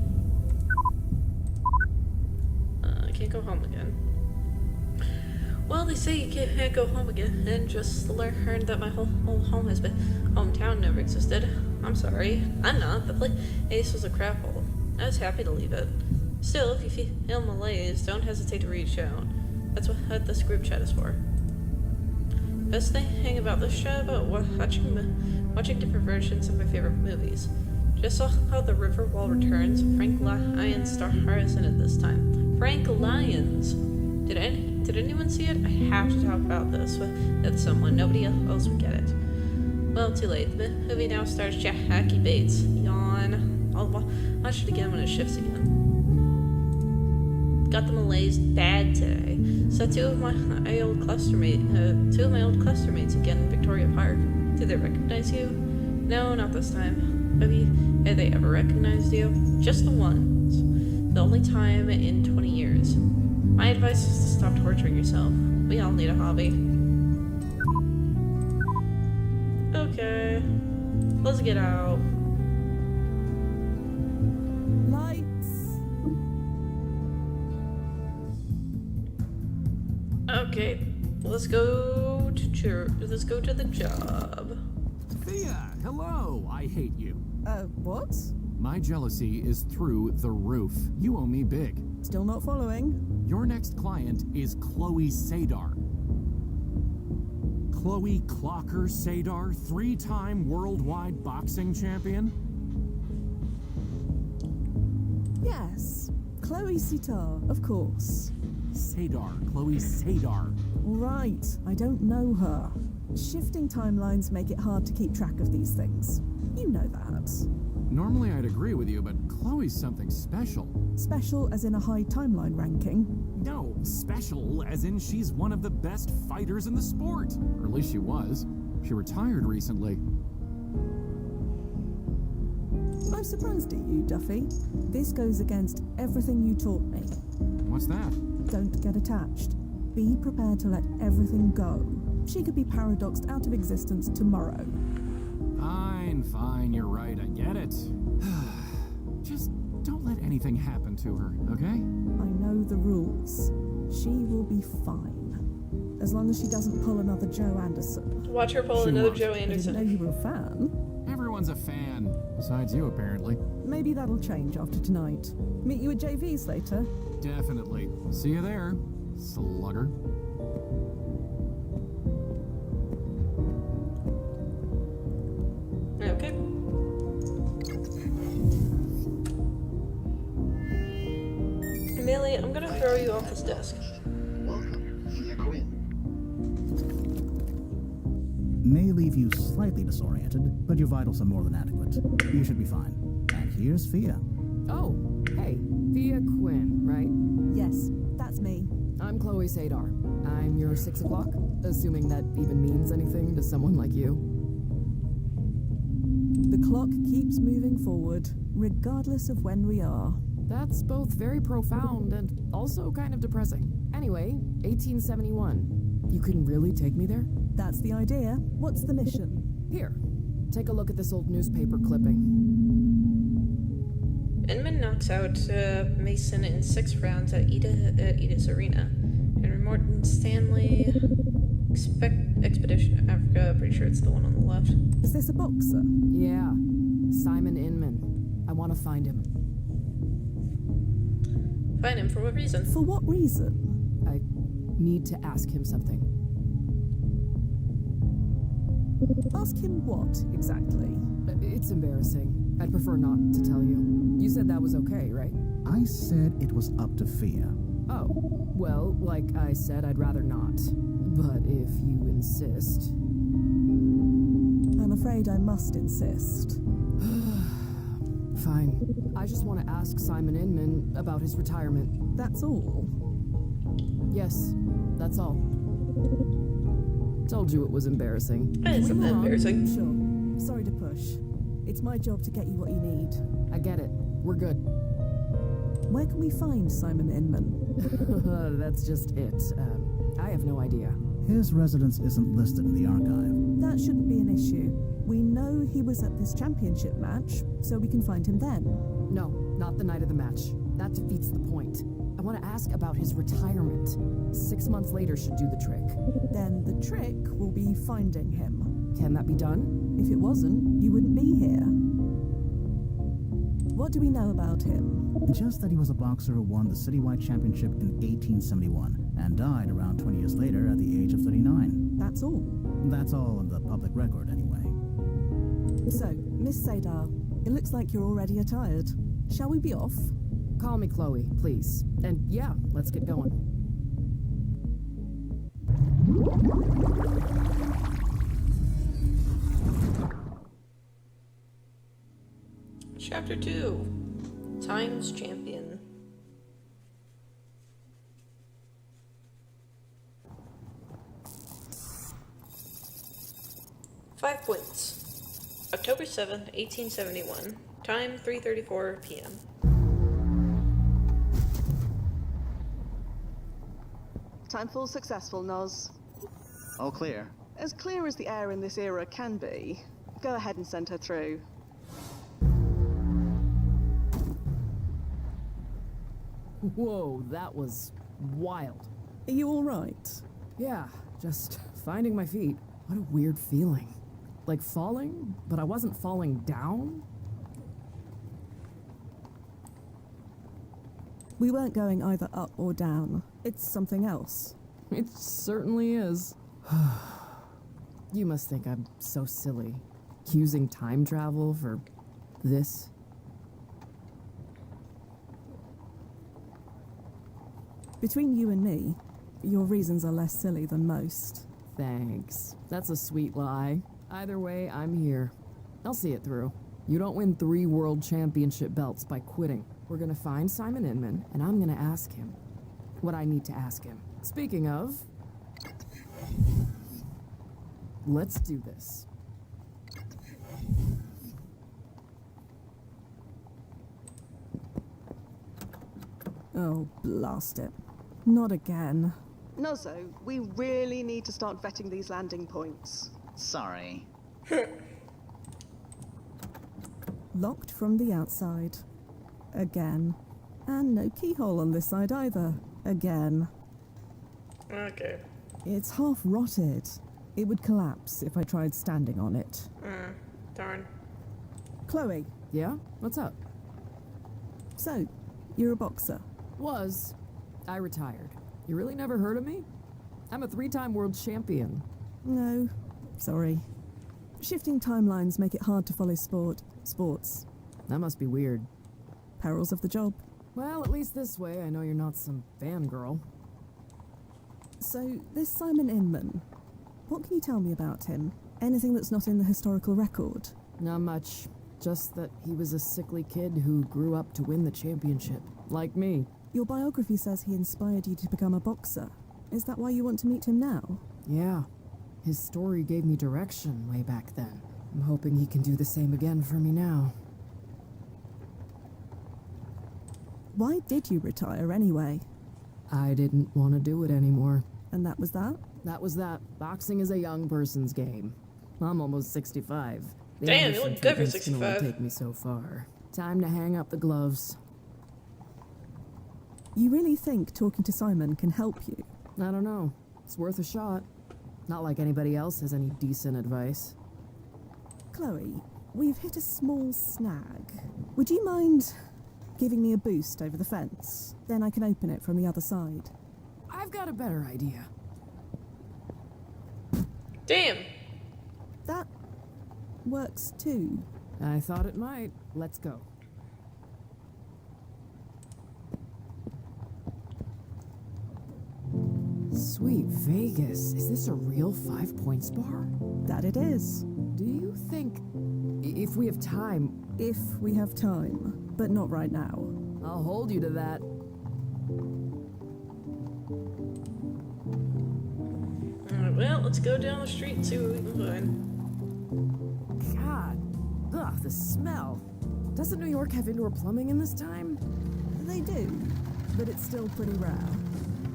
I can't go home again. Well, they say you can't go home again, and just learned that my whole home has been hometown never existed. I'm sorry. I'm not. The place was a crap hole. I was happy to leave it. Still, if you feel malaise, don't hesitate to reach out. That's what this group chat is for. Best thing about this show about watching different versions of my favorite movies. Just saw how The River Wall returns. Frank Lyons stars in it this time. Frank Lyons! Did anyone see it? I have to talk about this with someone. Nobody else would get it. Well, too late. The movie now stars Jackie Bates. Yawn. I'll watch it again when it shifts again. Got the malaise bad today. So two of my old classmates again in Victoria Park. Did they recognize you? No, not this time. Have they ever recognized you? Just the once. The only time in 20 years. My advice is to stop torturing yourself. We all need a hobby. Okay. Let's get out. Lights. Okay. Let's go to the job. Thea, hello. I hate you. What? My jealousy is through the roof. You owe me big. Still not following. Your next client is Chloe Sadar. Chloe Clocker Sadar, 3-time worldwide boxing champion? Yes. Chloe Sitar, of course. Sadar, Chloe Sadar. Right, I don't know her. Shifting timelines make it hard to keep track of these things. You know that. Normally I'd agree with you, but Chloe's something special. Special as in a high timeline ranking? No, special as in she's one of the best fighters in the sport. Or at least she was. She retired recently. I'm surprised at you, Duffy. This goes against everything you taught me. What's that? Don't get attached. Be prepared to let everything go. She could be paradoxed out of existence tomorrow. Fine, you're right, I get it. Just don't let anything happen to her, okay? I know the rules. She will be fine. As long as she doesn't pull another Joe Anderson. Watch her pull She another won't. Joe I didn't know Anderson. you were a fan. Everyone's a fan. Besides you, apparently. Maybe that'll change after tonight. Meet you at JV's later. Definitely. See you there, slugger. Okay. Amelia, I'm gonna throw you off this desk. Welcome, Thea Quinn. May leave you slightly disoriented, but your vitals are more than adequate. You should be fine. And here's Thea. Oh, hey, Thea Quinn, right? Yes, that's me. I'm Chloe Sadar. I'm your 6 o'clock, assuming that even means anything to someone like you. The clock keeps moving forward, regardless of when we are. That's both very profound and also kind of depressing. Anyway, 1871. You can really take me there? That's the idea. What's the mission? Here, take a look at this old newspaper clipping. Inman knocks out Mason in 6 rounds at Edith's Arena. Henry Morton Stanley Expedition Africa. Pretty sure it's the one on the left. Is this a boxer? Yeah, Simon Inman. I want to find him. Find him for what reason? For what reason? I need to ask him something. Ask him what, exactly? It's embarrassing. I'd prefer not to tell you. You said that was okay, right? I said it was up to Thea. Oh, well, like I said, I'd rather not. But if you insist... I'm afraid I must insist. Fine. I just want to ask Simon Inman about his retirement. That's all? Yes, that's all. Told you it was embarrassing. It's something embarrassing. Sure. Sorry to push. It's my job to get you what you need. I get it. We're good. Where can we find Simon Inman? That's just it. I have no idea. His residence isn't listed in the archive. That shouldn't be an issue. We know he was at this championship match, so we can find him then. No, not the night of the match. That defeats the point. I want to ask about his retirement. 6 months later should do the trick. Then the trick will be finding him. Can that be done? If it wasn't, you wouldn't be here. What do we know about him? Just that he was a boxer who won the citywide championship in 1871 and died around 20 years later at the age of 39. That's all. That's all on the public record, anyway. So, Miss Sadar, it looks like you're already attired. Shall we be off? Call me Chloe, please. And yeah, let's get going. Chapter 2. Times Champion. Five points. October 7th, 1871. Time 3:34 p.m. Timefall successful, Noz. All clear. As clear as the air in this era can be. Go ahead and send her through. Whoa, that was wild. Are you alright? Yeah, just finding my feet. What a weird feeling. Like falling, but I wasn't falling down? We weren't going either up or down. It's something else. It certainly is. You must think I'm so silly. Using time travel for this? Between you and me, your reasons are less silly than most. Thanks. That's a sweet lie. Either way, I'm here. I'll see it through. You don't win 3 world championship belts by quitting. We're gonna find Simon Inman, and I'm gonna ask him what I need to ask him. Speaking of, let's do this. Oh, blast it. Not again. Nozzo, we really need to start vetting these landing points. Sorry. Locked from the outside. Again. And no keyhole on this side either. Again. Okay. It's half rotted. It would collapse if I tried standing on it. Darn. Chloe, Yeah? What's up? so, you're a boxer. Was. I retired. You really never heard of me? I'm a 3-time world champion. No, sorry. Shifting timelines make it hard to follow sports. That must be weird. Perils of the job. Well, at least this way I know you're not some fangirl. So, this Simon Inman, what can you tell me about him? Anything that's not in the historical record? Not much. Just that he was a sickly kid who grew up to win the championship. Like me. Your biography says he inspired you to become a boxer. Is that why you want to meet him now? Yeah. His story gave me direction way back then. I'm hoping he can do the same again for me now. Why did you retire anyway? I didn't want to do it anymore. And that was that? That was that. Boxing is a young person's game. I'm almost 65. The Damn, ambition you look good for treatments can only 65. take me so far. Time to hang up the gloves. You really think talking to Simon can help you? I don't know. It's worth a shot. Not like anybody else has any decent advice. Chloe, we've hit a small snag. Would you mind giving me a boost over the fence? Then I can open it from the other side. I've got a better idea. Damn. That works too. I thought it might. Let's go. Sweet Vegas. Is this a real 5 Points bar? That it is. Do you think, if we have time... If we have time, but not right now. I'll hold you to that. Alright, well, let's go down the street and see what we can find. God. Ugh, the smell. Doesn't New York have indoor plumbing in this time? They do, but it's still pretty rare.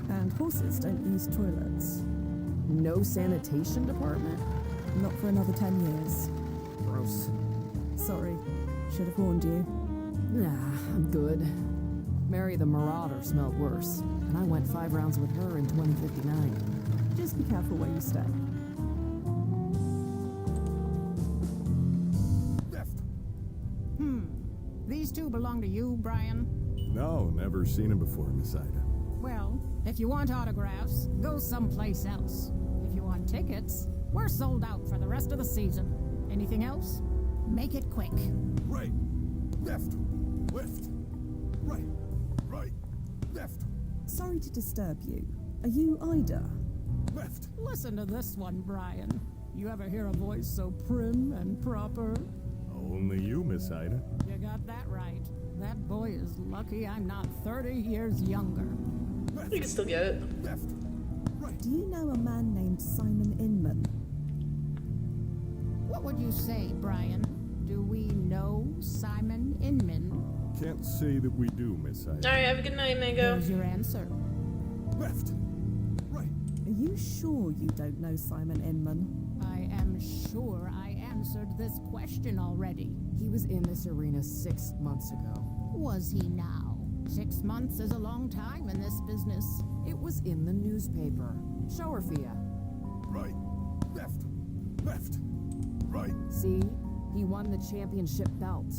And horses don't use toilets. No sanitation department? Not for another 10 years. Gross. Sorry, should have warned you. Nah, I'm good. Mary the Marauder smelled worse, and I went 5 rounds with her in 2059. Just be careful where you step. These two belong to you, Brian? No, never seen him before, Miss Ida. Well, if you want autographs, go someplace else. If you want tickets, we're sold out for the rest of the season. Anything else? Make it quick. Right, left, right, left. Sorry to disturb you. Are you Ida? Left. Listen to this one, Brian. You ever hear a voice so prim and proper? Only you, Miss Ida. You got that right. That boy is lucky I'm not 30 years younger. You can still get it. Left. Right. Do you know a man named Simon Inman? What would you say, Brian? Do we know Simon Inman? Can't say that we do, Miss Ida. Alright, have a good night, Mango. Here's your answer. Left. Right. Are you sure you don't know Simon Inman? I am sure I answered this question already. He was in this arena 6 months ago. Was he now? 6 months is a long time in this business. It was in the newspaper. Show her, Fia. Right. Left. Right. See? He won the championship belt.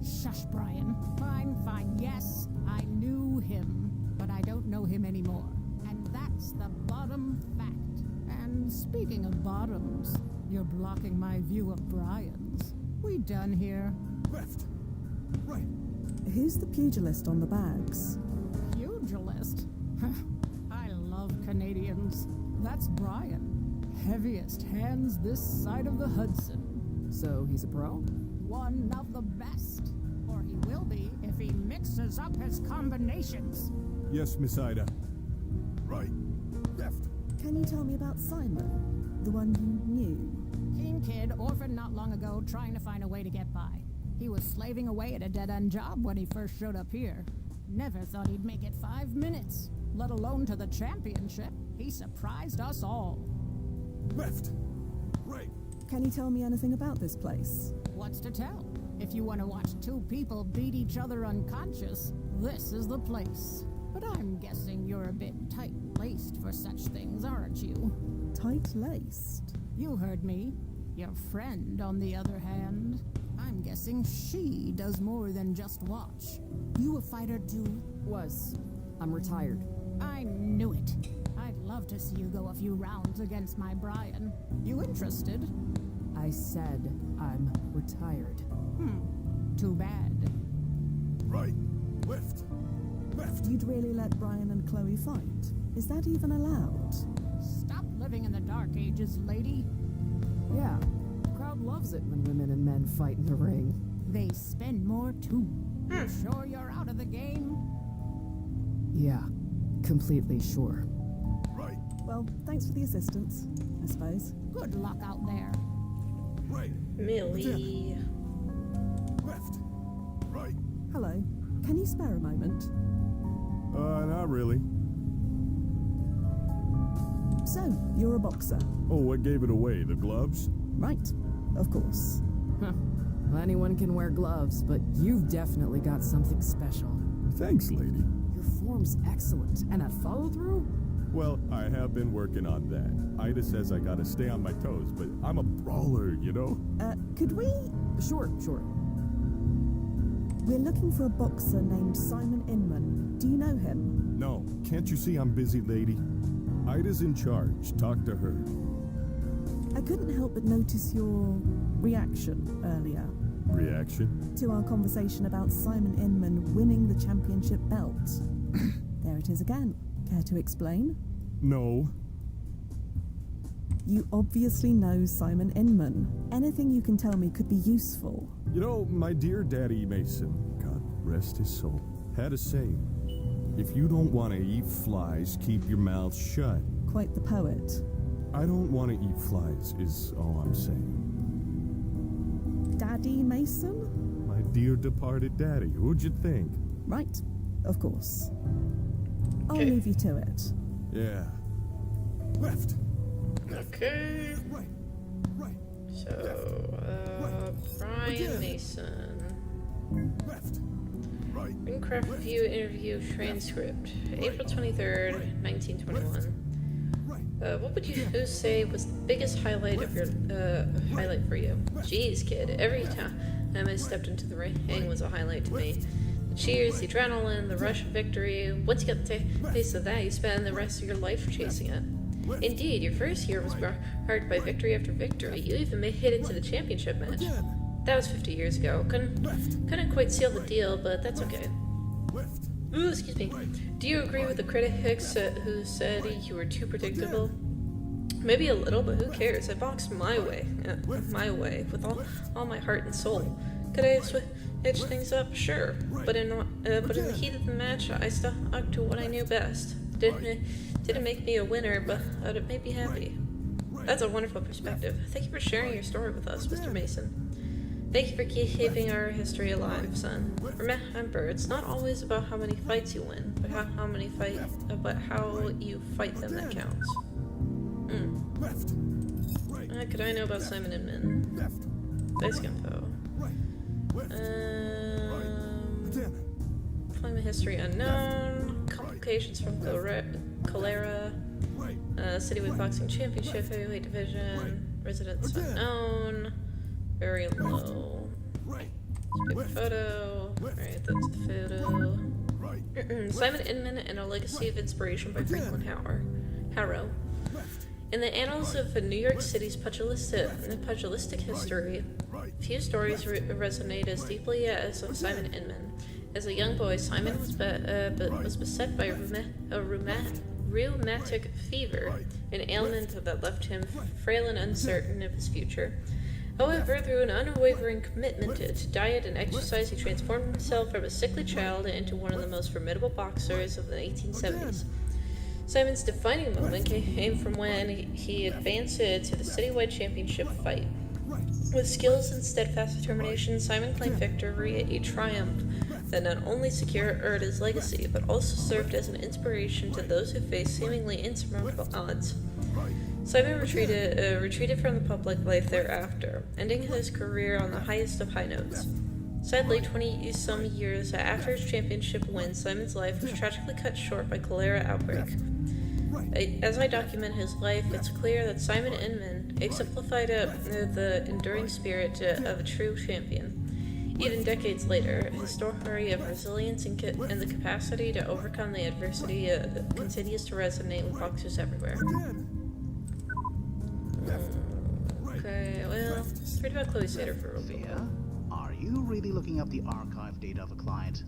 Shush, Brian. Fine. Yes, I knew him, but I don't know him anymore. And that's the bottom fact. And speaking of bottoms, you're blocking my view of Brian's. We done here? Left. Right. Who's the pugilist on the bags? Pugilist? I love Canadians. That's Brian. Heaviest hands this side of the Hudson. So he's a pro? One of the best. Or he will be if he mixes up his combinations. Yes, Miss Ida. Right. Left. Can you tell me about Simon? The one you knew? Keen kid, orphaned not long ago, trying to find a way to get by. He was slaving away at a dead-end job when he first showed up here. Never thought he'd make it 5 minutes, let alone to the championship. He surprised us all. Left. Right. Can you tell me anything about this place? What's to tell? If you want to watch two people beat each other unconscious, this is the place. But I'm guessing you're a bit tight-laced for such things, aren't you? Tight-laced? You heard me. Your friend, on the other hand, I'm guessing she does more than just watch. You a fighter too? Was. I'm retired. I knew it. I'd love to see you go a few rounds against my Brian. You interested? I said I'm retired. Too bad. Right. Left. You'd really let Brian and Chloe fight? Is that even allowed? Stop living in the dark ages, lady. Yeah. The crowd loves it when women and men fight in the ring. They spend more too. You sure you're out of the game? Yeah. Completely sure. Right. Well, thanks for the assistance, I suppose. Good luck out there. Right. Millie. Left. Right. Hello. Can you spare a moment? Not really. So, you're a boxer? Oh, what gave it away? The gloves? Right. Of course. Well, anyone can wear gloves, but you've definitely got something special. Thanks, lady. Your form's excellent, and that follow-through? Well, I have been working on that. Ida says I gotta stay on my toes, but I'm a brawler, you know? Could we? Sure. We're looking for a boxer named Simon Inman. Do you know him? No, can't you see I'm busy, lady? Ida's in charge. Talk to her. I couldn't help but notice your reaction earlier Reaction? to our conversation about Simon Inman winning the championship belt. There it is again. Care to explain? No. You obviously know Simon Inman. Anything you can tell me could be useful. You know, my dear Daddy Mason, God rest his soul, had a saying. If you don't want to eat flies, keep your mouth shut. Quite the poet. I don't want to eat flies, is all I'm saying. Daddy Mason? My dear departed daddy, who'd you think? Right, of course. I'll Okay. leave you to it. Yeah. Left. Okay. Right. So, Brian Mason. Left. Right. Minecraft Review Interview Transcript, April 23rd, 1921. What would you say was the biggest highlight of your highlight for you? Jeez, kid, every time I stepped into the ring was a highlight to me. The cheers, the adrenaline, the rush of victory. Once you get the taste of that, you spend the rest of your life chasing it. Indeed, your first year was marked by victory after victory. You even made it to the championship match. That was 50 years ago. Couldn't quite seal the deal, but that's okay. Ooh, excuse me. Do you agree with the critics who said you were too predictable? Maybe a little, but who cares? I boxed my way, with all my heart and soul. Could I have switched things up? Sure, but in the heat of the match, I stuck to what I knew best. Didn't make me a winner, but it made me happy. That's a wonderful perspective. Thank you for sharing your story with us, Mr. Mason. Thank you for keeping our history alive, son. Remember, it's not always about how many fights you win, but how you fight them that counts. Could I know about Simon Inman? Basic info. Employment history unknown. Complications from cholera. Citywide boxing championship, heavyweight division. Residence unknown. Very low. Paper photo. Alright, that's the photo. Simon Inman and a Legacy of Inspiration by Franklin Harrow. In the annals of New York City's pugilistic history, few stories resonate as deeply as of Simon Inman. As a young boy, Simon was beset by a rheumatic fever, an ailment that left him frail and uncertain of his future. However, through an unwavering commitment to diet and exercise, he transformed himself from a sickly child into one of the most formidable boxers of the 1870s. Simon's defining moment came from when he advanced to the citywide championship fight. With skills and steadfast determination, Simon claimed victory, a triumph that not only secured his legacy, but also served as an inspiration to those who faced seemingly insurmountable odds. Simon retreated from the public life thereafter, ending his career on the highest of high notes. Sadly, 20-some years after his championship win, Simon's life was tragically cut short by cholera outbreak. As I document his life, it's clear that Simon Inman exemplified the enduring spirit of a true champion. Even decades later, his story of resilience and the capacity to overcome the adversity continues to resonate with boxers everywhere. Okay, well, let's read about Chloe Sater for a little bit. Are you really looking up the archive data of a client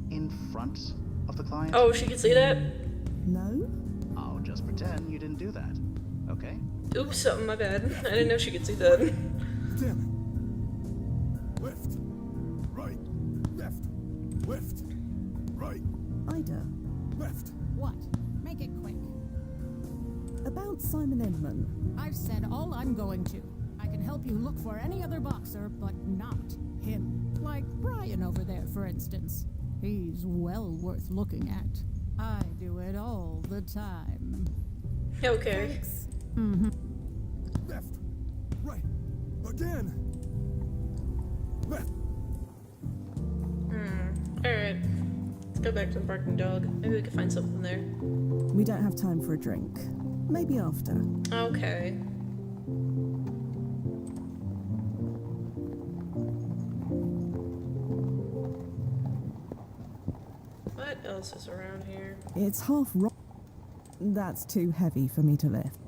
in front of the client? Oh, she can see that? No. I'll just pretend you didn't do that, okay? Oops, my bad. I didn't know she could see that. Damn it. Left, right, left, right, Ida. left. What? Make it quick. About Simon Inman. I've said all I'm going to. I can help you look for any other boxer, but not him. Like Brian over there, for instance. He's well worth looking at. I do it all the time. Okay. Thanks. Mm-hmm. Left, right, again. Left. Alright. Let's go back to the barking dog. Maybe we can find something there. We don't have time for a drink. Maybe after. Okay. What else is around here? It's half That's too heavy for me to lift.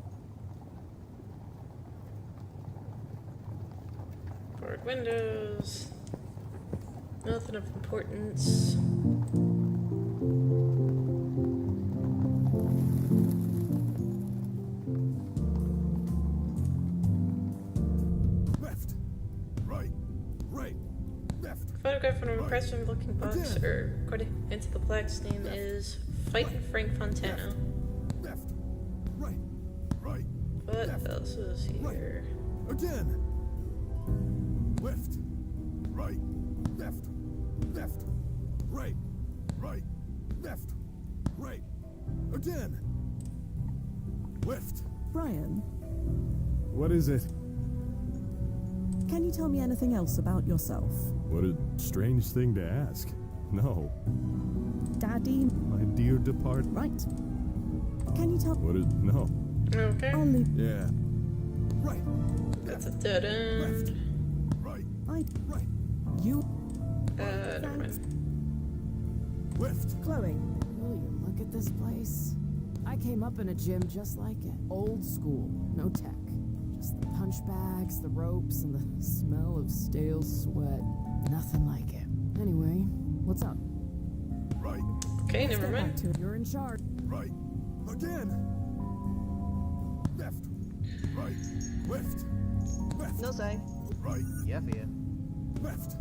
Forward windows. Nothing of importance. Left, right, left. Photograph from an impressive looking boxer. According to the plaque's name is Fightin' Frank Fontana. Left, right. What else is here? Again. Left, right, left, right, left, right. Again. Left. Brian, What is it? can you tell me anything else about yourself? What a strange thing to ask. No. Daddy. My dear departed. Right. Can you tell? What is. No. Okay. I'll leave. Yeah. Right. That's a dead end. Right. Right. You. Never mind. Left. Chloe. Will you look at this place? I came up in a gym just like it. Old school, no tech. Just the punch bags, the ropes, and the smell of stale sweat. Nothing like it. Anyway, what's up? Right. Okay, never mind. You're in charge. Right. Again. Left. Right. Left. Left. No say. Right. Yeah, for you. Left.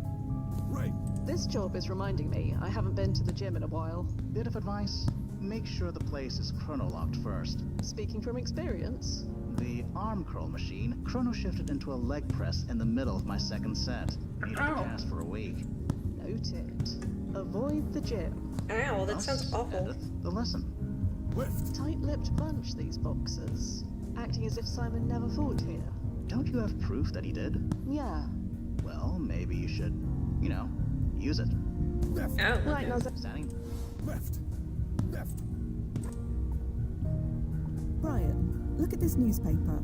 Right. This job is reminding me I haven't been to the gym in a while. Bit of advice. Make sure the place is chrono-locked first. Speaking from experience. The arm curl machine chrono-shifted into a leg press in the middle of my second set. Needed to cast for a week. Noted. Avoid the gym. Ow, that sounds awful. Edith, the lesson. Left. Tight-lipped bunch, these boxers. Acting as if Simon never fought here. Don't you have proof that he did? Yeah. Well, maybe you should, you know, use it. Left. Ow. Right, now, Standing. Left. Left. Brian, look at this newspaper.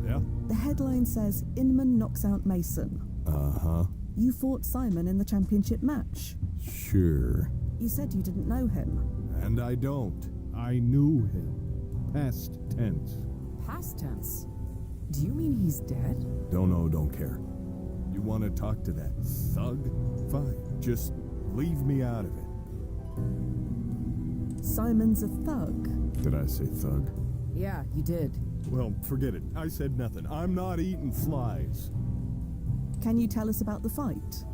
Yeah. The headline says Inman knocks out Mason. Uh-huh. You fought Simon in the championship match. Sure. You said you didn't know him. And I don't. I knew him. Past tense. Past tense? Do you mean he's dead? Don't know, don't care. You want to talk to that thug? Fine. Just leave me out of it. Simon's a thug. Did I say thug? Yeah, you did. Well, forget it. I said nothing. I'm not eating flies. Can you tell us about the fight?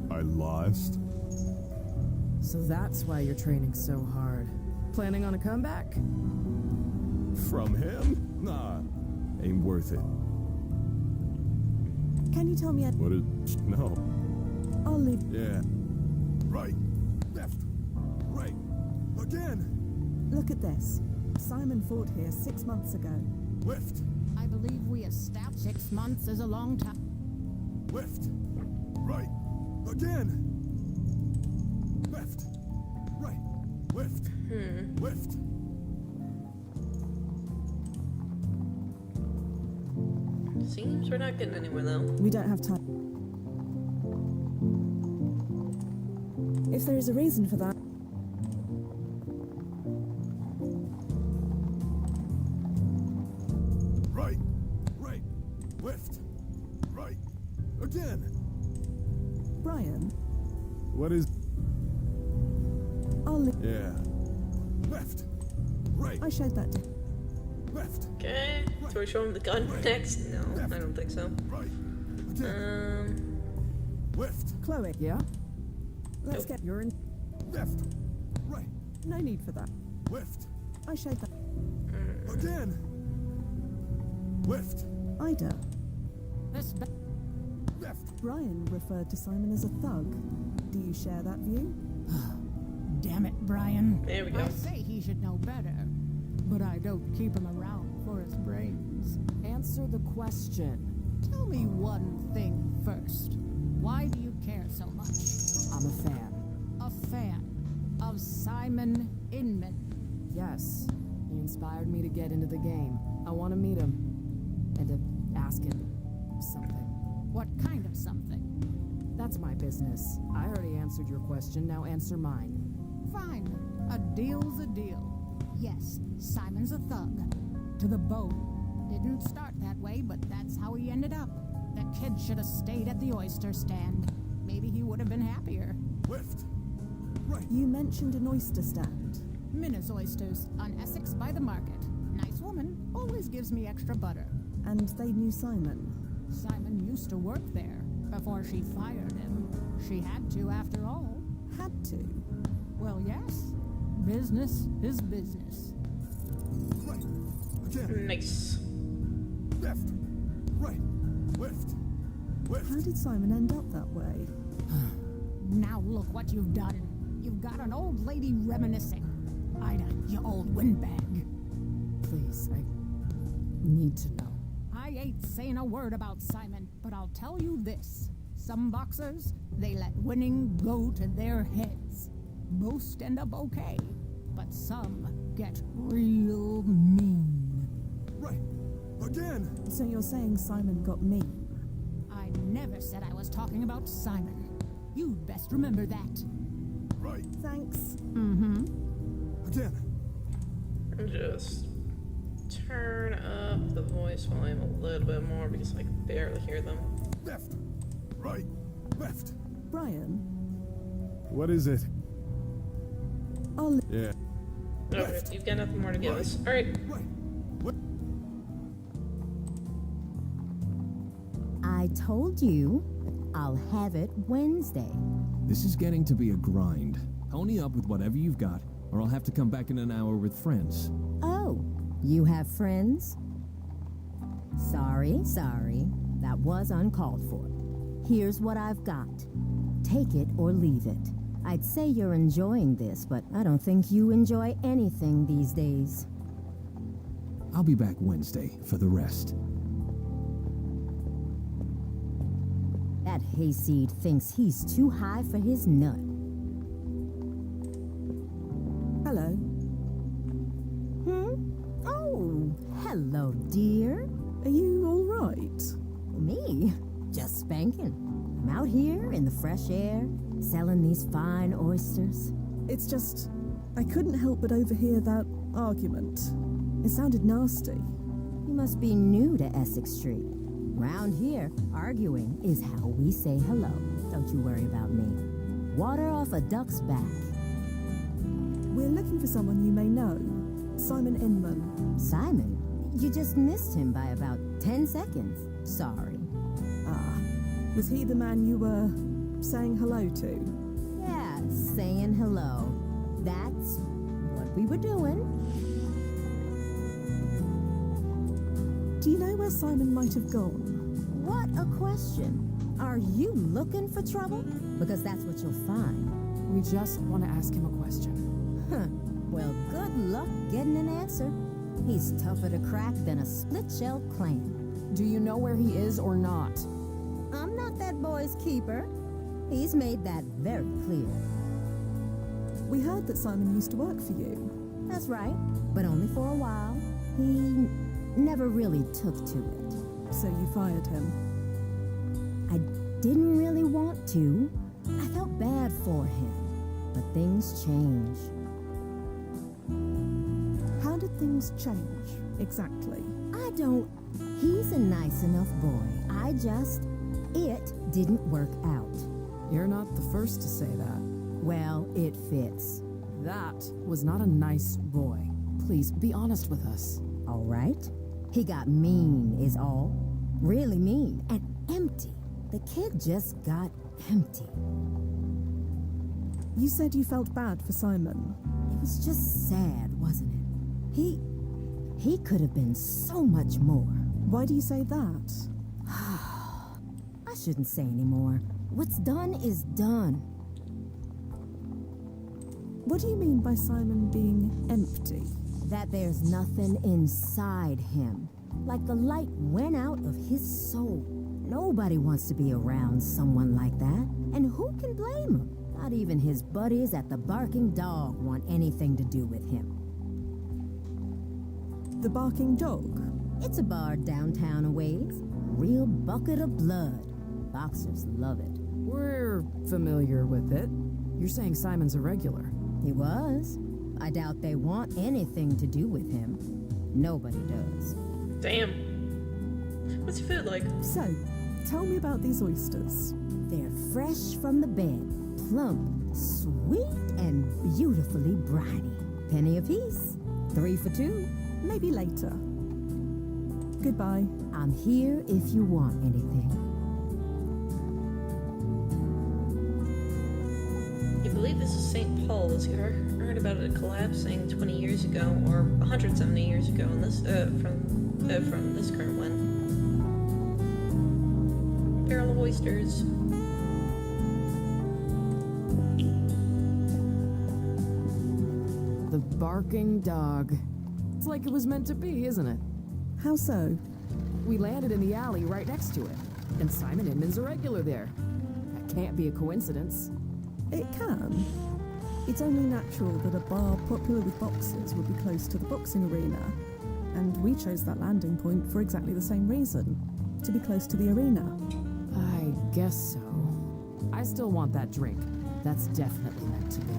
I lost. So that's why you're training so hard. Planning on a comeback? From him? Nah. Ain't worth it. Can you tell me? What is... No. I'll leave. Yeah. Right. Left. Right. Again. Look at this. Simon fought here 6 months ago. Left. I believe we established 6 months is a long time. Left. Right. Again. Left. Right. Left. Left. Seems we're not getting anywhere though. We don't have time. If there is a reason for that. Right. Right. Left. Right. Again. Brian, What is... I'll leave. Yeah. Left. Right. I showed that to Left. Okay. So we show him the gun next? No, I don't think so. Right. Again. Left. Chloe. Yeah? Let's get. You're in. Left. Right. No need for that. Left. I showed that. Again. Left. Ida. This Left. Brian referred to Simon as a thug. Do you share that view? Damn it, Brian. There we go. I say he should know better, but I don't keep him around for his brains. Answer the question. Tell me one thing first. Why do you care so much? I'm a fan. A fan of Simon Inman. Yes. He inspired me to get into the game. I want to meet him. And to ask him something. What kind of something? That's my business. I already answered your question, now answer mine. Fine. A deal's a deal. Yes, Simon's a thug. To the bone. Didn't start that way, but that's how he ended up. The kid should have stayed at the oyster stand. Maybe he would have been happier. Left. Right. You mentioned an oyster stand. Minna's Oysters on Essex by the market. Nice woman. Always gives me extra butter. And they knew Simon. Simon used to work there before she fired him. She had to, after all. Had to. Well, yes. Business is business. Right. Again. Nice. Left. Right. Left. Left. How did Simon end up that way? Now look what you've done. You've got an old lady reminiscing. Ida, you old windbag. Please, I need to know. I ain't saying a word about Simon, but I'll tell you this. Some boxers, they let winning go to their heads. Most end up okay, but some get real mean. Right. Again. So you're saying Simon got mean? I never said I was talking about Simon. You'd best remember that. Right. Thanks. Mm-hmm. Again. And just turn up the voice volume a little bit more because I can barely hear them. Left. Right. Left. Brian? What is it? I'll... Yeah. Okay, you've got nothing more to give us. Alright. Right. What? I told you I'll have it Wednesday. This is getting to be a grind. Pony up with whatever you've got, or I'll have to come back in an hour with friends. Oh, you have friends? Sorry. That was uncalled for. Here's what I've got. Take it or leave it. I'd say you're enjoying this, but I don't think you enjoy anything these days. I'll be back Wednesday for the rest. That hayseed thinks he's too high for his nut. Hello. Oh, hello, dear. Are you all right? Me? Just spanking. I'm out here in the fresh air, selling these fine oysters. It's just, I couldn't help but overhear that argument. It sounded nasty. You must be new to Essex Street. Round here, arguing is how we say hello. Don't you worry about me. Water off a duck's back. We're looking for someone you may know. Simon Inman. Simon? You just missed him by about 10 seconds. Sorry. Ah, was he the man you were saying hello to? Yeah, saying hello. That's what we were doing. Do you know where Simon might have gone? What a question. Are you looking for trouble? Because that's what you'll find. We just want to ask him a question. Huh. Well, good luck getting an answer. He's tougher to crack than a split-shelled clam. Do you know where he is or not? I'm not that boy's keeper. He's made that very clear. We heard that Simon used to work for you. That's right, but only for a while. He never really took to it. So you fired him? I didn't really want to. I felt bad for him. But things change. How did things change, exactly? I don't... He's a nice enough boy. It didn't work out. You're not the first to say that. Well, it fits. That was not a nice boy. Please, be honest with us. All right. He got mean, is all. Really mean. And empty. The kid just got empty. You said you felt bad for Simon. It was just sad, wasn't it? He could have been so much more. Why do you say that? I shouldn't say any more. What's done is done. What do you mean by Simon being empty? That there's nothing inside him. Like the light went out of his soul. Nobody wants to be around someone like that. And who can blame him? Not even his buddies at the Barking Dog want anything to do with him. The Barking Dog? It's a bar downtown a ways. Real bucket of blood. Boxers love it. We're familiar with it. You're saying Simon's a regular. He was. I doubt they want anything to do with him. Nobody does. Damn. What's your food like? So, tell me about these oysters. They're fresh from the bed. Plump, sweet, and beautifully briny. Penny apiece. 3 for 2. Maybe later. Goodbye. I'm here if you want anything. You believe this is St. Paul's? You heard about it collapsing 20 years ago, or 170 years ago in this, from this current one. Barrel of oysters. The Barking Dog. It's like it was meant to be, isn't it? How so? We landed in the alley right next to it, and Simon Inman's a regular there. can't be a coincidence. It can. It's only natural that a bar popular with boxers would be close to the boxing arena. And we chose that landing point for exactly the same reason. To be close to the arena. I guess so. I still want that drink. That's definitely meant to be.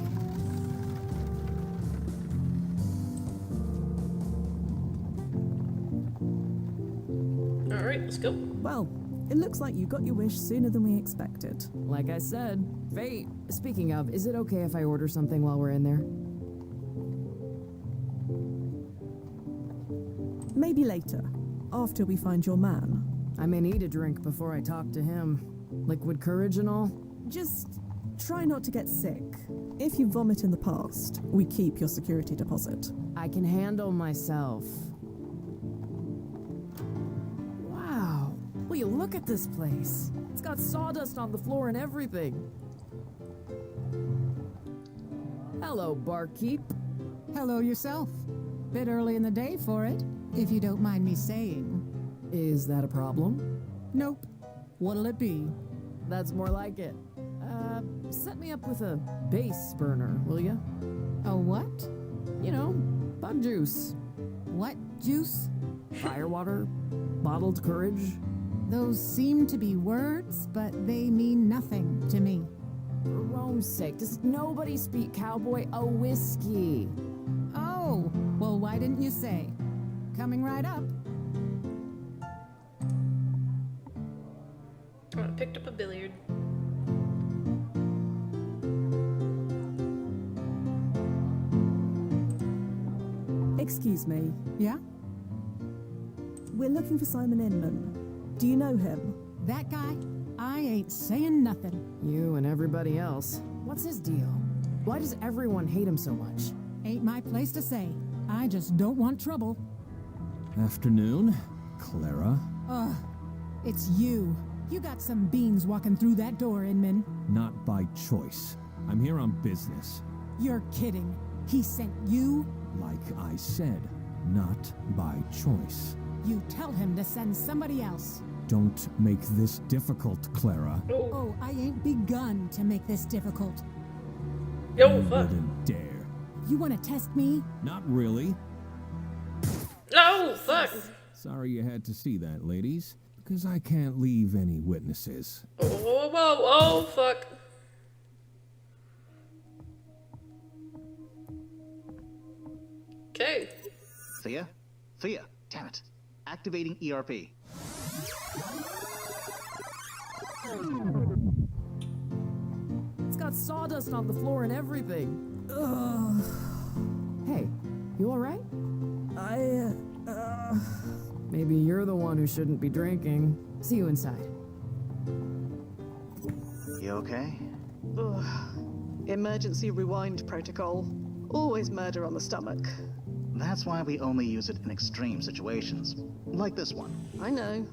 Alright, let's go. Well, it looks like you got your wish sooner than we expected. Like I said, fate. Speaking of, is it okay if I order something while we're in there? Maybe later, after we find your man. I may need a drink before I talk to him. Liquid courage and all? Just try not to get sick. If you vomit in the past, we keep your security deposit. I can handle myself. Wow. Will you look at this place? It's got sawdust on the floor and everything. Hello, barkeep. Hello yourself. Bit early in the day for it, if you don't mind me saying. Is that a problem? Nope. What'll it be? That's more like it. Set me up with a base burner, will ya? A what? You know, bug juice. What juice? Firewater, bottled courage. Those seem to be words, but they mean nothing to me. For Rome's sake, does nobody speak cowboy? A whiskey. Oh, well, why didn't you say? Coming right up. I picked up a billiard. Excuse me. Yeah? We're looking for Simon Inman. Do you know him? That guy? I ain't saying nothing. You and everybody else. What's his deal? Why does everyone hate him so much? Ain't my place to say. I just don't want trouble. Afternoon, Clara. Ugh. It's you. You got some beans walking through that door, Inman. Not by choice. I'm here on business. You're kidding. He sent you? Like I said, not by choice. You tell him to send somebody else. Don't make this difficult, Clara. Oh, I ain't begun to make this difficult. Yo, You fuck. wouldn't dare. You want to test me? Not really. No, fuck. Sorry you had to see that, ladies. Because I can't leave any witnesses. Whoa, whoa, whoa, oh, fuck. Okay. Thea? Thea, damn it. Activating ERP. It's got sawdust on the floor and everything. Ugh. Hey, you alright? Maybe you're the one who shouldn't be drinking. See you inside. You okay? Ugh. Emergency rewind protocol. Always murder on the stomach. That's why we only use it in extreme situations. Like this one. I know.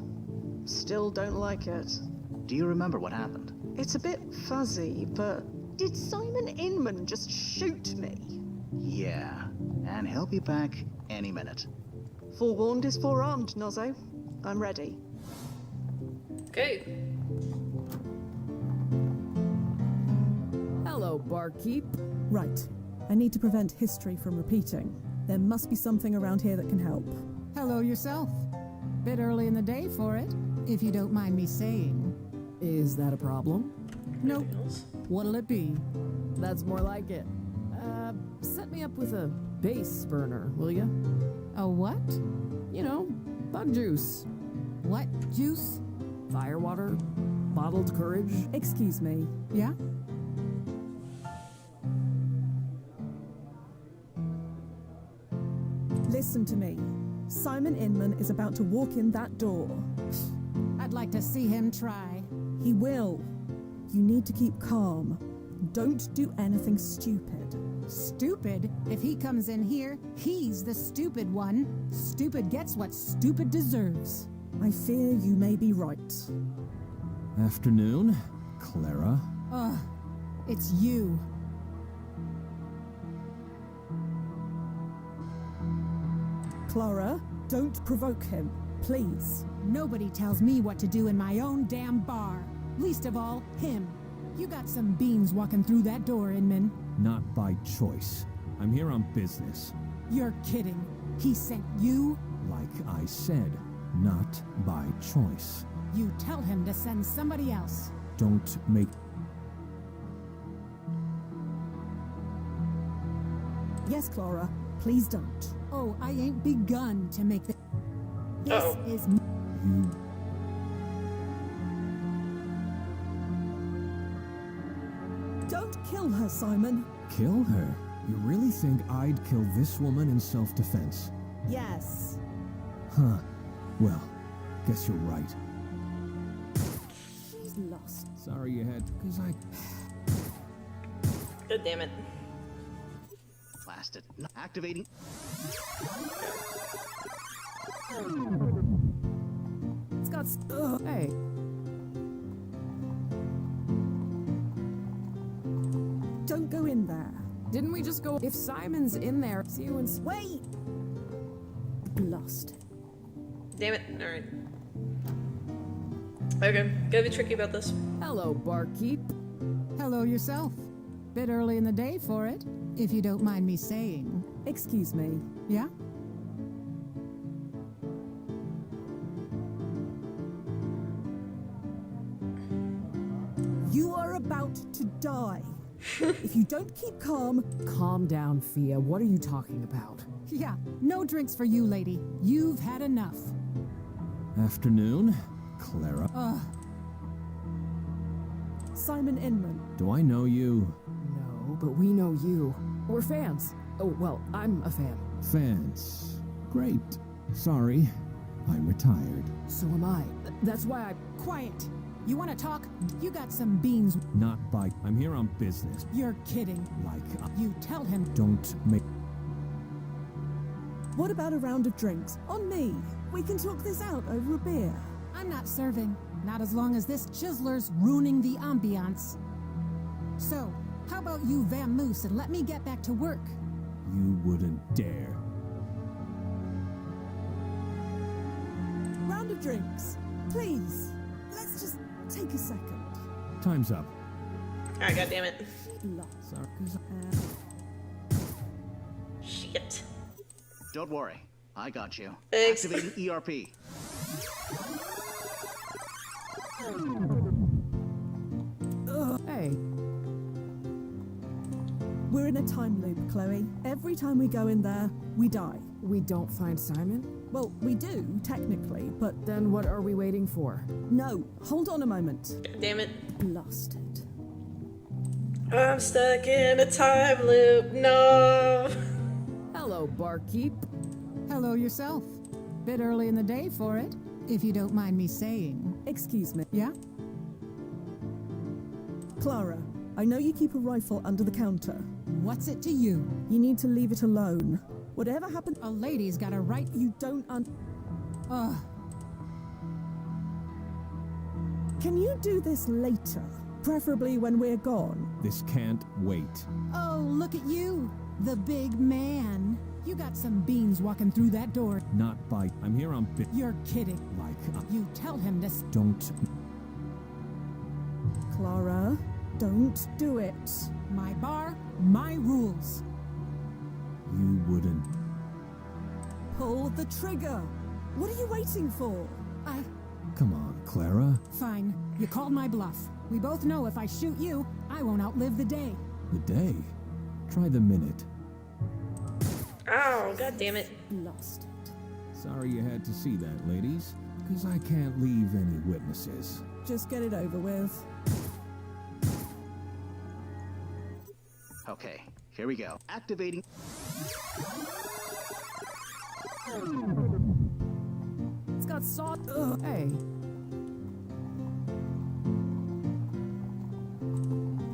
Still don't like it. Do you remember what happened? It's a bit fuzzy, but did Simon Inman just shoot me? Yeah. And he'll be back any minute. Forewarned is forearmed, Nozzo. I'm ready. Okay. Hello, barkeep. Right. I need to prevent history from repeating. There must be something around here that can help. Hello yourself. Bit early in the day for it, if you don't mind me saying. Is that a problem? Nope. What'll it be? That's more like it. Set me up with a base burner, will ya? A what? You know, bug juice. What juice? Firewater, bottled courage. Excuse me. Yeah? Listen to me. Simon Inman is about to walk in that door. I'd like to see him try. He will. You need to keep calm. Don't do anything stupid. Stupid? If he comes in here, he's the stupid one. Stupid gets what stupid deserves. I fear you may be right. Afternoon, Clara. Ugh. It's you. Clara, don't provoke him, please. Nobody tells me what to do in my own damn bar. Least of all, him. You got some beans walking through that door, Inman. Not by choice. I'm here on business. You're kidding. He sent you? Like I said, not by choice. You tell him to send somebody else. Don't make... Yes, Clara, please don't. Oh, I ain't begun to make the... This is... You... Don't kill her, Simon. Kill her? You really think I'd kill this woman in self-defense? Yes. Huh. Well, guess you're right. She's lost. Sorry you had... Because I... God damn it. Blasted. Activating. It's got... Hey. Don't go in there. Didn't we just go... If Simon's in there, see you in... Wait! Lost. Damn it. Alright. Okay, gotta be tricky about this. Hello, barkeep. Hello yourself. Bit early in the day for it, if you don't mind me saying. Excuse me. Yeah? You are about to die. If you don't keep calm... Calm down, Fia. What are you talking about? Yeah, no drinks for you, lady. You've had enough. Afternoon, Clara. Simon Inman. Do I know you? No, but we know you. We're fans. Oh, well, I'm a fan. Fans. Great. Sorry, I'm retired. So am I. That's why I... Quiet. You want to talk? You got some beans. Not by... I'm here on business. You're kidding. Like... You tell him... Don't make... What about a round of drinks? On me. We can talk this out over a beer. I'm not serving. Not as long as this chiseler's ruining the ambiance. So, how about you vamoose and let me get back to work? You wouldn't dare. Round of drinks. Please. Let's just take a second. Time's up. Alright, goddammit. Sorry. Shit. Don't worry. I got you. Thanks. Activating ERP. Hey. We're in a time loop, Chloe. Every time we go in there, we die. We don't find Simon? Well, we do, technically, but... Then what are we waiting for? No, hold on a moment. God damn it. Lost it. I'm stuck in a time loop. No. Hello, barkeep. Hello yourself. Bit early in the day for it, if you don't mind me saying. Excuse me. Yeah? Clara, I know you keep a rifle under the counter. What's it to you? You need to leave it alone. Whatever happened... A lady's got a right... You don't Ugh. Can you do this later? Preferably when we're gone. This can't wait. Oh, look at you. The big man. You got some beans walking through that door. Not by... I'm here on... You're kidding. Like... You tell him to... Don't... Clara, don't do it. My bar, my rules. You wouldn't... Pull the trigger. What are you waiting for? Come on, Clara. Fine. You called my bluff. We both know if I shoot you, I won't outlive the day. The day? Try the minute. Oh, god damn it. Lost it. Sorry you had to see that, ladies. Because I can't leave any witnesses. Just get it over with. Okay, here we go. Activating... It's got saw... Hey.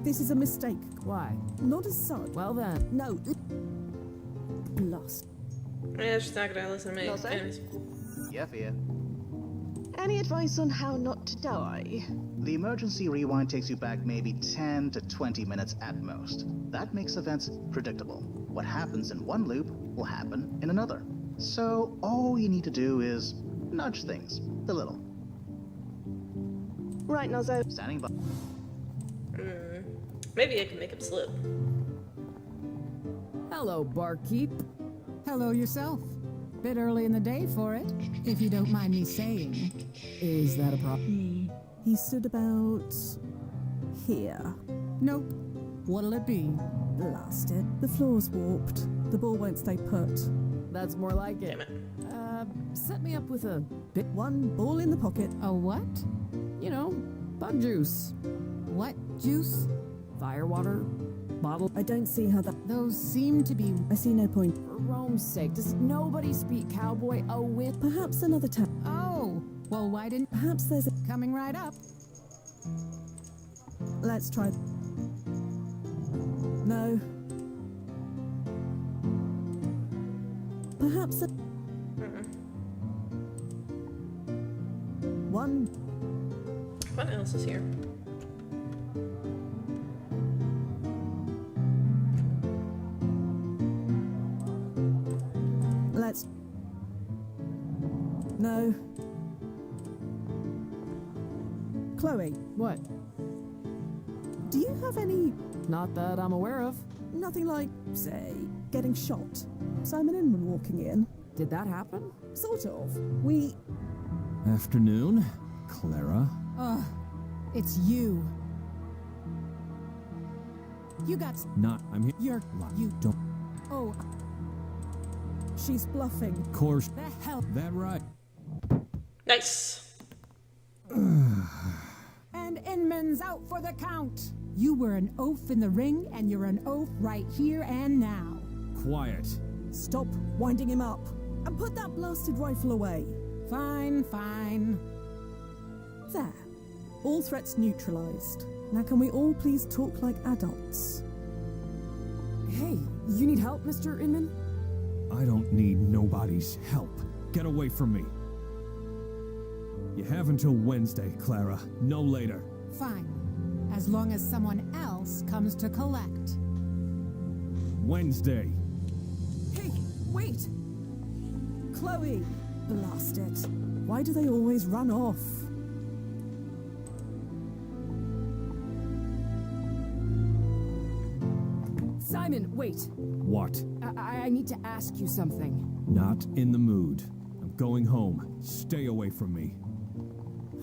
This is a mistake. Why? Not as such. Well then. No. Lost. Yeah, she's not gonna listen to me. Lost it? Anyways. Yeah, Fia. Any advice on how not to die? The emergency rewind takes you back maybe 10 to 20 minutes at most. That makes events predictable. What happens in one loop will happen in another. So all you need to do is nudge things a little. Right, Nozzo. Standing by. Maybe I can make him slip. Hello, barkeep. Hello yourself. Bit early in the day for it, if you don't mind me saying. Is that a problem? He stood about here. Nope. What'll it be? Blasted. The floor's warped. The ball won't stay put. That's more like it. Damn it. Set me up with a bit. One ball in the pocket. A what? You know, bug juice. What juice? Firewater. Bottle. I don't see how that... Those seem to be... I see no point. For Rome's sake, does nobody speak cowboy? Oh, with... Perhaps another time. Oh, well, why didn't... Perhaps there's a... Coming right up. Let's try... No. Perhaps a... One. What else is here? Let's... No. Chloe. What? Do you have any... Not that I'm aware of. Nothing like, say, getting shot? Simon Inman walking in? Did that happen? Sort of. We... Afternoon, Clara. Ugh, it's you. You got... I'm here. You don't... Oh, She's bluffing. Of course. the hell... That right. Nice. And Inman's out for the count. You were an oaf in the ring, and you're an oaf right here and now. Quiet. Stop winding him up. And put that blasted rifle away. Fine, fine. There. All threats neutralized. Now can we all please talk like adults? Hey, you need help, Mr. Inman? I don't need nobody's help. Get away from me. You have until Wednesday, Clara. No later. Fine. As long as someone else comes to collect. Wednesday. Hey, wait! Chloe! Blast it. Why do they always run off? Simon, wait. What? I need to ask you something. Not in the mood. I'm going home. Stay away from me.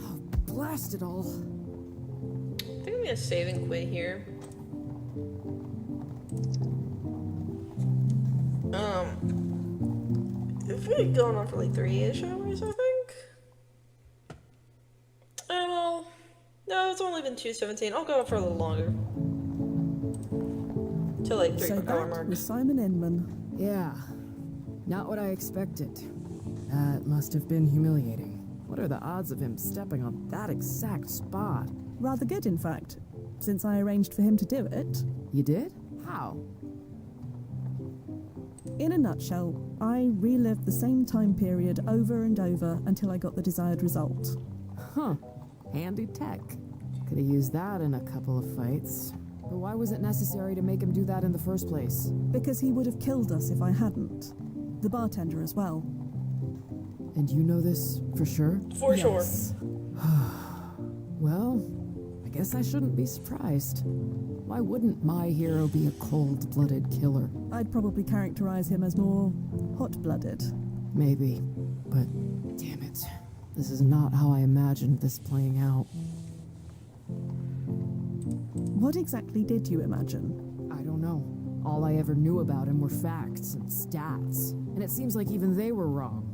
Oh, blast it all. I think I'm gonna save and quit here. If we've gone on for like 3-ish hours, I think. Oh, no, it's only been 2:17. I'll go on for a little longer. Till like 3 So hour that mark. was Simon Inman. Yeah, not what I expected. That must have been humiliating. What are the odds of him stepping on that exact spot? Rather good, in fact, since I arranged for him to do it. You did? How? In a nutshell, I relived the same time period over and over until I got the desired result. Huh. Handy tech. Could have used that in a couple of fights. But why was it necessary to make him do that in the first place? Because he would have killed us if I hadn't. The bartender as well. And you know this for sure? For Yes. Well, I guess I shouldn't be surprised. Why wouldn't my hero be a cold-blooded killer? I'd probably characterize him as more hot-blooded. Maybe, but damn it. This is not how I imagined this playing out. What exactly did you imagine? I don't know. All I ever knew about him were facts and stats, and it seems like even they were wrong.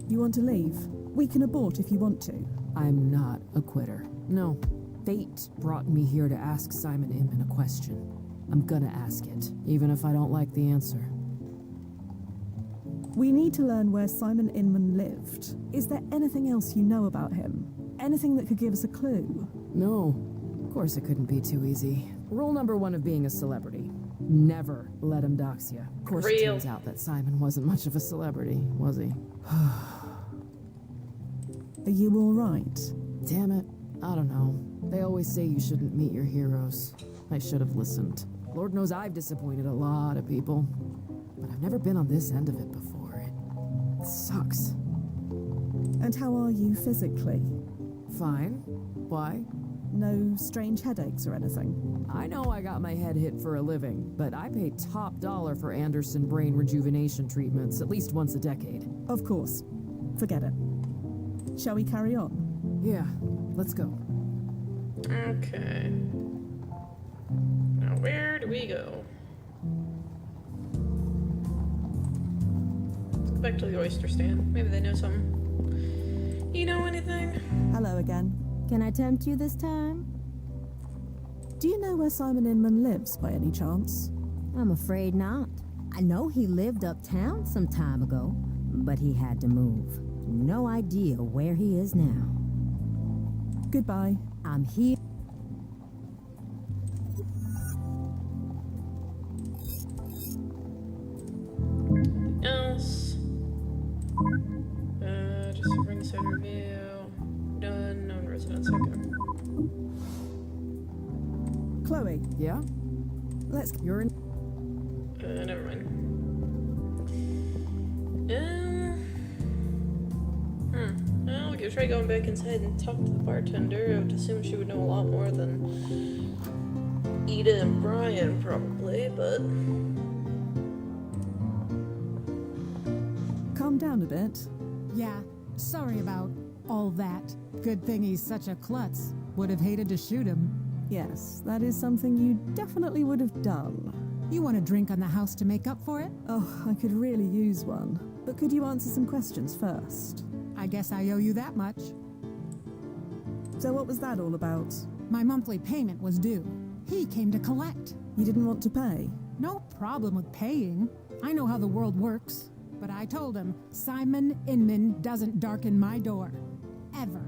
You want to leave? We can abort if you want to. I'm not a quitter. No. Fate brought me here to ask Simon Inman a question. I'm gonna ask it, even if I don't like the answer. We need to learn where Simon Inman lived. Is there anything else you know about him? Anything that could give us a clue? No. Of course it couldn't be too easy. Rule number 1 of being a celebrity. Never let him dox you. Of course it turns out that Simon wasn't much of a celebrity, was he? Are you alright? Damn it. I don't know. They always say you shouldn't meet your heroes. I should have listened. Lord knows I've disappointed a lot of people. But I've never been on this end of it before. It sucks. And how are you physically? Fine. Why? No strange headaches or anything? I know I got my head hit for a living, but I pay top dollar for Anderson brain rejuvenation treatments at least once a decade. Of course. Forget it. Shall we carry on? Yeah, let's go. Okay. Now where do we go? Let's go back to the oyster stand. Maybe they know something. You know anything? Hello again. Can I tempt you this time? Do you know where Simon Inman lives, by any chance? I'm afraid not. I know he lived uptown some time ago, but he had to move. No idea where he is now. Goodbye. I'm here. Else? Just a ringside review. Done. Known residents. Okay. Chloe. Yeah? You're in. Never mind. Well, we could try going back inside and talk to the bartender. I would assume she would know a lot more than Ida and Brian, probably, but... Calm down a bit. Yeah, sorry about all that. Good thing he's such a klutz. Would have hated to shoot him. Yes, that is something you definitely would have done. You want a drink on the house to make up for it? Oh, I could really use one. But could you answer some questions first? I guess I owe you that much. So what was that all about? My monthly payment was due. He came to collect. You didn't want to pay? No problem with paying. I know how the world works. But I told him, Simon Inman doesn't darken my door. Ever.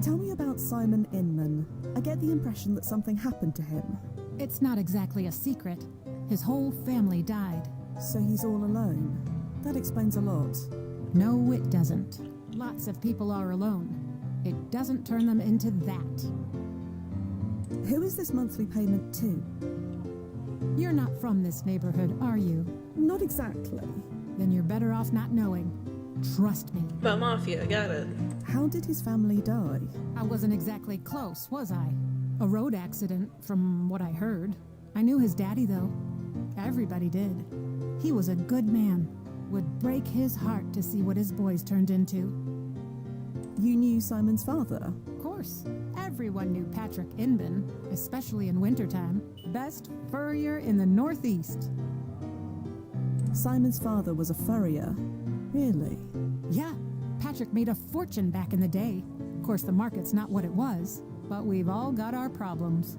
Tell me about Simon Inman. I get the impression that something happened to him. It's not exactly a secret. His whole family died. So he's all alone. That explains a lot. No, it doesn't. Lots of people are alone. It doesn't turn them into that. Who is this monthly payment to? You're not from this neighborhood, are you? Not exactly. Then you're better off not knowing. Trust me. About Mafia, got it. How did his family die? I wasn't exactly close, was I? A road accident, from what I heard. I knew his daddy, though. Everybody did. He was a good man. Would break his heart to see what his boys turned into. You knew Simon's father? Of course. Everyone knew Patrick Inman, especially in wintertime. Best furrier in the Northeast. Simon's father was a furrier. Really? Yeah. Patrick made a fortune back in the day. Of course, the market's not what it was, but we've all got our problems.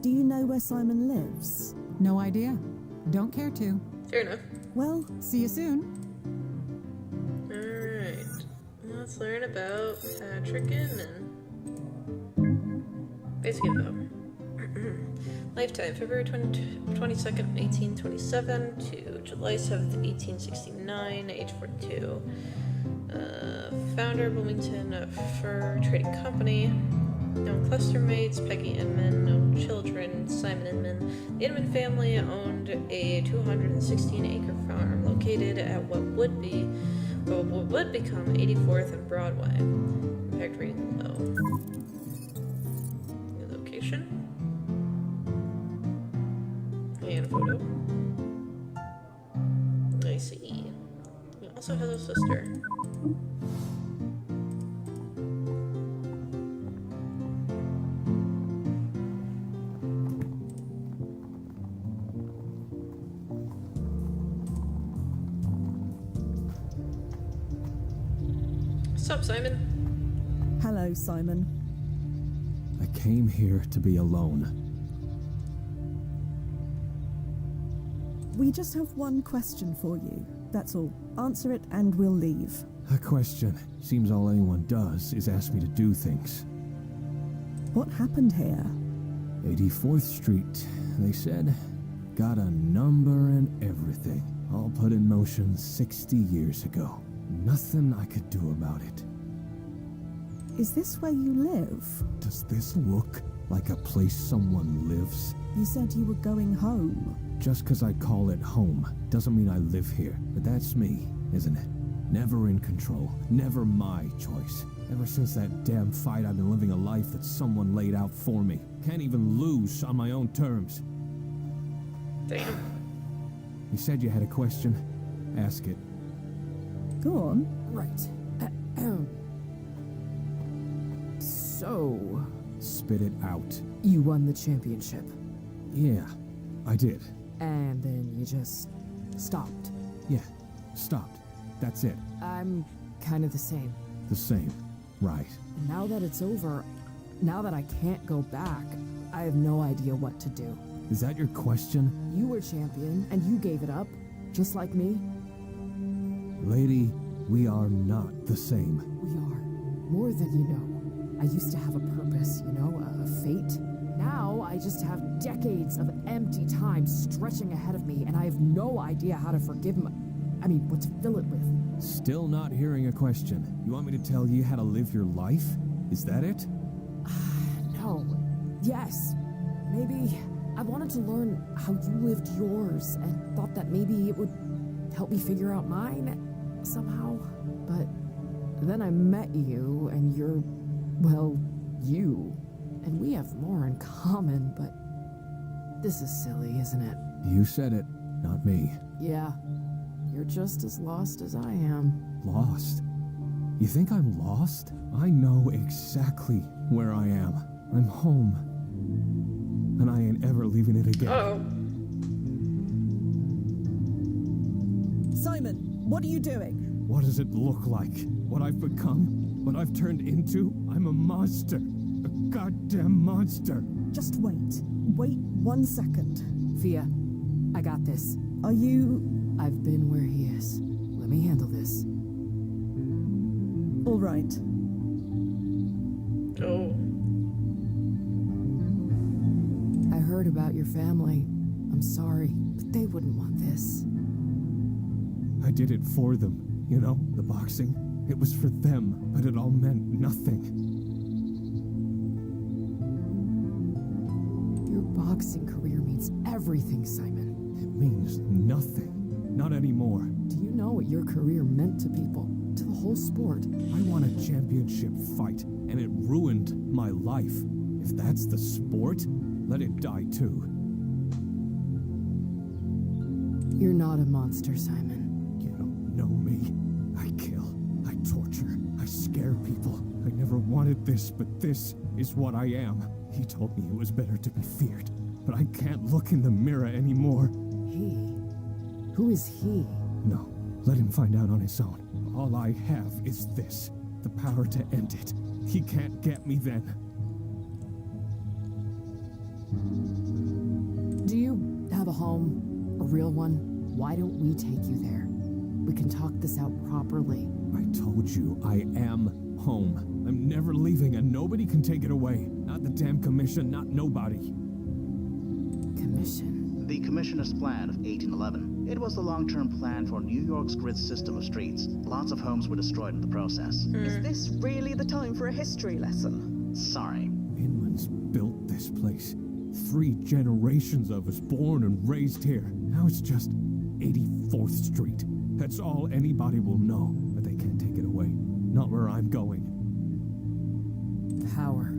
Do you know where Simon lives? No idea. Don't care to. Fair enough. Well, see you soon. Alright. Let's learn about Patrick Inman. Basic info. Lifetime, February 22nd, 1827 to July 7th, 1869, age 42. Founder, Bloomington Fur Trading Company. Known cluster mates, Peggy Inman. Known children, Simon Inman. The Inman family owned a 216-acre farm located at what would become 84th and Broadway. Impact rating low. New location. And a photo. I see. He also has a sister. What's up, Simon? hello, Simon. I came here to be alone. We just have one question for you. That's all. Answer it and we'll leave. A question. Seems all anyone does is ask me to do things. What happened here? 84th Street, they said. Got a number and everything. All put in motion 60 years ago. Nothing I could do about it. Is this where you live? Does this look like a place someone lives? You said you were going home. Just 'cause I call it home doesn't mean I live here. But that's me, isn't it? Never in control. Never my choice. Ever since that damn fight, I've been living a life that someone laid out for me. Can't even lose on my own terms. Damn. You said you had a question. Ask it. Go on. Right. So, Spit it out. you won the championship, Yeah, I did. and then you just stopped. Yeah, stopped. That's it. I'm kind of the same. The same. Right. And now that it's over, now that I can't go back, I have no idea what to do. Is that your question? You were champion, and you gave it up, just like me. Lady, we are not the same. We are. More than you know. I used to have a purpose, you know, a fate. Now I just have decades of empty time stretching ahead of me, and I have no idea how to forgive what to fill it with. Still not hearing a question. You want me to tell you how to live your life? Is that it? No. Yes. Maybe I wanted to learn how you lived yours, and thought that maybe it would help me figure out mine somehow. But then I met you, and you're, well, you. And we have more in common, but this is silly, isn't it? You said it, not me. Yeah. You're just as lost as I am. Lost? You think I'm lost? I know exactly where I am. I'm home. And I ain't ever leaving it again. Oh. Simon, what are you doing? What does it look like? What I've become? What I've turned into? I'm a monster. A goddamn monster. Just wait. Wait 1 second. Fia, I got this. Are you... I've been where he is. Let me handle this. all right? Oh. I heard about your family. I'm sorry, but they wouldn't want this. I did it for them. You know, the boxing. It was for them, but it all meant nothing. Your boxing career means everything, Simon. It means nothing. Not anymore. Do you know what your career meant to people? To the whole sport? I won a championship fight, and it ruined my life. If that's the sport, let it die too. You're not a monster, Simon. You don't know me. I kill. I torture. I scare people. I never wanted this, but this is what I am. He told me it was better to be feared, but I can't look in the mirror anymore. He? Who is he? No, let him find out on his own. All I have is this, the power to end it. He can't get me then. Do you have a home? A real one? Why don't we take you there? We can talk this out properly. I told you, I am home. I'm never leaving, and nobody can take it away. Not the damn commission, not nobody. Commission? The Commissioner's Plan of 1811. It was the long-term plan for New York's grid system of streets. Lots of homes were destroyed in the process. Is this really the time for a history lesson? Sorry. Inman's built this place. 3 generations of us born and raised here. Now it's just 84th Street. That's all anybody will know, but they can't take it away. Not where I'm going. Power.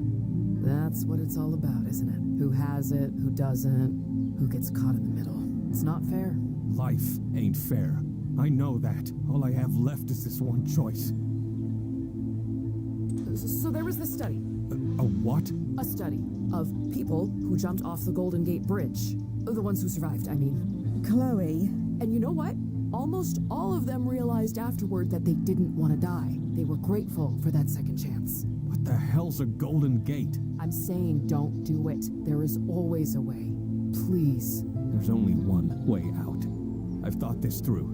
That's what it's all about, isn't it? Who has it, who doesn't, who gets caught in the middle. It's not fair. Life ain't fair. I know that. All I have left is this one choice. So there was this study. A what? A study of people who jumped off the Golden Gate Bridge. The ones who survived, I mean. Chloe. And you know what? Almost all of them realized afterward that they didn't want to die. They were grateful for that second chance. What the hell's a Golden Gate? I'm saying don't do it. There is always a way. Please. There's only one way out. I've thought this through.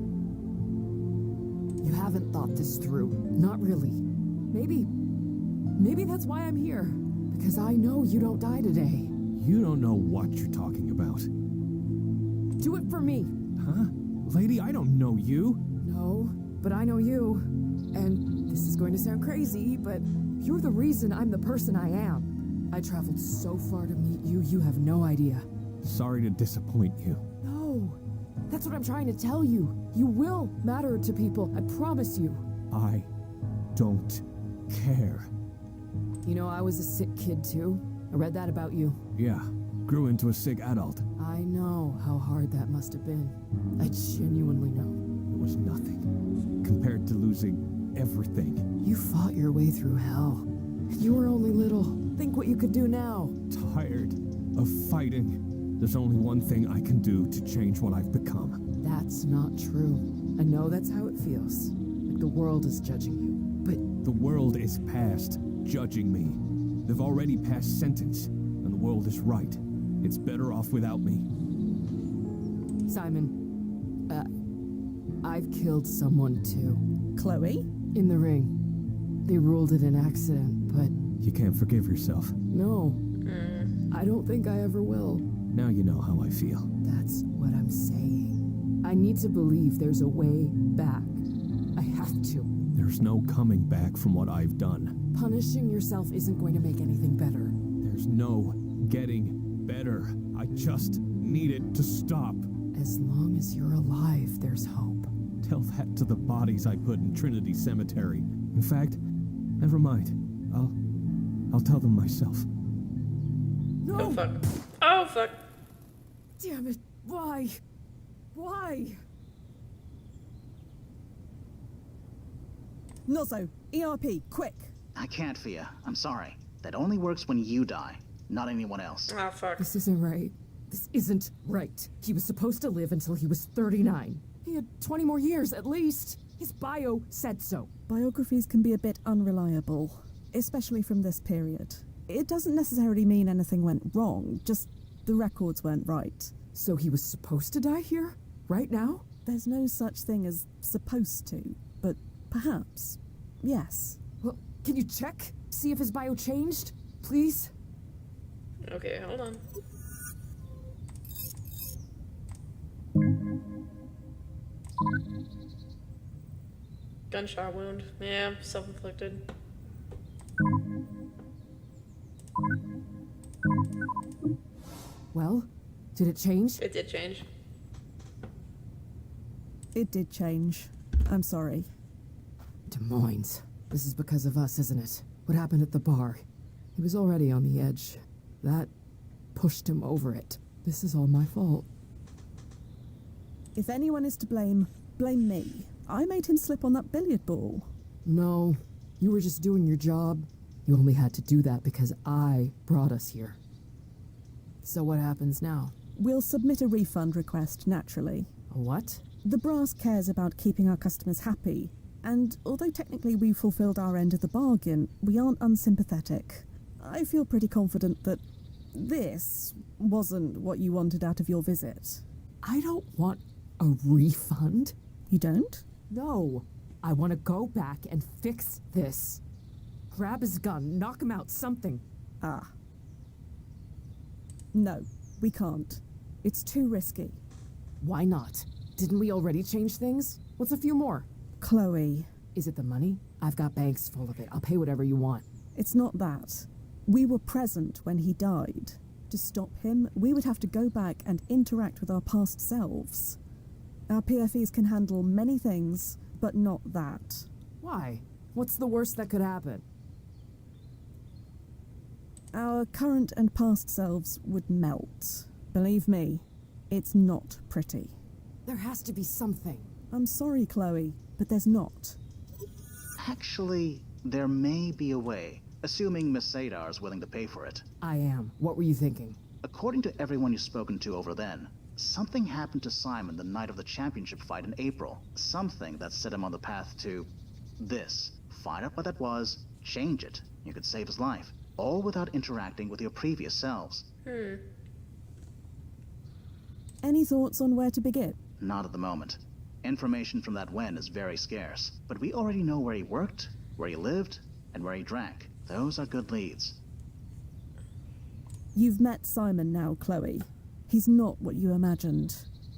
You haven't thought this through. Not really. Maybe that's why I'm here. Because I know you don't die today. You don't know what you're talking about. Do it for me. Huh? Lady, I don't know you. No, but I know you. And this is going to sound crazy, but you're the reason I'm the person I am. I traveled so far to meet you, you have no idea. Sorry to disappoint you. No, that's what I'm trying to tell you. You will matter to people, I promise you. I don't care. You know, I was a sick kid too. I read that about you. Yeah, grew into a sick adult. I know how hard that must have been. I genuinely know. It was nothing compared to losing everything. You fought your way through hell. You were only little. Think what you could do now. Tired of fighting. There's only one thing I can do to change what I've become. That's not true. I know that's how it feels. Like the world is judging you. But the world is past judging me. They've already passed sentence, and the world is right. It's better off without me. Simon, I've killed someone too. Chloe? In the ring. They ruled it an accident, but... You can't forgive yourself. No. I don't think I ever will. Now you know how I feel. That's what I'm saying. I need to believe there's a way back. I have to. There's no coming back from what I've done. Punishing yourself isn't going to make anything better. There's no getting better. I just need it to stop. As long as you're alive, there's hope. Tell that to the bodies I put in Trinity Cemetery. In fact, never mind. I'll tell them myself. No! Oh, fuck. Oh, fuck. Damn it. Why? Why? Nozzo, ERP, quick. I can't, Fia. I'm sorry. That only works when you die, not anyone else. Oh, fuck. This isn't right. This isn't right. He was supposed to live until he was 39. He had 20 more years, at least. His bio said so. Biographies can be a bit unreliable, especially from this period. It doesn't necessarily mean anything went wrong, just the records weren't right. So he was supposed to die here? Right now? There's no such thing as supposed to, but perhaps, yes. Well, can you check? See if his bio changed? Please? Okay, hold on. Gunshot wound. Yeah, self-inflicted. Well, did it change? It did change. It did change. I'm sorry. Des Moines. This is because of us, isn't it? What happened at the bar? He was already on the edge. That pushed him over it. This is all my fault. If anyone is to blame, blame me. I made him slip on that billiard ball. No, you were just doing your job. You only had to do that because I brought us here. So what happens now? We'll submit a refund request, naturally. A what? The brass cares about keeping our customers happy, and although technically we fulfilled our end of the bargain, we aren't unsympathetic. I feel pretty confident that this wasn't what you wanted out of your visit. I don't want a refund. You don't? No. I want to go back and fix this. Grab his gun, knock him out, something. Ah. No, we can't. It's too risky. Why not? Didn't we already change things? What's a few more? Chloe. Is it the money? I've got banks full of it. I'll pay whatever you want. It's not that. We were present when he died. To stop him, we would have to go back and interact with our past selves. Our PFEs can handle many things, but not that. Why? What's the worst that could happen? Our current and past selves would melt. Believe me, it's not pretty. There has to be something. I'm sorry, Chloe, but there's not. Actually, there may be a way, assuming Miss Sadar is willing to pay for it. I am. What were you thinking? According to everyone you've spoken to over then, something happened to Simon the night of the championship fight in April. Something that set him on the path to this. Find out what that was, change it. You could save his life, all without interacting with your previous selves. Any thoughts on where to begin? Not at the moment. Information from that Wen is very scarce, but we already know where he worked, where he lived, and where he drank. Those are good leads. You've met Simon now, Chloe. He's not what you imagined.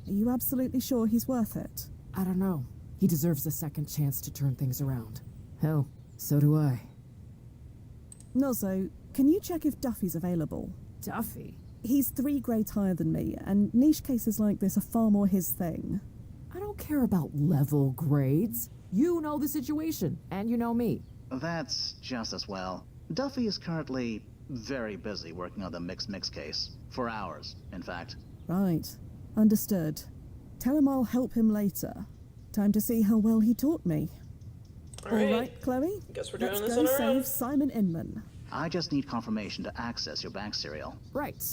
Are you absolutely sure he's worth it? I don't know. He deserves a second chance to turn things around. Hell, so do I. Nozzo, can you check if Duffy's available? Duffy? He's 3 grades higher than me, and niche cases like this are far more his thing. I don't care about level grades. You know the situation, and you know me. That's just as well. Duffy is currently very busy working on the mix case. For hours, in fact. Right. Understood. Tell him I'll help him later. Time to see how well he taught me. All right, Chloe? Guess we're doing Let's this go on our save own. Simon Inman. I just need confirmation to access your bank serial. Right.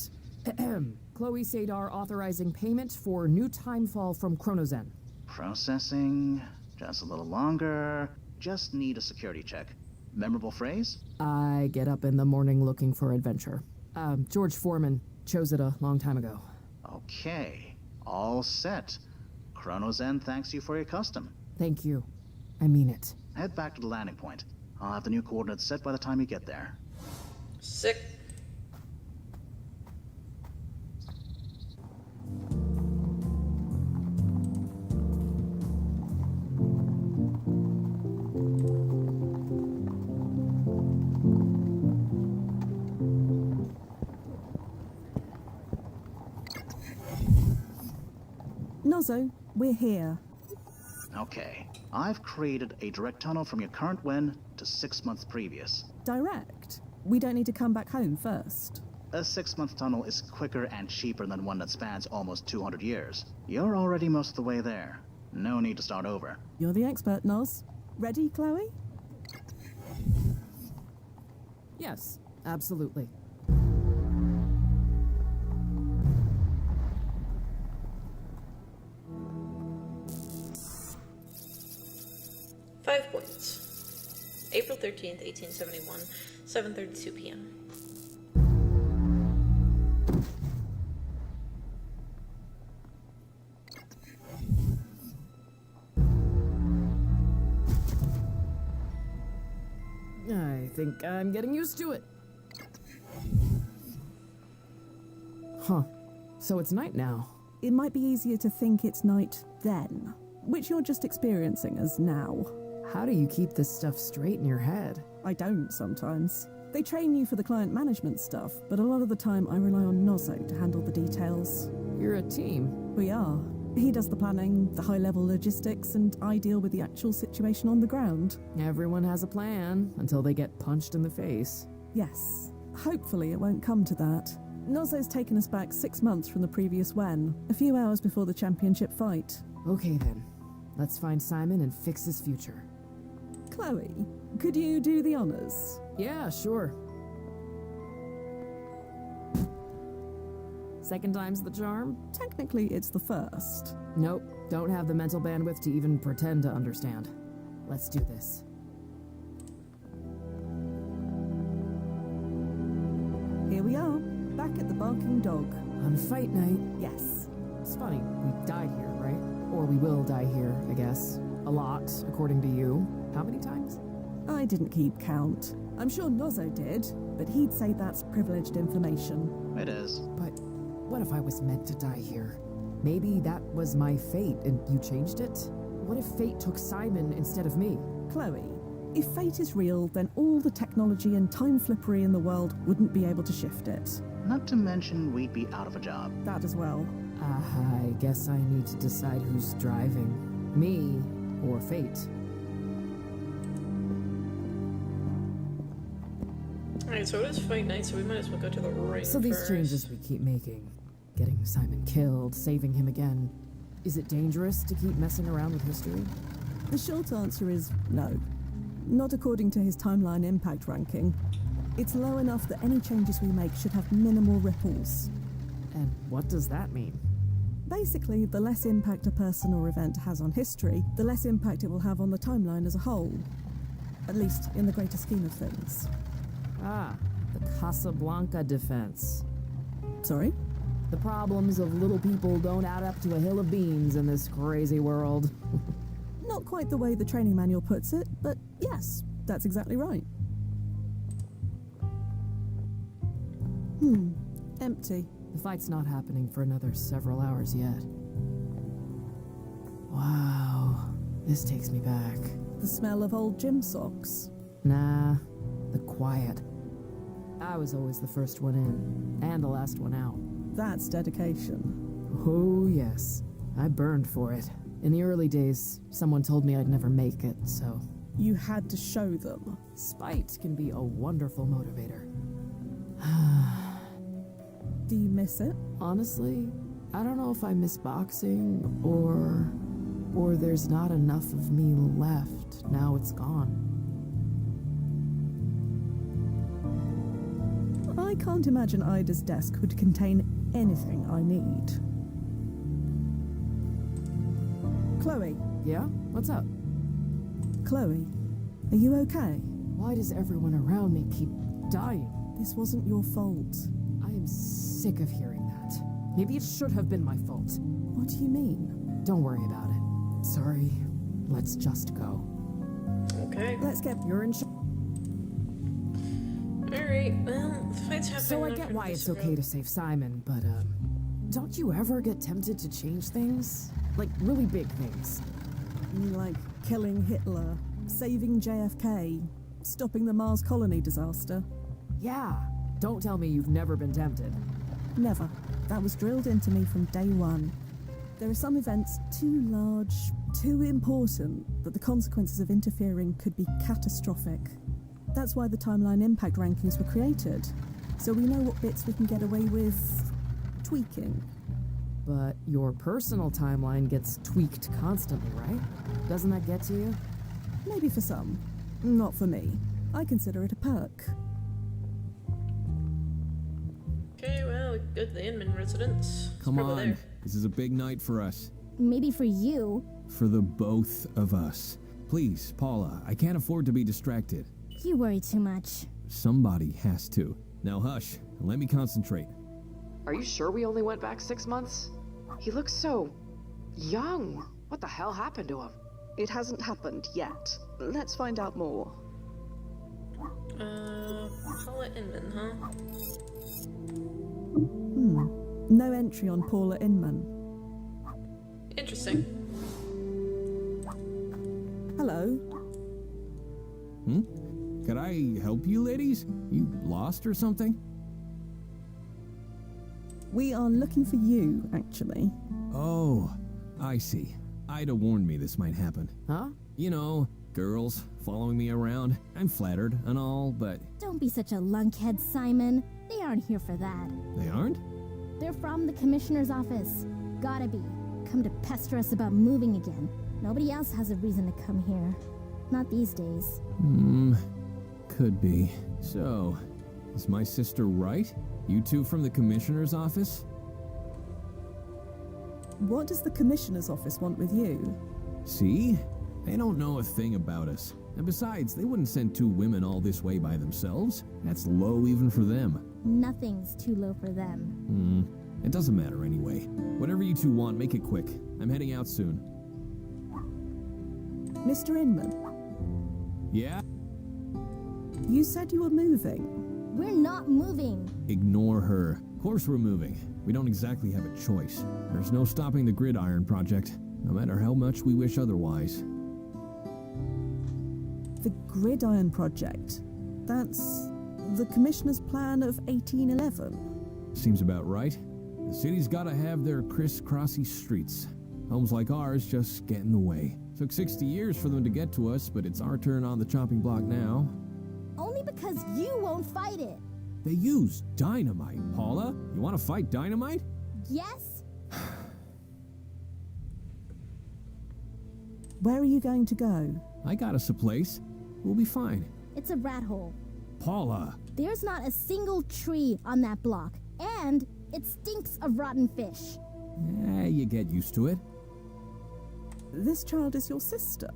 Chloe Sadar authorizing payment for new timefall from Chronozen. Processing. Just a little longer. Just need a security check. Memorable phrase? I get up in the morning looking for adventure. George Foreman chose it a long time ago. Okay. All set. Chronozen thanks you for your custom. Thank you. I mean it. Head back to the landing point. I'll have the new coordinates set by the time you get there. Sick. Nozzo, we're here. Okay. I've created a direct tunnel from your current win to 6 months previous. Direct? We don't need to come back home first. A 6-month tunnel is quicker and cheaper than one that spans almost 200 years. You're already most of the way there. No need to start over. You're the expert, Noz. Ready, Chloe? Yes, absolutely. Five points. April 13th, 1871, 7:32 p.m. I think I'm getting used to it. Huh. So it's night now. It might be easier to think it's night then, which you're just experiencing as now. How do you keep this stuff straight in your head? I don't sometimes. They train you for the client management stuff, but a lot of the time I rely on Nozzo to handle the details. You're a team. We are. He does the planning, the high-level logistics, and I deal with the actual situation on the ground. Everyone has a plan until they get punched in the face. Yes. Hopefully it won't come to that. Nozzo's taken us back 6 months from the previous when, a few hours before the championship fight. Okay then. Let's find Simon and fix his future. Chloe, could you do the honors? Yeah, sure. Second time's the charm? Technically, it's the first. Nope, don't have the mental bandwidth to even pretend to understand. Let's do this. Here we are, back at the Barking Dog. On fight night? Yes. It's funny, we died here, right? Or we will die here, I guess. A lot, according to you. How many times? I didn't keep count. I'm sure Nozzo did, but he'd say that's privileged information. It is. But what if I was meant to die here? Maybe that was my fate and you changed it? What if fate took Simon instead of me? Chloe, if fate is real, then all the technology and time flippery in the world wouldn't be able to shift it. Not to mention we'd be out of a job. That as well. I guess I need to decide who's driving. Me or fate. Alright, so it is fight night, so we might as well go to the ring So these first. changes we keep making. Getting Simon killed, saving him again. Is it dangerous to keep messing around with history? The short answer is no. Not according to his timeline impact ranking. It's low enough that any changes we make should have minimal ripples. And what does that mean? Basically, the less impact a person or event has on history, the less impact it will have on the timeline as a whole. At least in the greater scheme of things. Ah, the Casablanca defense. Sorry? The problems of little people don't add up to a hill of beans in this crazy world. Not quite the way the training manual puts it, but yes, that's exactly right. Empty. The fight's not happening for another several hours yet. Wow, this takes me back. The smell of old gym socks. Nah, the quiet. I was always the first one in, and the last one out. That's dedication. Oh, yes. I burned for it. In the early days, someone told me I'd never make it, so... You had to show them. Spite can be a wonderful motivator. Do you miss it? Honestly, I don't know if I miss boxing or there's not enough of me left. Now it's gone. I can't imagine Ida's desk would contain anything I need. Chloe. Yeah? What's up? Chloe, are you okay? Why does everyone around me keep dying? This wasn't your fault. I am sick of hearing that. Maybe it should have been my fault. What do you mean? Don't worry about it. Sorry. Let's just go. Okay. Let's get... You're in Alright, well, the fight's happening. So I get why it's okay to save Simon, but, don't you ever get tempted to change things? Like, really big things. Like killing Hitler, saving JFK, stopping the Mars colony disaster? Yeah. Don't tell me you've never been tempted. Never. That was drilled into me from day one. There are some events too large, too important, that the consequences of interfering could be catastrophic. That's why the timeline impact rankings were created, so we know what bits we can get away with tweaking. But your personal timeline gets tweaked constantly, right? Doesn't that get to you? Maybe for some. Not for me. I consider it a perk. Okay, well, go to the Inman residence. Come on. There. This is a big night for us. Maybe for you. For the both of us. Please, Paula, I can't afford to be distracted. You worry too much. Somebody has to. Now hush, and let me concentrate. Are you sure we only went back 6 months? He looks so... young. What the hell happened to him? It hasn't happened yet. Let's find out more. Paula Inman, huh? No entry on Paula Inman. Interesting. Hello. Could I help you, ladies? You lost or something? We are looking for you, actually. Oh, I see. Ida warned me this might happen. Huh? You know, girls following me around. I'm flattered and all, but... Don't be such a lunkhead, Simon. They aren't here for that. They aren't? They're from the commissioner's office. Gotta be. Come to pester us about moving again. Nobody else has a reason to come here. Not these days. Could be. So, is my sister right? You two from the commissioner's office? What does the commissioner's office want with you? See? They don't know a thing about us. And besides, they wouldn't send two women all this way by themselves. That's low even for them. Nothing's too low for them. It doesn't matter anyway. Whatever you two want, make it quick. I'm heading out soon. Mr. Inman, Yeah? you said you were moving. We're not moving. Ignore her. Of course we're moving. We don't exactly have a choice. There's no stopping the gridiron project, no matter how much we wish otherwise. The Gridiron Project. That's the commissioner's plan of 1811. Seems about right. The city's gotta have their criss-crossy streets. Homes like ours just get in the way. Took 60 years for them to get to us, but it's our turn on the chopping block now. Only because you won't fight it. They use dynamite, Paula. You want to fight dynamite? Yes? Where are you going to go? I got us a place. We'll be fine. It's a rat hole. Paula! There's not a single tree on that block, and it stinks of rotten fish. You get used to it. This child is your sister.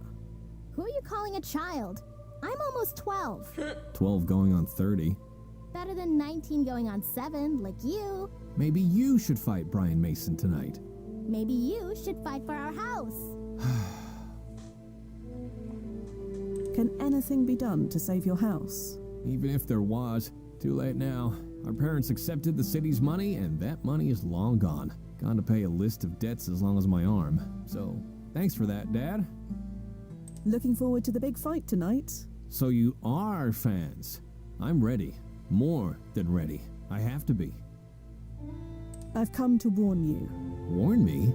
Who are you calling a child? I'm almost 12. 12 going on 30. Better than 19 going on 7, like you. Maybe you should fight Brian Mason tonight. Maybe you should fight for our house. Can anything be done to save your house? Even if there was, too late now. Our parents accepted the city's money, and that money is long gone. Gone to pay a list of debts as long as my arm. So, thanks for that, Dad. Looking forward to the big fight tonight. So you are fans. I'm ready. More than ready. I have to be. I've come to warn you. Warn me?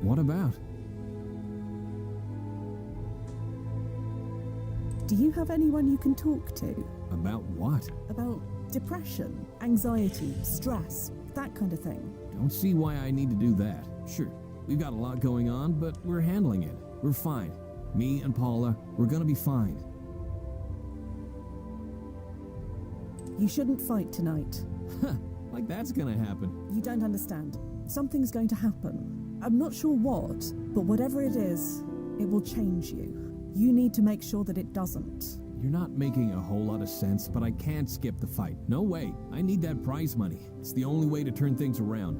What about? Do you have anyone you can talk to? About what? About depression, anxiety, stress, that kind of thing. Don't see why I need to do that. Sure, we've got a lot going on, but we're handling it. We're fine. Me and Paula, we're gonna be fine. You shouldn't fight tonight. Like that's gonna happen. You don't understand. Something's going to happen. I'm not sure what, but whatever it is, it will change you. You need to make sure that it doesn't. You're not making a whole lot of sense, but I can't skip the fight. No way. I need that prize money. It's the only way to turn things around.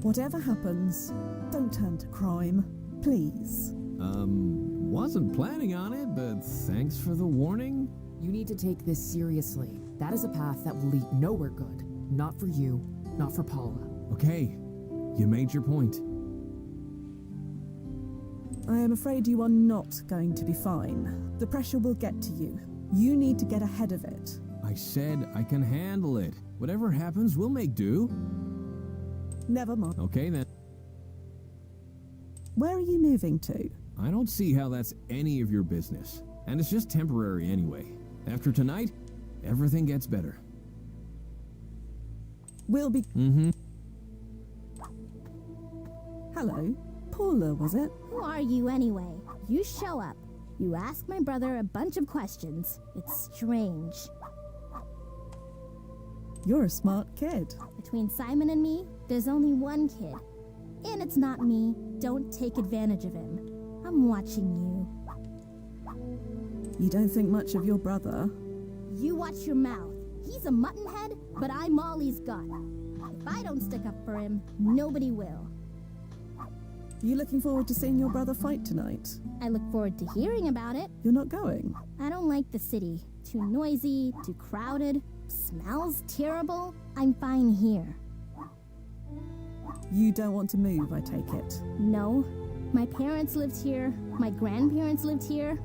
Whatever happens, don't turn to crime. Please. Wasn't planning on it, but thanks for the warning. You need to take this seriously. That is a path that will lead nowhere good. Not for you, not for Paula. Okay, you made your point. I am afraid you are not going to be fine. The pressure will get to you. You need to get ahead of it. I said I can handle it. Whatever happens, we'll make do. Never mind. Okay, then. Where are you moving to? I don't see how that's any of your business. And it's just temporary anyway. After tonight, everything gets better. We'll be... Mm-hmm. Hello? Paula, was it? Who are you anyway? You show up. You ask my brother a bunch of questions. It's strange. You're a smart kid. Between Simon and me, there's only one kid. And it's not me. Don't take advantage of him. I'm watching you. You don't think much of your brother? You watch your mouth. He's a muttonhead, but I'm Molly's gut. If I don't stick up for him, nobody will. You looking forward to seeing your brother fight tonight? I look forward to hearing about it. You're not going? I don't like the city. Too noisy, too crowded, smells terrible. I'm fine here. You don't want to move, I take it? No. My parents lived here. My grandparents lived here.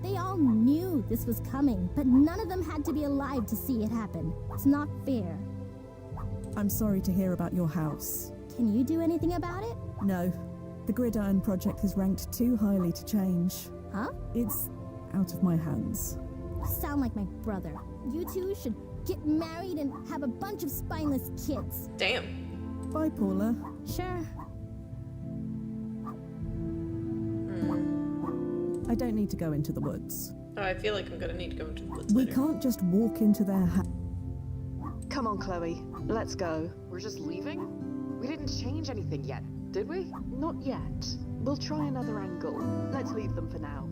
They all knew this was coming, but none of them had to be alive to see it happen. It's not fair. I'm sorry to hear about your house. Can you do anything about it? No. The Gridiron Project is ranked too highly to change. Huh? It's out of my hands. You sound like my brother. You two should get married and have a bunch of spineless kids. Damn. Bye, Paula. Sure. I don't need to go into the woods. Oh, I feel like I'm gonna need to go into the woods We later. can't just walk into their Come on, Chloe. Let's go. We're just leaving? We didn't change anything yet, did we? Not yet. We'll try another angle. Let's leave them for now.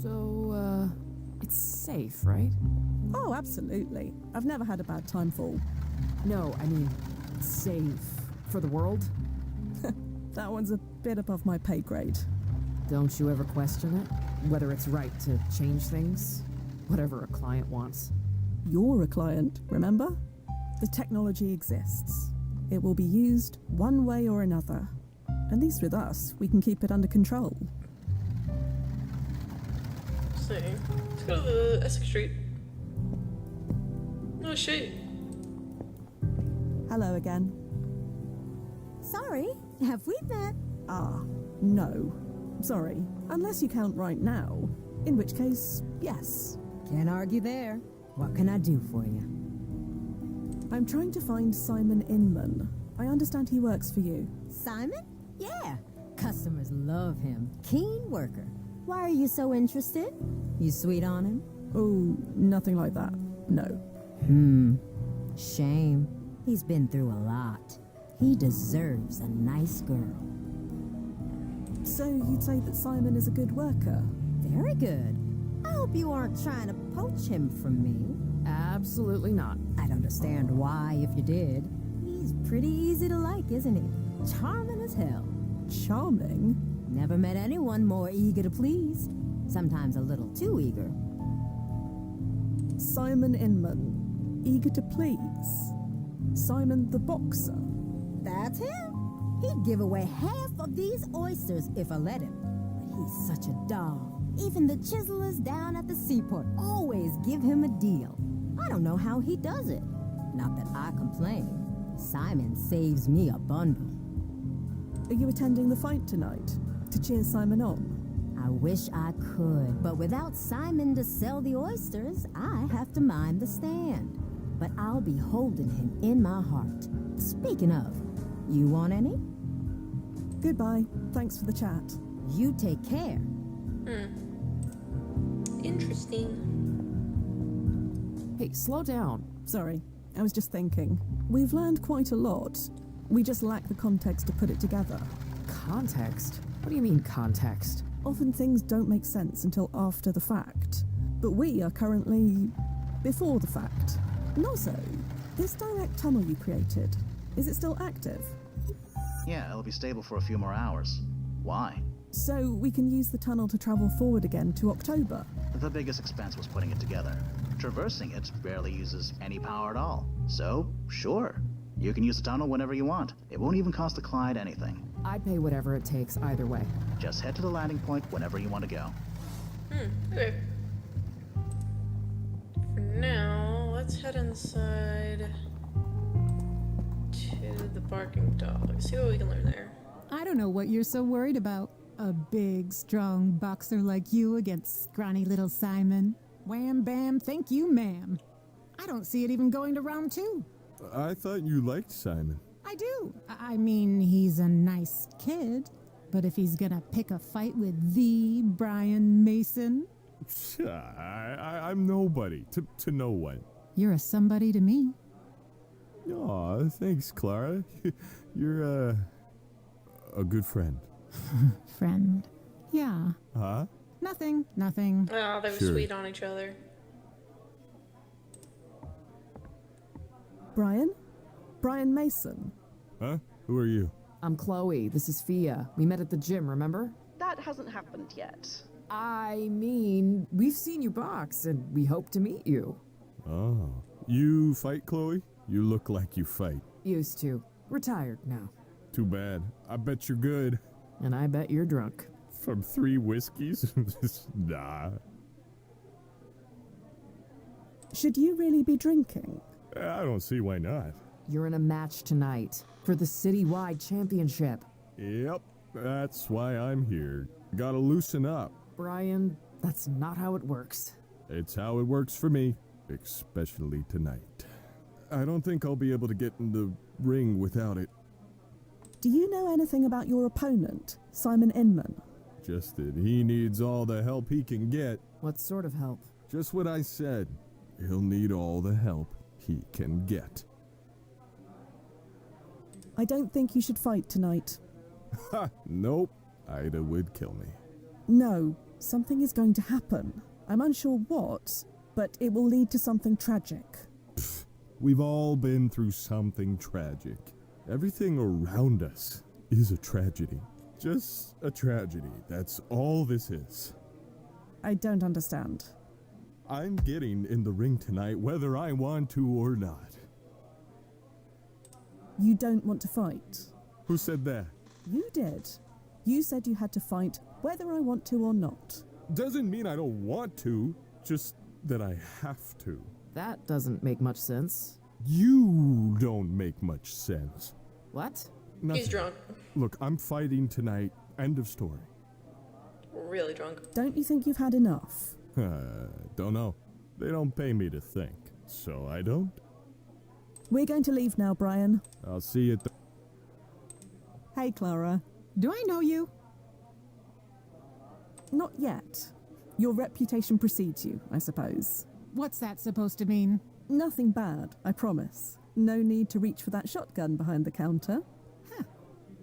So, it's safe, right? Oh, absolutely. I've never had a bad time fall. No, I mean, safe for the world? That one's a bit above my pay grade. Don't you ever question it? Whether it's right to change things? Whatever a client wants. You're a client, remember? The technology exists. It will be used one way or another. At least with us, we can keep it under control. So, let's go to the Essex Street. Oh shit. Hello again. Sorry, have we met? Ah, no. Sorry, unless you count right now. In which case, yes. Can't argue there. What can I do for you? I'm trying to find Simon Inman. I understand he works for you. Simon? Yeah. Customers love him. Keen worker. Why are you so interested? You sweet on him? Oh, nothing like that. No. Shame. He's been through a lot. He deserves a nice girl. So you'd say that Simon is a good worker? Very good. I hope you aren't trying to poach him from me. Absolutely not. I'd understand why if you did. He's pretty easy to like, isn't he? Charming as hell. Charming? Never met anyone more eager to please. Sometimes a little too eager. Simon Inman. Eager to please. Simon the boxer. That's him. He'd give away half of these oysters if I let him. But he's such a dog. Even the chiselers down at the seaport always give him a deal. I don't know how he does it. Not that I complain. Simon saves me a bundle. Are you attending the fight tonight? To cheer Simon on? I wish I could, but without Simon to sell the oysters, I have to mind the stand. But I'll be holding him in my heart. Speaking of, you want any? Goodbye. Thanks for the chat. You take care. Interesting. Hey, slow down. Sorry, I was just thinking. We've learned quite a lot. We just lack the context to put it together. Context? What do you mean, context? Often things don't make sense until after the fact. But we are currently before the fact. And also, this direct tunnel you created, is it still active? Yeah, it'll be stable for a few more hours. Why? So we can use the tunnel to travel forward again to October. The biggest expense was putting it together. Traversing it barely uses any power at all. So, sure. You can use the tunnel whenever you want. It won't even cost the client anything. I'd pay whatever it takes either way. Just head to the landing point whenever you want to go. Okay. For now, let's head inside to the barking dog. See what we can learn there. I don't know what you're so worried about. A big, strong boxer like you against scrawny little Simon. Wham bam, thank you, ma'am. I don't see it even going to round 2. I thought you liked Simon. I do. I mean, he's a nice kid. But if he's gonna pick a fight with the Brian Mason... I'm nobody to no one. You're a somebody to me. Aw, thanks, Clara. You're a good friend. Friend. Yeah. Huh? Nothing. Oh, they were Sure. sweet on each other. Brian? Brian Mason. Huh? Who are you? I'm Chloe. This is Fia. We met at the gym, remember? That hasn't happened yet. I mean, we've seen you box, and we hope to meet you. Oh. You fight, Chloe? You look like you fight. Used to. Retired now. Too bad. I bet you're good. And I bet you're drunk. From 3 whiskeys? Nah. Should you really be drinking? I don't see why not. You're in a match tonight for the citywide championship. Yep, that's why I'm here. Gotta loosen up. Brian, that's not how it works. It's how it works for me, especially tonight. I don't think I'll be able to get in the ring without it. Do you know anything about your opponent, Simon Inman? Just that he needs all the help he can get. What sort of help? Just what I said. He'll need all the help he can get. I don't think you should fight tonight. Ha! Nope. Ida would kill me. No, something is going to happen. I'm unsure what, but it will lead to something tragic. Pfft, we've all been through something tragic. Everything around us is a tragedy. Just a tragedy. That's all this is. I don't understand. I'm getting in the ring tonight whether I want to or not. You don't want to fight. Who said that? You did. You said you had to fight whether I want to or not. Doesn't mean I don't want to, just that I have to. That doesn't make much sense. You don't make much sense. What? Nothing. He's drunk. Look, I'm fighting tonight. End of story. Really drunk. Don't you think you've had enough? Don't know. They don't pay me to think, so I don't. We're going to leave now, Brian. I'll see you at the... Hey, Clara. Do I know you? Not yet. Your reputation precedes you, I suppose. What's that supposed to mean? Nothing bad, I promise. No need to reach for that shotgun behind the counter. Huh.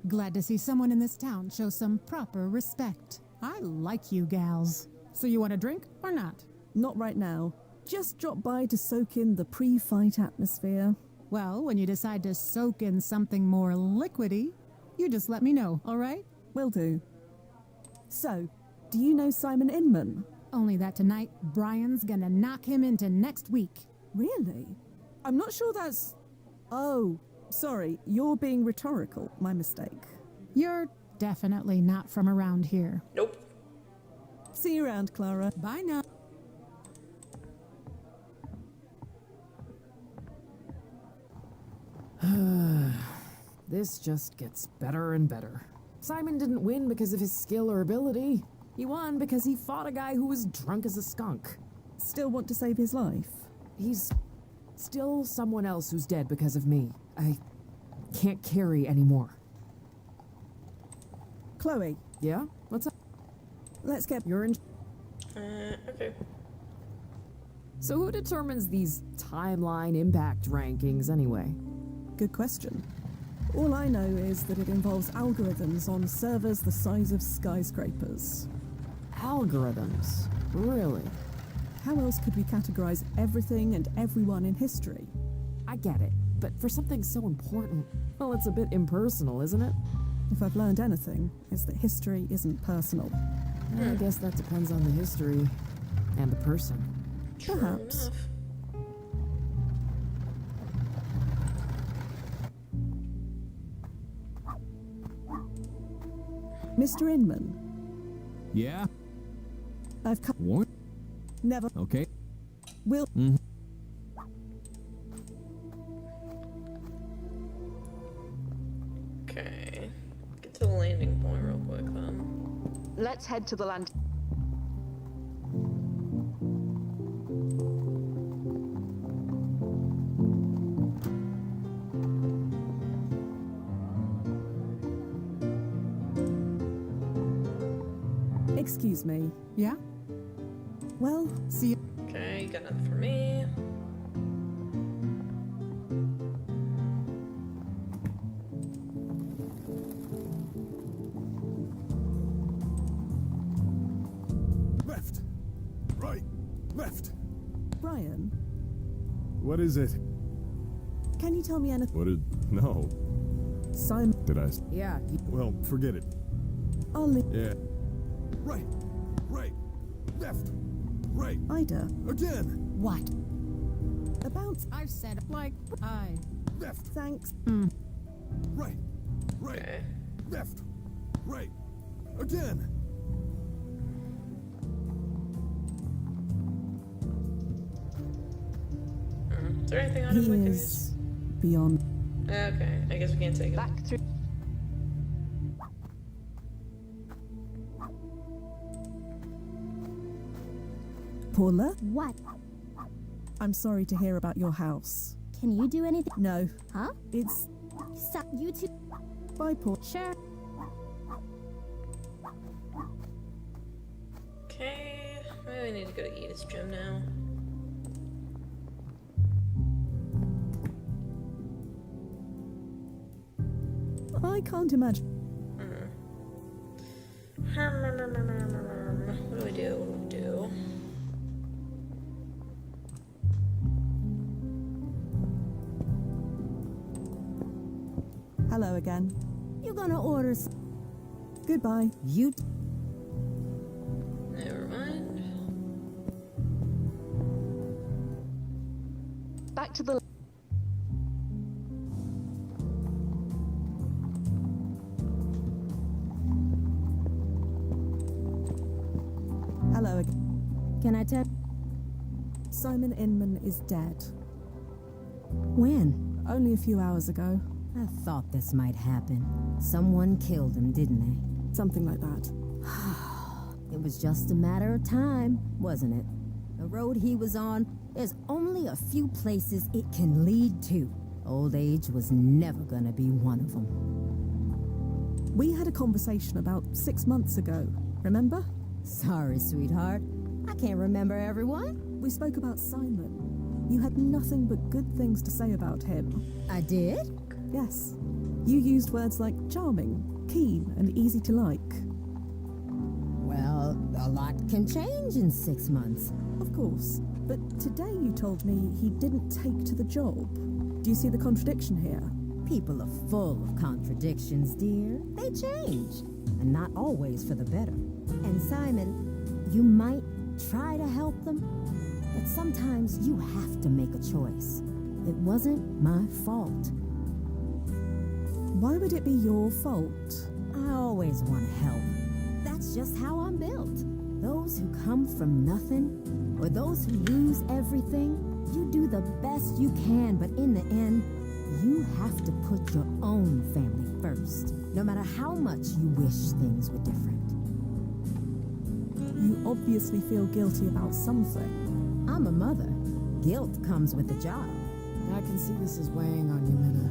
Glad to see someone in this town show some proper respect. I like you gals. So you want a drink or not? Not right now. Just drop by to soak in the pre-fight atmosphere. Well, when you decide to soak in something more liquidy, you just let me know, all right? Will do. So, do you know Simon Inman? Only that tonight, Brian's gonna knock him into next week. Really? I'm not sure that's... Oh, sorry, you're being rhetorical. My mistake. You're definitely not from around here. Nope. See you around, Clara. Bye now. This just gets better and better. Simon didn't win because of his skill or ability. He won because he fought a guy who was drunk as a skunk. Still want to save his life? He's still someone else who's dead because of me. I can't carry anymore. Chloe. Yeah? What's up? Let's get... You're in... Okay. So who determines these timeline impact rankings anyway? Good question. All I know is that it involves algorithms on servers the size of skyscrapers. Algorithms? Really? How else could we categorize everything and everyone in history? I get it, but for something so important, well, it's a bit impersonal, isn't it? If I've learned anything, it's that history isn't personal. I guess that depends on the history and the person. Perhaps. Mr. Inman. Yeah? I've come. What? Never. Okay. Will. Okay. Get to the landing point real quick then. Let's head to the land. Excuse me. Yeah? Well, see you. Okay, you got nothing for me. Left. Right. Left. Brian, What is it? can you tell me anything? What is... No. Simon. Did I... Yeah. Well, forget it. I'll leave. Yeah. Right. Right. Left. Right. Ida. Again. What? About. I've said like I. Left. Thanks. Right. Right. Okay. Left. Right. Again. Is there anything on He him we can is beyond. Okay, I guess we can't take him. Back through. Paula? What? I'm sorry to hear about your house. Can you do anything? No. Huh? It's. You two. Bye, Paul. Sure. Okay, maybe we need to go to Edith's gym now. I can't imagine. What do we do? What do we do? Hello again. You're gonna order Goodbye. You. Never mind. Back to the. Hello again. Can I tell? Simon Inman is dead. When? Only a few hours ago. I thought this might happen. Someone killed him, didn't they? Something like that. It was just a matter of time, wasn't it? The road he was on, there's only a few places it can lead to. Old age was never gonna be one of them. We had a conversation about 6 months ago, remember? Sorry, sweetheart. I can't remember everyone. We spoke about Simon. You had nothing but good things to say about him. I did? Yes. You used words like charming, keen, and easy to like. Well, a lot can change in 6 months. Of course. But today you told me he didn't take to the job. Do you see the contradiction here? People are full of contradictions, dear. They change. And not always for the better. And Simon, you might try to help them, but sometimes you have to make a choice. It wasn't my fault. Why would it be your fault? I always want to help. That's just how I'm built. Those who come from nothing, or those who lose everything, you do the best you can, but in the end, You have to put your own family first, no matter how much you wish things were different. You obviously feel guilty about something. I'm a mother. Guilt comes with the job. I can see this is weighing on you, Minna.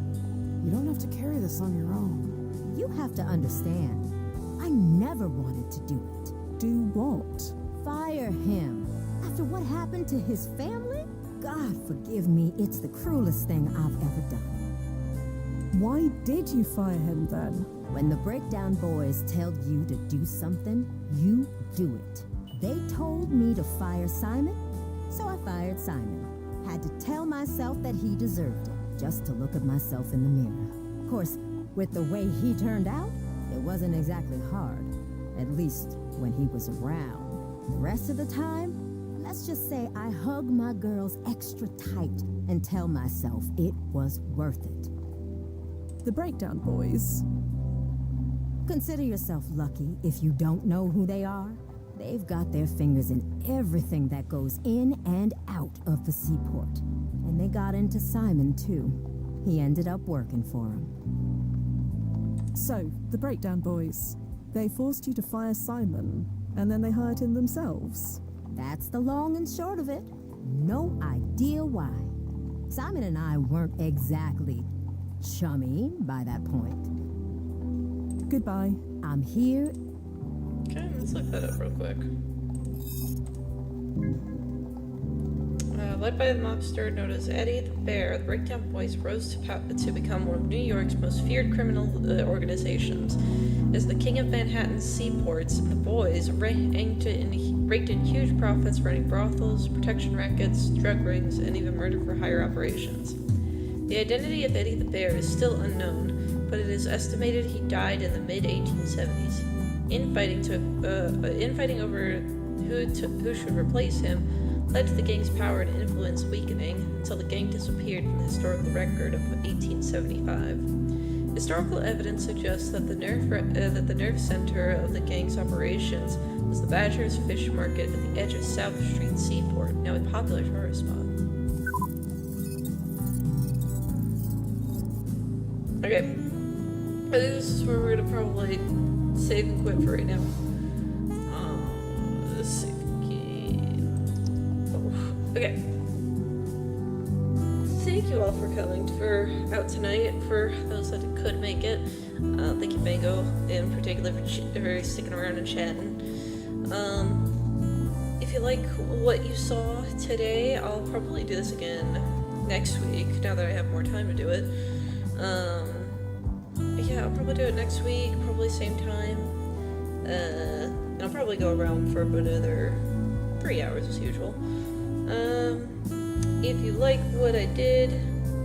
You don't have to carry this on your own. You have to understand, I never wanted to do it. Do what? Fire him. After what happened to his family? God forgive me, it's the cruelest thing I've ever done. Why did you fire him then? When the Breakdown Boys tell you to do something, you do it. They told me to fire Simon, so I fired Simon. Had to tell myself that he deserved it, just to look at myself in the mirror. Of course, with the way he turned out, it wasn't exactly hard. At least when he was around. The rest of the time, let's just say I hug my girls extra tight and tell myself it was worth it. The Breakdown Boys. Consider yourself lucky if you don't know who they are. They've got their fingers in everything that goes in and out of the seaport. And they got into Simon, too. He ended up working for them. So, the Breakdown Boys. They forced you to fire Simon, and then they hired him themselves. That's the long and short of it. No idea why. Simon and I weren't exactly chummy by that point. Goodbye. I'm here. Okay, let's look that up real quick. Led by the mobster known as Eddie the Bear, the Breakdown Boys rose to become one of New York's most feared criminal organizations. As the king of Manhattan's seaports, the boys raked in huge profits running brothels, protection rackets, drug rings, and even murder for hire operations. The identity of Eddie the Bear is still unknown, but it is estimated he died in the mid-1870s. Infighting over who should replace him led to the gang's power and influence weakening until the gang disappeared from the historical record of 1875. Historical evidence suggests that the nerve center of the gang's operations was the Badger's Fish Market at the edge of South Street Seaport, now a popular tourist spot. Okay, I think this is where we're gonna probably save and quit for right now. Okay. Thank you all for coming out tonight. For those that could make it, thank you, Mango, in particular, for sticking around and chatting. If you like what you saw today, I'll probably do this again next week. Now that I have more time to do it. Yeah, I'll probably do it next week, probably same time. And I'll probably go around for about another 3 hours as usual. If you like what I did,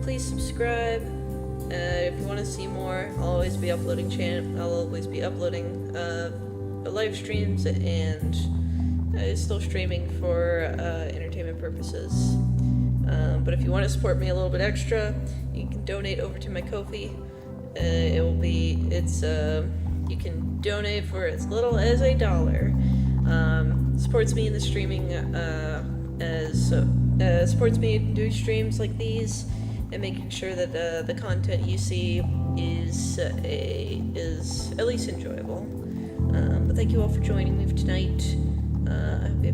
please subscribe. If you want to see more, I'll always be uploading live streams and still streaming for entertainment purposes. But if you want to support me a little bit extra, you can donate over to my Ko-fi. You can donate for as little as $1. Supports me in the streaming, supports me in doing streams like these and making sure that the content you see is at least enjoyable. But thank you all for joining me tonight. I hope you have a